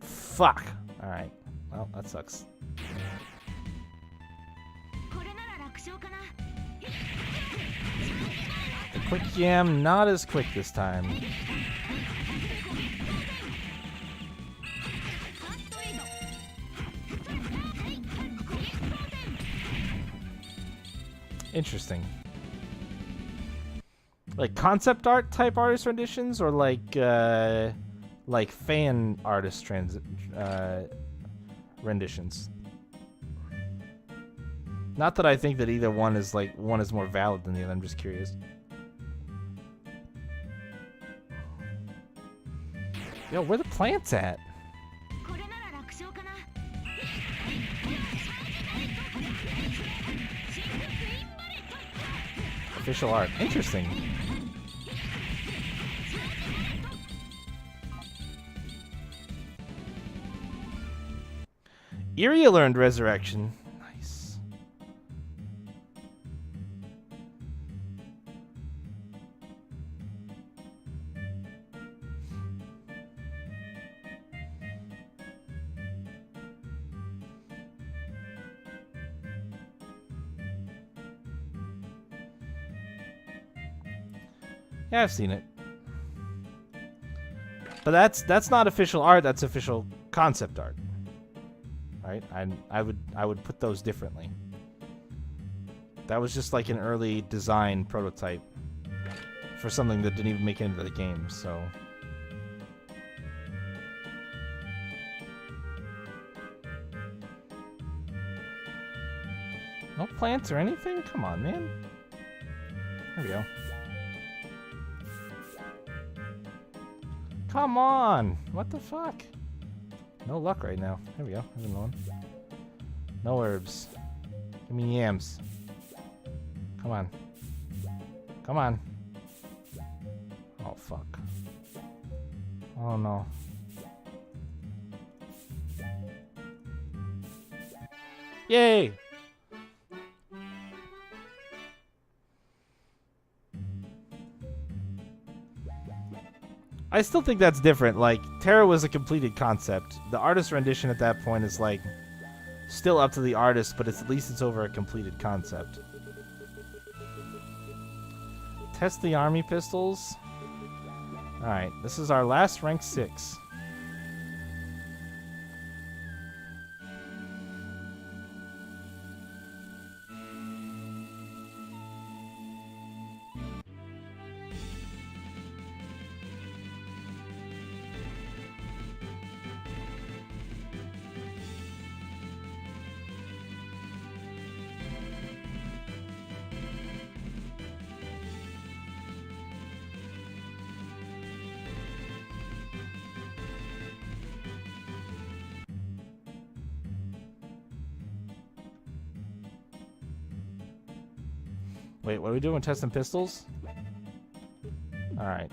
Fuck. Alright. Well, that sucks. The quick yam, not as quick this time. Interesting. Like concept art type artist renditions, or like fan artist renditions. Not that I think that either one is more valid than the other. I'm just curious. Yo, where the plants at? Official art. Interesting. Iria learned Resurrection. Nice. Yeah, I've seen it. But that's not official art, that's official concept art. Right? I would put those differently. That was just like an early design prototype for something that didn't even make it into the game, so no plants or anything? Come on, man. There we go. Come on! What the fuck? No luck right now. There we go. There's another one. No herbs. Give me yams. Come on. Come on. Oh, fuck. Oh, no. Yay! I still think that's different. Like, Terra was a completed concept. The artist rendition at that point is like still up to the artist, but at least it's over a completed concept. Test the army pistols. Alright, this is our last rank 6. Wait, what are we doing? Testing pistols? Alright.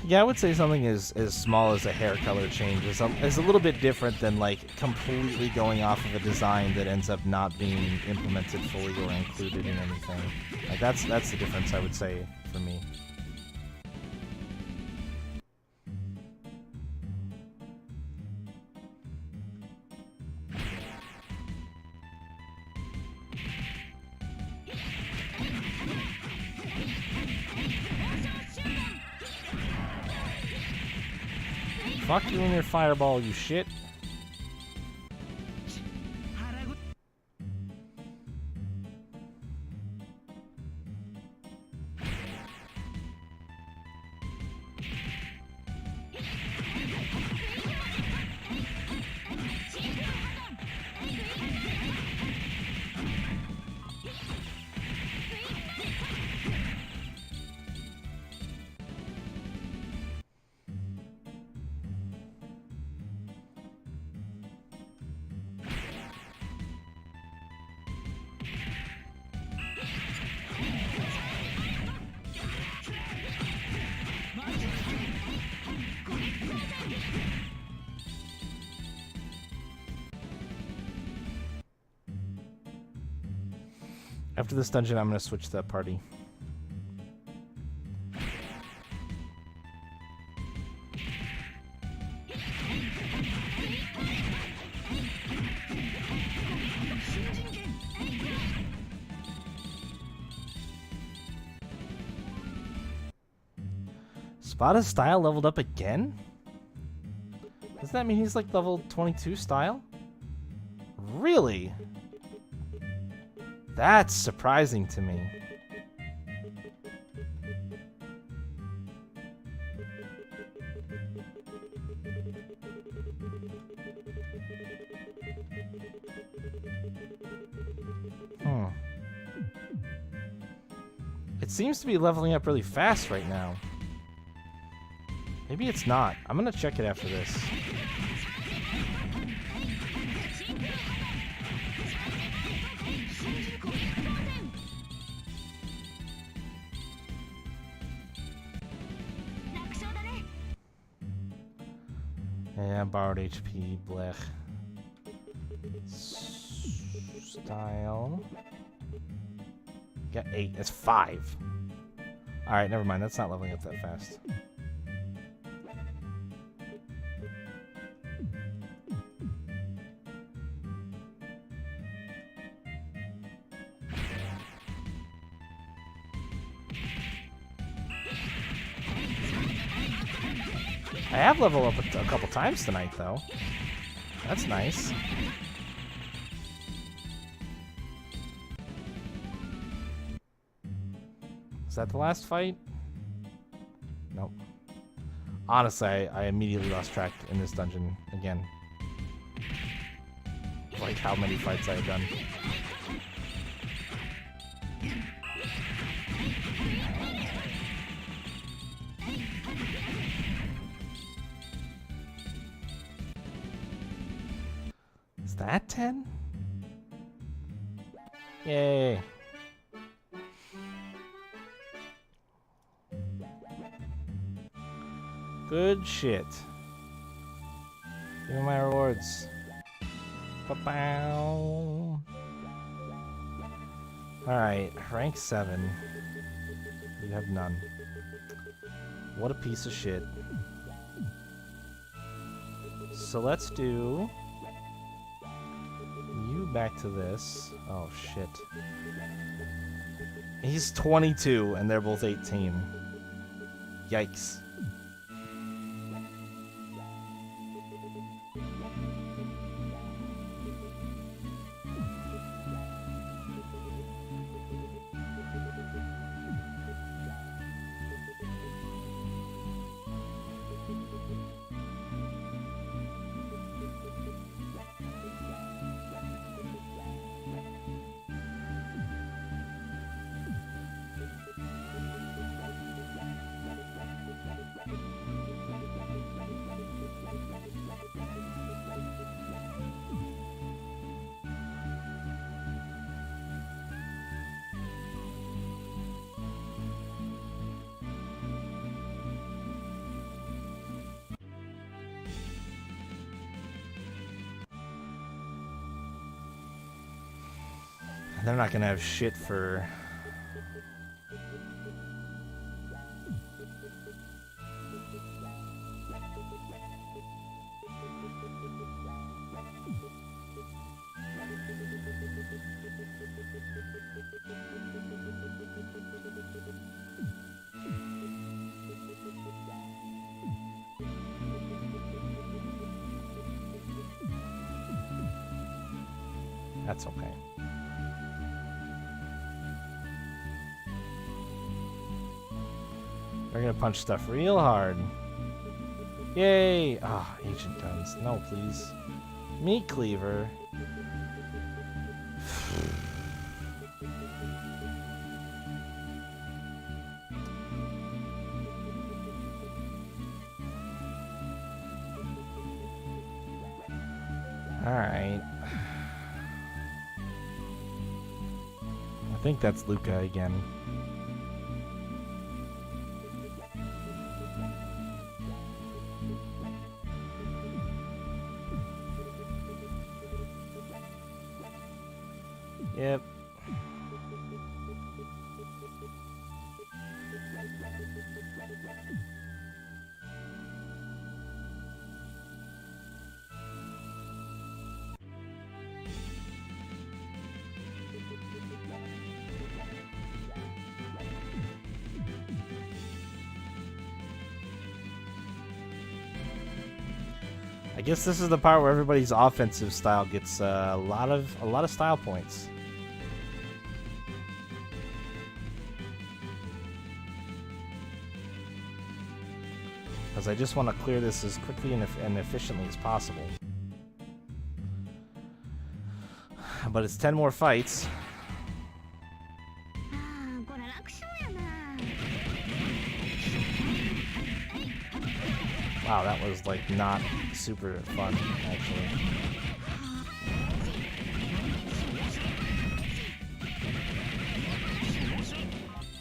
Yeah, I would say something as small as a hair color change is a little bit different than like completely going off of a design that ends up not being implemented fully or included in anything. Like that's the difference, I would say, for me. Fuck you and your fireball, you shit. After this dungeon, I'm going to switch the party. Spada's style leveled up again? Doesn't that mean he's like level 22 style? Really? That's surprising to me. It seems to be leveling up really fast right now. Maybe it's not. I'm gonna check it after this. Yeah, borrowed HP, blech. Style. Got 8. That's 5. Alright, never mind. That's not leveling up that fast. I have leveled up a couple times tonight, though. That's nice. Is that the last fight? Nope. Honestly, I immediately lost track in this dungeon again. Like how many fights I have done. Is that 10? Yay. Good shit. Give me my rewards. Ba-bow. Alright, rank 7. We have none. What a piece of shit. So let's do you back to this. Oh shit. He's 22 and they're both 18. Yikes. They're not gonna have shit for... That's okay. They're gonna punch stuff real hard. Yay! Ah, oh, Ancient Guns. No, please. Meat Cleaver. Alright. I think that's Luca again. Yep. I guess this is the part where everybody's offensive style gets a lot of style points. Because I just want to clear this as quickly and efficiently as possible. But it's 10 more fights. Wow, that was like not super fun, actually.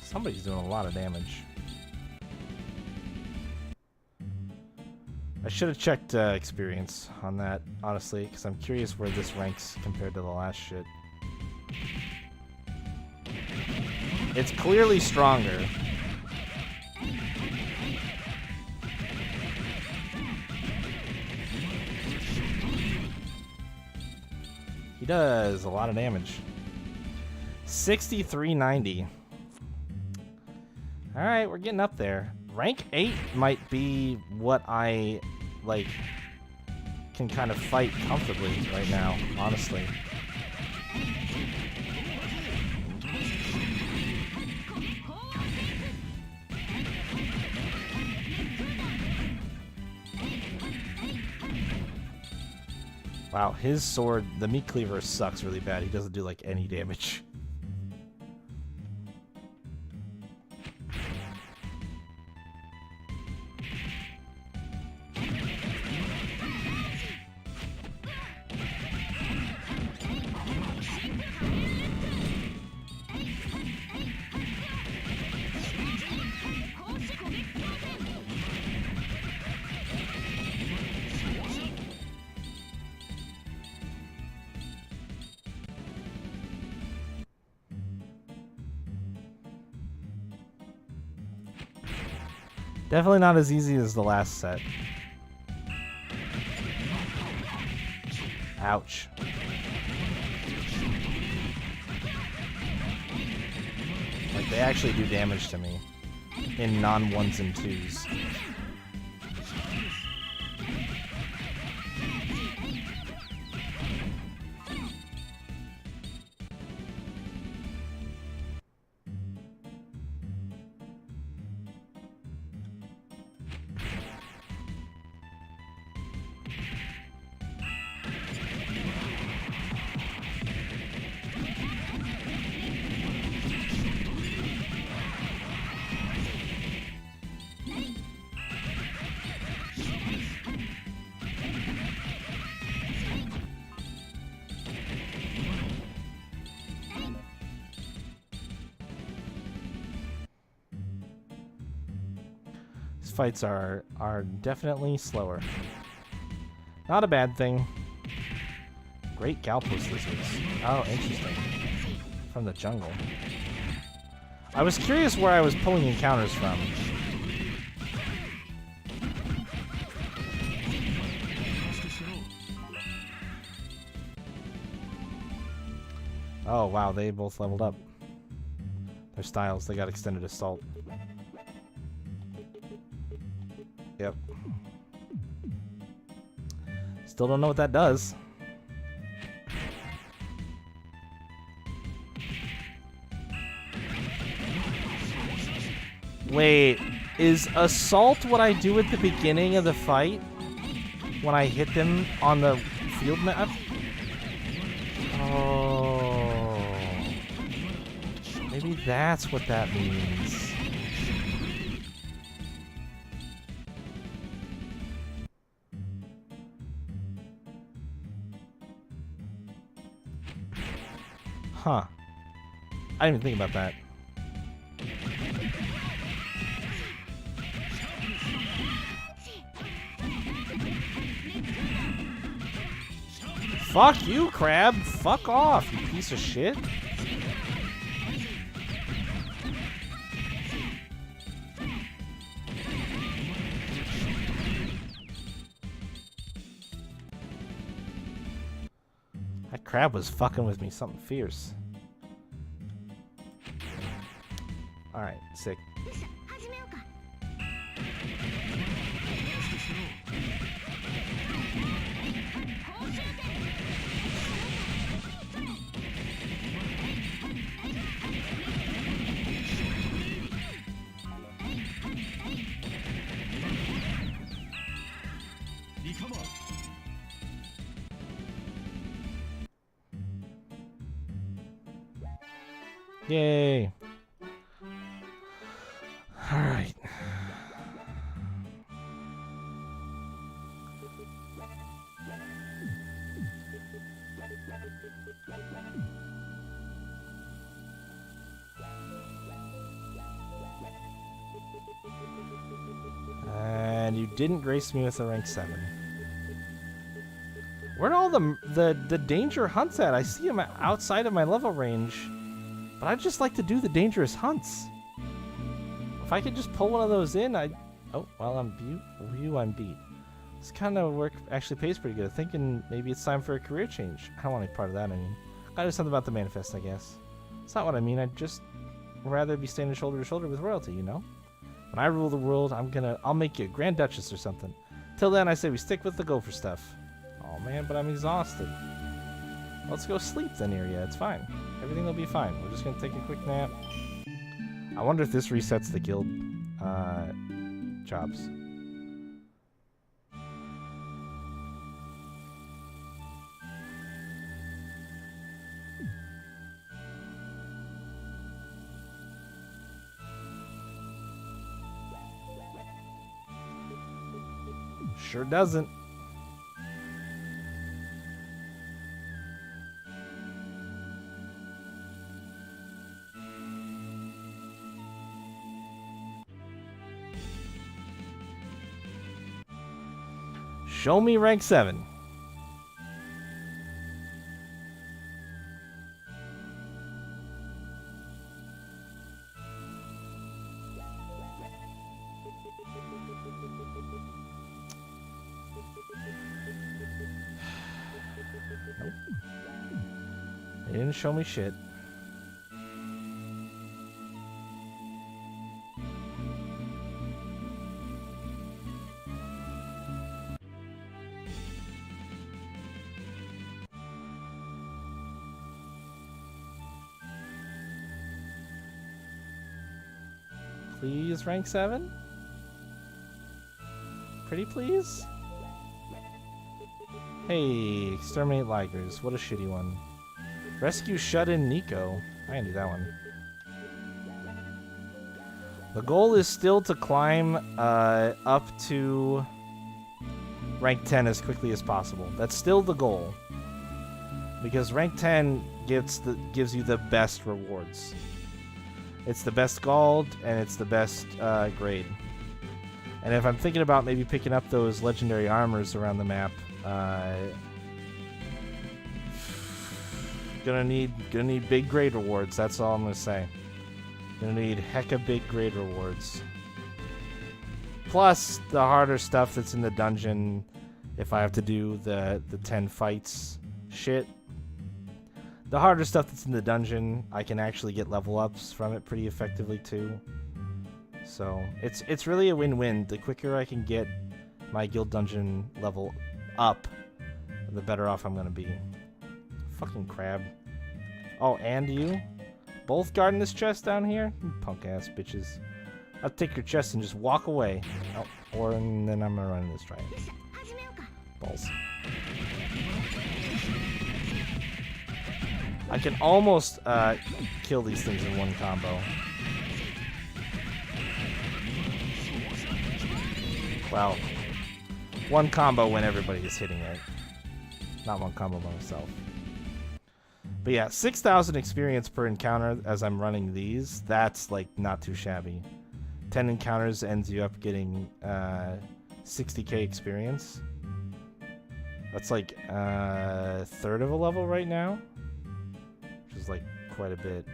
Somebody's doing a lot of damage. I should have checked experience on that, honestly, because I'm curious where this ranks compared to the last shit. It's clearly stronger. He does a lot of damage. 6390. Alright, we're getting up there. Rank 8 might be what I, like, can kind of fight comfortably right now, honestly. Wow, his sword, the Meat Cleaver, sucks really bad. He doesn't do, like, any damage. Definitely not as easy as the last set. Ouch. Like, they actually do damage to me in non-ones and twos. Fights are definitely slower. Not a bad thing. Great Galpos lizards. Oh, interesting. From the jungle. I was curious where I was pulling encounters from. Oh wow, they both leveled up. Their styles, they got extended assault. Yep. Still don't know what that does. Wait, is assault what I do at the beginning of the fight? When I hit them on the field map? Oh. Maybe that's what that means. Huh. I didn't even think about that. Fuck you, Crab! Fuck off, you piece of shit! That crab was fucking with me something fierce. Alright, sick. Yay. All right. And you didn't grace me with a rank 7. Where'd all the danger hunts at? I see them outside of my level range. But I'd just like to do the dangerous hunts. If I could just pull one of those in, oh, well, I'm beat. This kind of work actually pays pretty good. Thinking maybe it's time for a career change. I don't want any part of that, I mean. Gotta do something about the manifest, I guess. It's not what I mean. I'd just rather be standing shoulder to shoulder with royalty, you know? When I rule the world, I'll make you a Grand Duchess or something. Till then, I say we stick with the gopher stuff. Oh, man, but I'm exhausted. Let's go sleep then, Iria. It's fine. Everything will be fine. We're just gonna take a quick nap. I wonder if this resets the guild jobs. Sure doesn't. Show me rank 7. Nope. They didn't show me shit. Please, rank 7? Pretty please? Hey, exterminate Ligers. What a shitty one. Rescue shut-in Nico. I can do that one. The goal is still to climb up to rank 10 as quickly as possible. That's still the goal. Because rank 10 gives you the best rewards. It's the best gold, and it's the best grade. And if I'm thinking about maybe picking up those legendary armors around the map, Gonna need big grade rewards. That's all I'm gonna say. Gonna need hecka big grade rewards. Plus the harder stuff that's in the dungeon. If I have to do the 10 fights shit, the harder stuff that's in the dungeon, I can actually get level ups from it pretty effectively too. So it's really a win-win. The quicker I can get my guild dungeon level up, the better off I'm gonna be. Fucking crab. Oh, and you? Both guarding this chest down here? You punk ass bitches. I'll take your chest and just walk away. Oh, and then I'm gonna run in this triangle. Balls. I can almost kill these things in one combo. Well, one combo when everybody is hitting it. Not one combo by myself. But yeah, 6,000 experience per encounter as I'm running these. That's like not too shabby. 10 encounters ends you up getting 60k experience. That's like a third of a level right now, which is like quite a bit.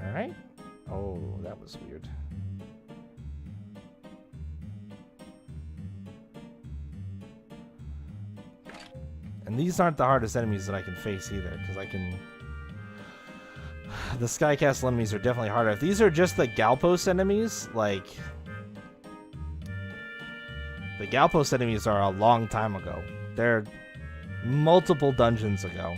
Alright. Oh, that was weird. And these aren't the hardest enemies that I can face either, because I can... The Skycastle enemies are definitely harder. If these are just the Galpos enemies, like... The Galpos enemies are a long time ago. They're multiple dungeons ago.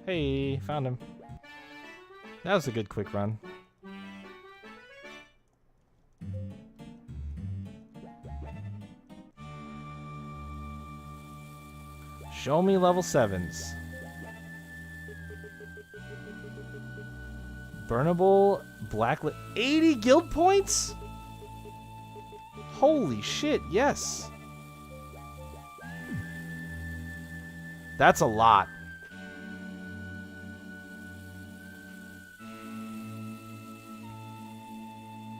Hey, found him. That was a good quick run. Show me level 7s. Burnable Blacklit. 80 guild points? Holy shit, yes. That's a lot.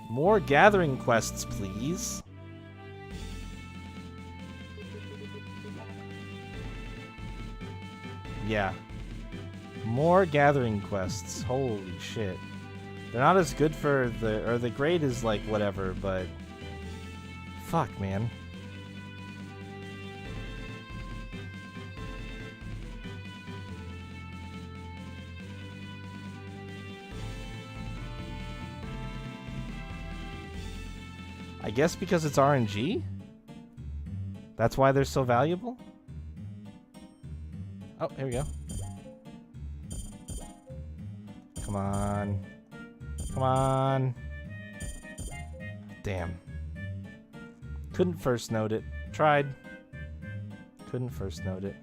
More gathering quests, please. Yeah. More gathering quests. Holy shit. They're not as good for the... Or the grade is like whatever, but... Fuck, man. I guess because it's RNG? That's why they're so valuable? Oh, here we go. Come on. Come on. Damn. Couldn't first note it. Tried. Couldn't first note it.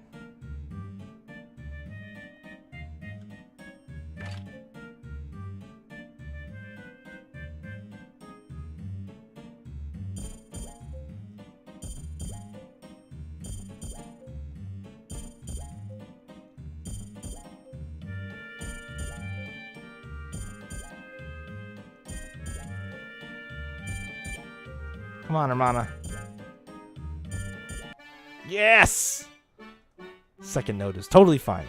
Come on, Hermana. Yes! Second note is totally fine.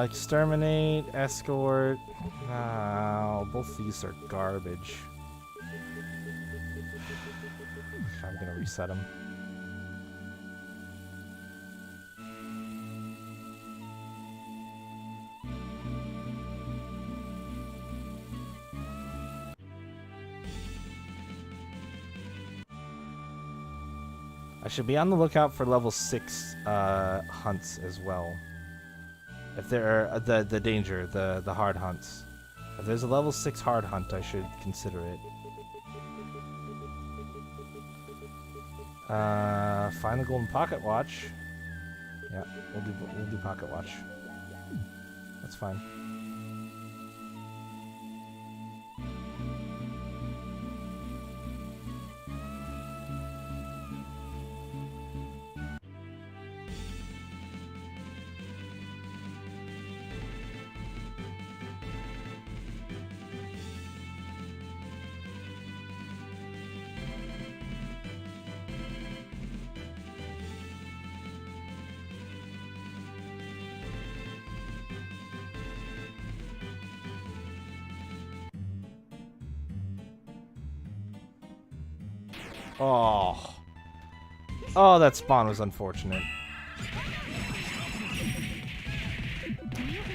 Exterminate, escort. Oh, both these are garbage. I'm gonna reset them. I should be on the lookout for level 6 hunts as well. If there are the danger, the hard hunts. If there's a level 6 hard hunt, I should consider it. Find the golden pocket watch. Yeah, we'll do pocket watch. That's fine. Oh. Oh, that spawn was unfortunate.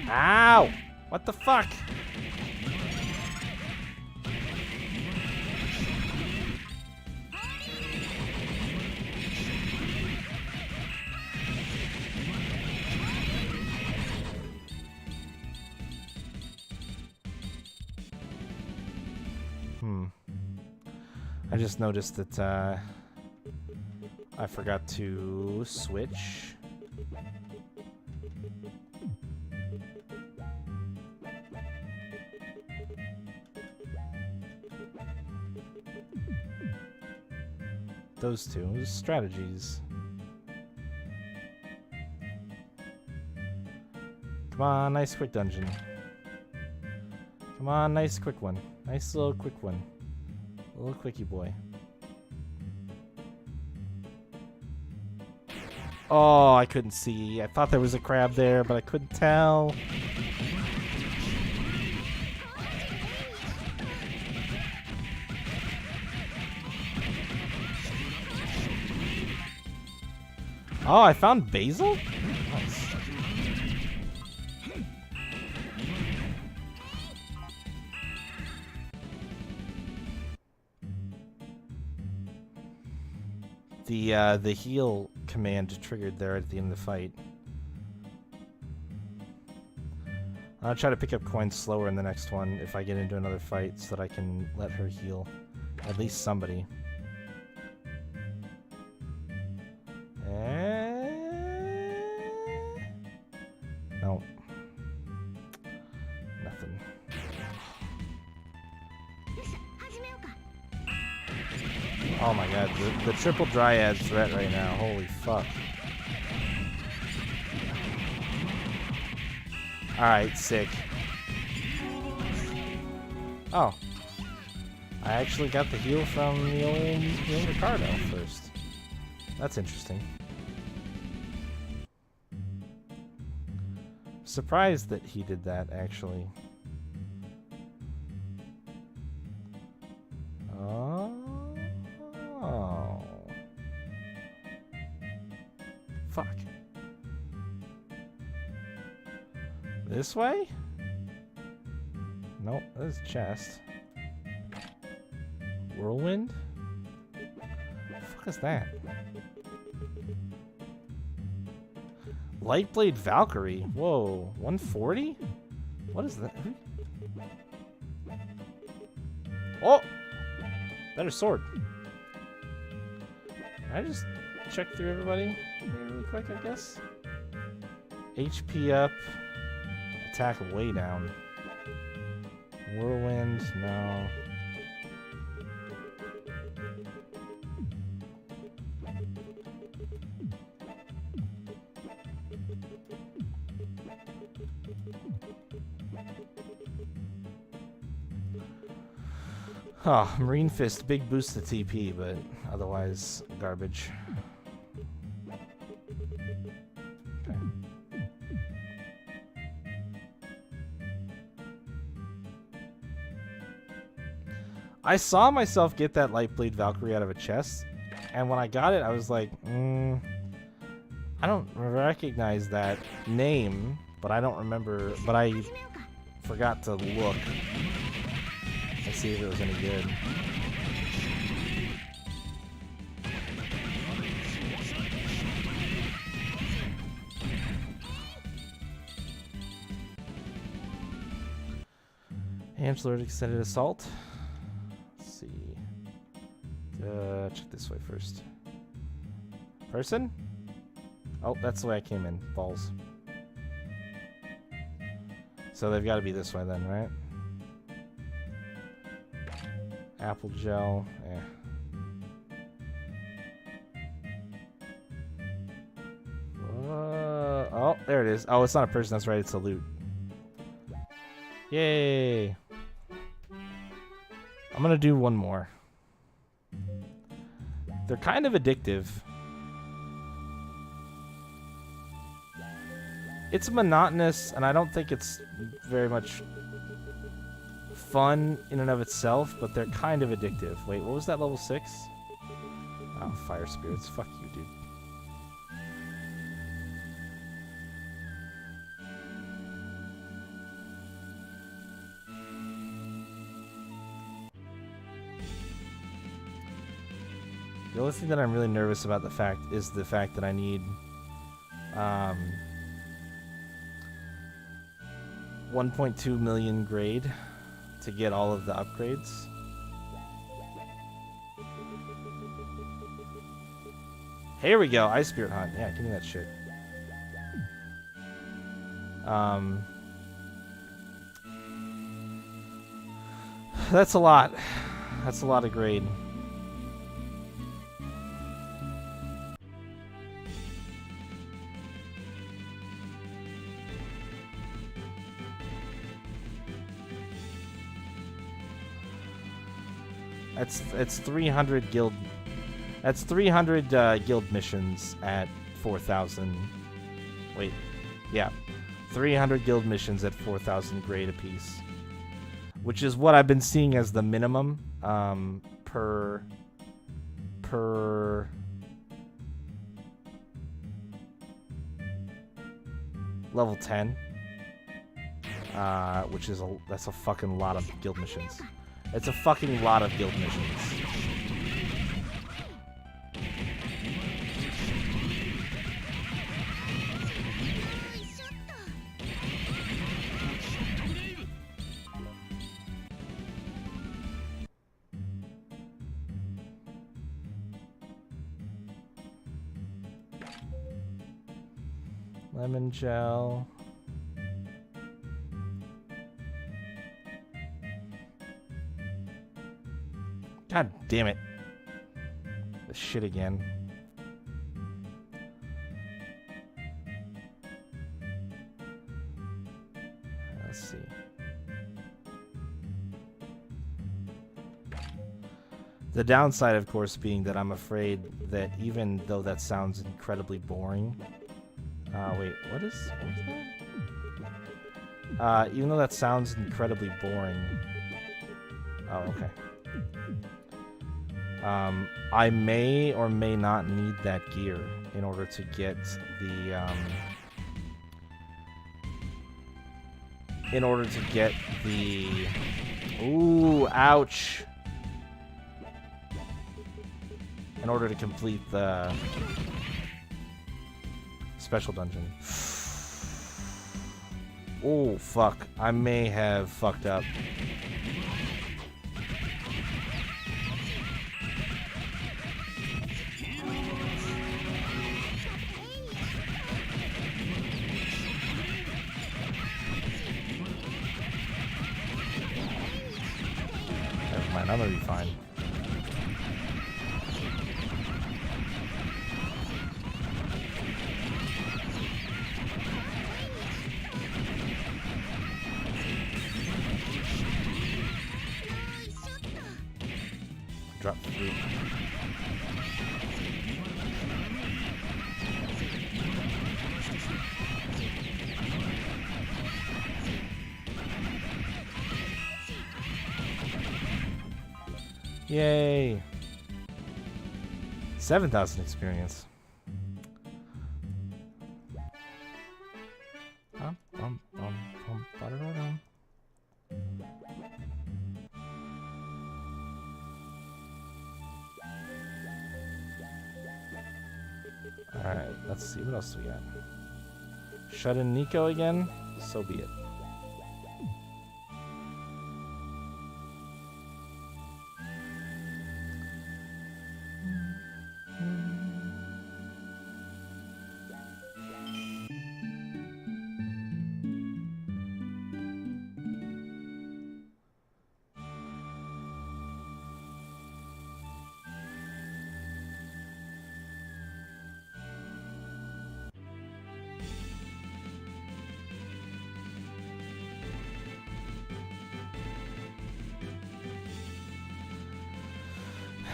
Ow! What the fuck? I just noticed that I forgot to switch. Those two strategies. Come on, nice quick dungeon. Come on, nice quick one. Nice little quick one. A little quickie boy. Oh, I couldn't see. I thought there was a crab there, but I couldn't tell. Oh, I found basil? Nice. The heal command triggered there at the end of the fight. I'll try to pick up coins slower in the next one if I get into another fight so that I can let her heal at least somebody. No. Nothing. Oh my god, the triple dryad threat right now. Holy fuck. Alright, sick. Oh. I actually got the heal from the old Ricardo first. That's interesting. Surprised that he did that, actually. Oh. Fuck. This way? Nope, this is chest. Whirlwind? What the fuck is that? Lightblade Valkyrie. Whoa, 140? What is that? Oh! Better sword. Can I just check through everybody really quick, I guess? HP up. Attack way down. Whirlwind, no. Oh, Marine Fist, big boost to TP, but otherwise garbage. Okay. I saw myself get that Lightblade Valkyrie out of a chest, and when I got it, I was like, I don't recognize that name, but I don't remember, but I forgot to look. Let's see if it was any good. Ancillary extended assault. Let's see. Check this way first. Person? Oh, that's the way I came in. Balls. So they've got to be this way then, right? Apple gel. Yeah. Oh, there it is. Oh, it's not a person. That's right. It's a loot. Yay. I'm going to do one more. They're kind of addictive. It's monotonous, and I don't think it's very much fun in and of itself, but they're kind of addictive. Wait, what was that, level 6? Oh, fire spirits. Fuck you, dude. The only thing that I'm really nervous about the fact that I need 1.2 million grade to get all of the upgrades. Here we go, Ice Spirit Hunt. Yeah, give me that shit. That's a lot. That's a lot of grade. It's 300 guild. That's 300 guild missions at 4,000. Wait, yeah, 300 guild missions at 4,000 grade apiece, which is what I've been seeing as the minimum per level 10, which is that's a fucking lot of guild missions. It's a fucking lot of guild missions. Lemon gel. God damn it. This shit again. Let's see. The downside, of course, being that I'm afraid that even though that sounds incredibly boring... wait, what was that? Even though that sounds incredibly boring... Oh, okay. I may or may not need that gear in order to get the, Ooh, ouch! In order to complete the special dungeon. Oh, fuck. I may have fucked up. Never mind, I'm gonna be fine. Drop through. Yay! 7,000 experience. Alright, let's see. What else do we got? Shut in Nico again? So be it.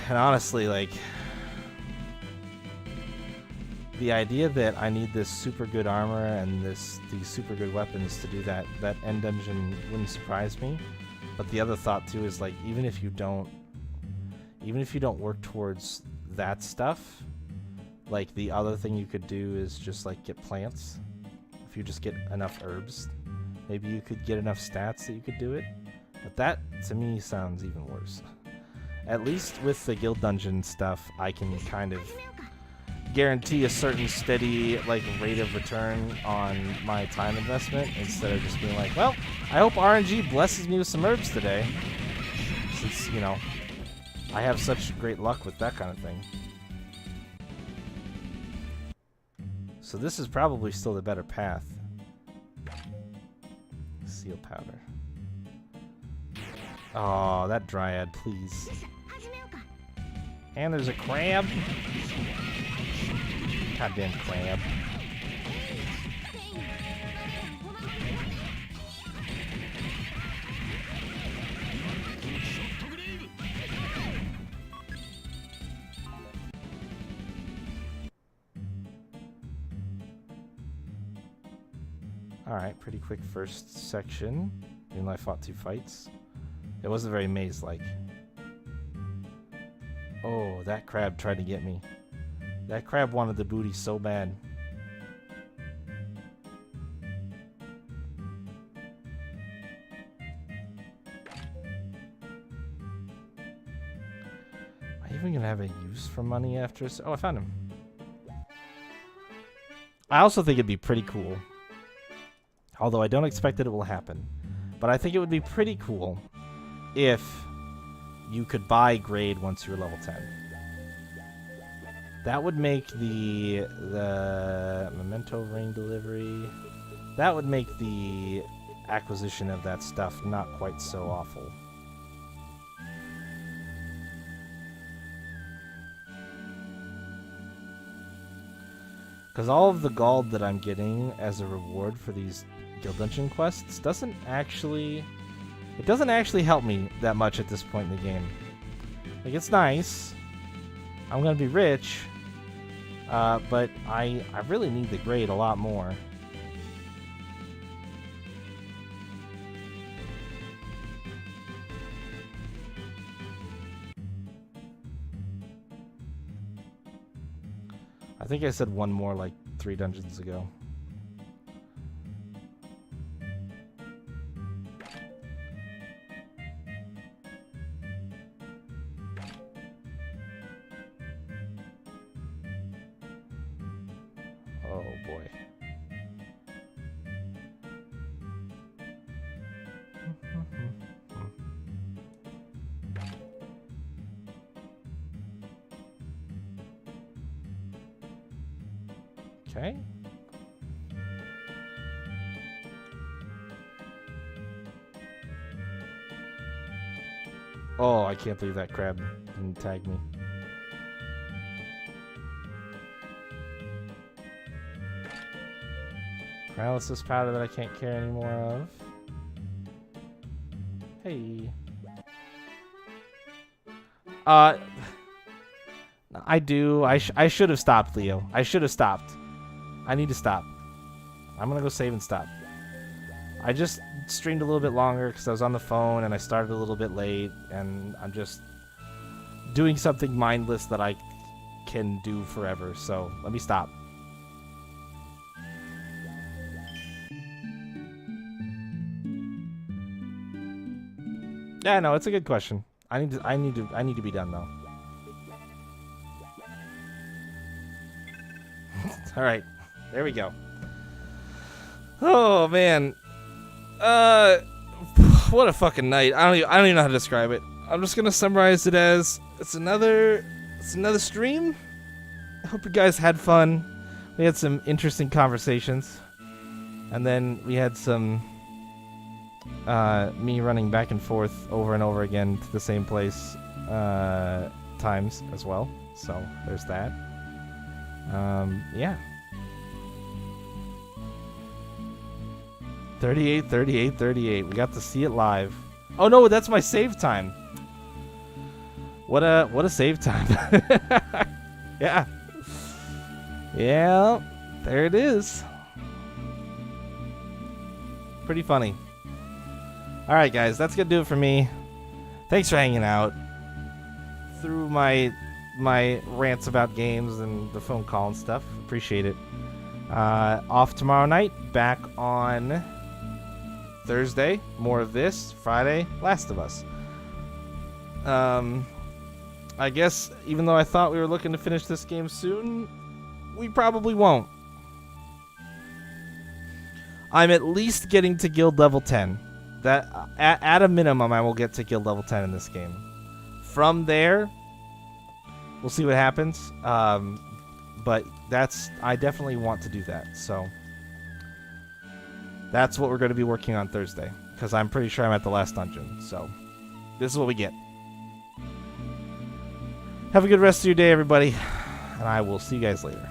And honestly, like, the idea that I need this super good armor and these super good weapons to do that end dungeon wouldn't surprise me. But the other thought too is, like, even if you don't work towards that stuff, like, the other thing you could do is just, like, get plants. If you just get enough herbs, maybe you could get enough stats that you could do it. But that, to me, sounds even worse. At least with the guild dungeon stuff, I can kind of guarantee a certain steady, like, rate of return on my time investment, instead of just being like, well, I hope RNG blesses me with some herbs today, since, you know, I have such great luck with that kind of thing. So this is probably still the better path. Seal powder. Oh, that dryad, please. And there's a crab. Goddamn crab. Alright, pretty quick first section. Even though I fought 2 fights. It wasn't very maze-like. Oh, that crab tried to get me. That crab wanted the booty so bad. Am I even gonna have a use for money after? Oh, I found him. I also think it'd be pretty cool. Although I don't expect that it will happen. But I think it would be pretty cool if you could buy grade once you're level 10. That would make the memento ring delivery, that would make the acquisition of that stuff not quite so awful. Because all of the gold that I'm getting as a reward for these guild dungeon quests doesn't actually help me that much at this point in the game. Like, it's nice. I'm gonna be rich, but I really need the grade a lot more. I think I said one more like 3 dungeons ago. Oh boy. Okay. Oh, I can't believe that crab didn't tag me. Paralysis powder that I can't carry any more of. Hey. I do. I should have stopped, Leo. I should have stopped. I need to stop. I'm gonna go save and stop. I just streamed a little bit longer because I was on the phone and I started a little bit late, and I'm just doing something mindless that I can do forever. So let me stop. Yeah, no, it's a good question. I need to be done though. All right, there we go. Oh man, what a fucking night! I don't even know how to describe it. I'm just gonna summarize it as it's another stream. I hope you guys had fun. We had some interesting conversations, and then we had some me running back and forth over and over again to the same place times as well. So there's that. Yeah. 38, 38, 38. We got to see it live. Oh no, that's my save time. What a save time. Yeah. Yeah, there it is. Pretty funny. All right, guys, that's going to do it for me. Thanks for hanging out through my rants about games and the phone call and stuff. Appreciate it. Off tomorrow night, back on Thursday. More of this. Friday, Last of Us. I guess even though I thought we were looking to finish this game soon, we probably won't. I'm at least getting to guild level 10. That at a minimum, I will get to guild level 10 in this game. From there, we'll see what happens. But I definitely want to do that. So that's what we're going to be working on Thursday, because I'm pretty sure I'm at the last dungeon. So this is what we get. Have a good rest of your day, everybody, and I will see you guys later.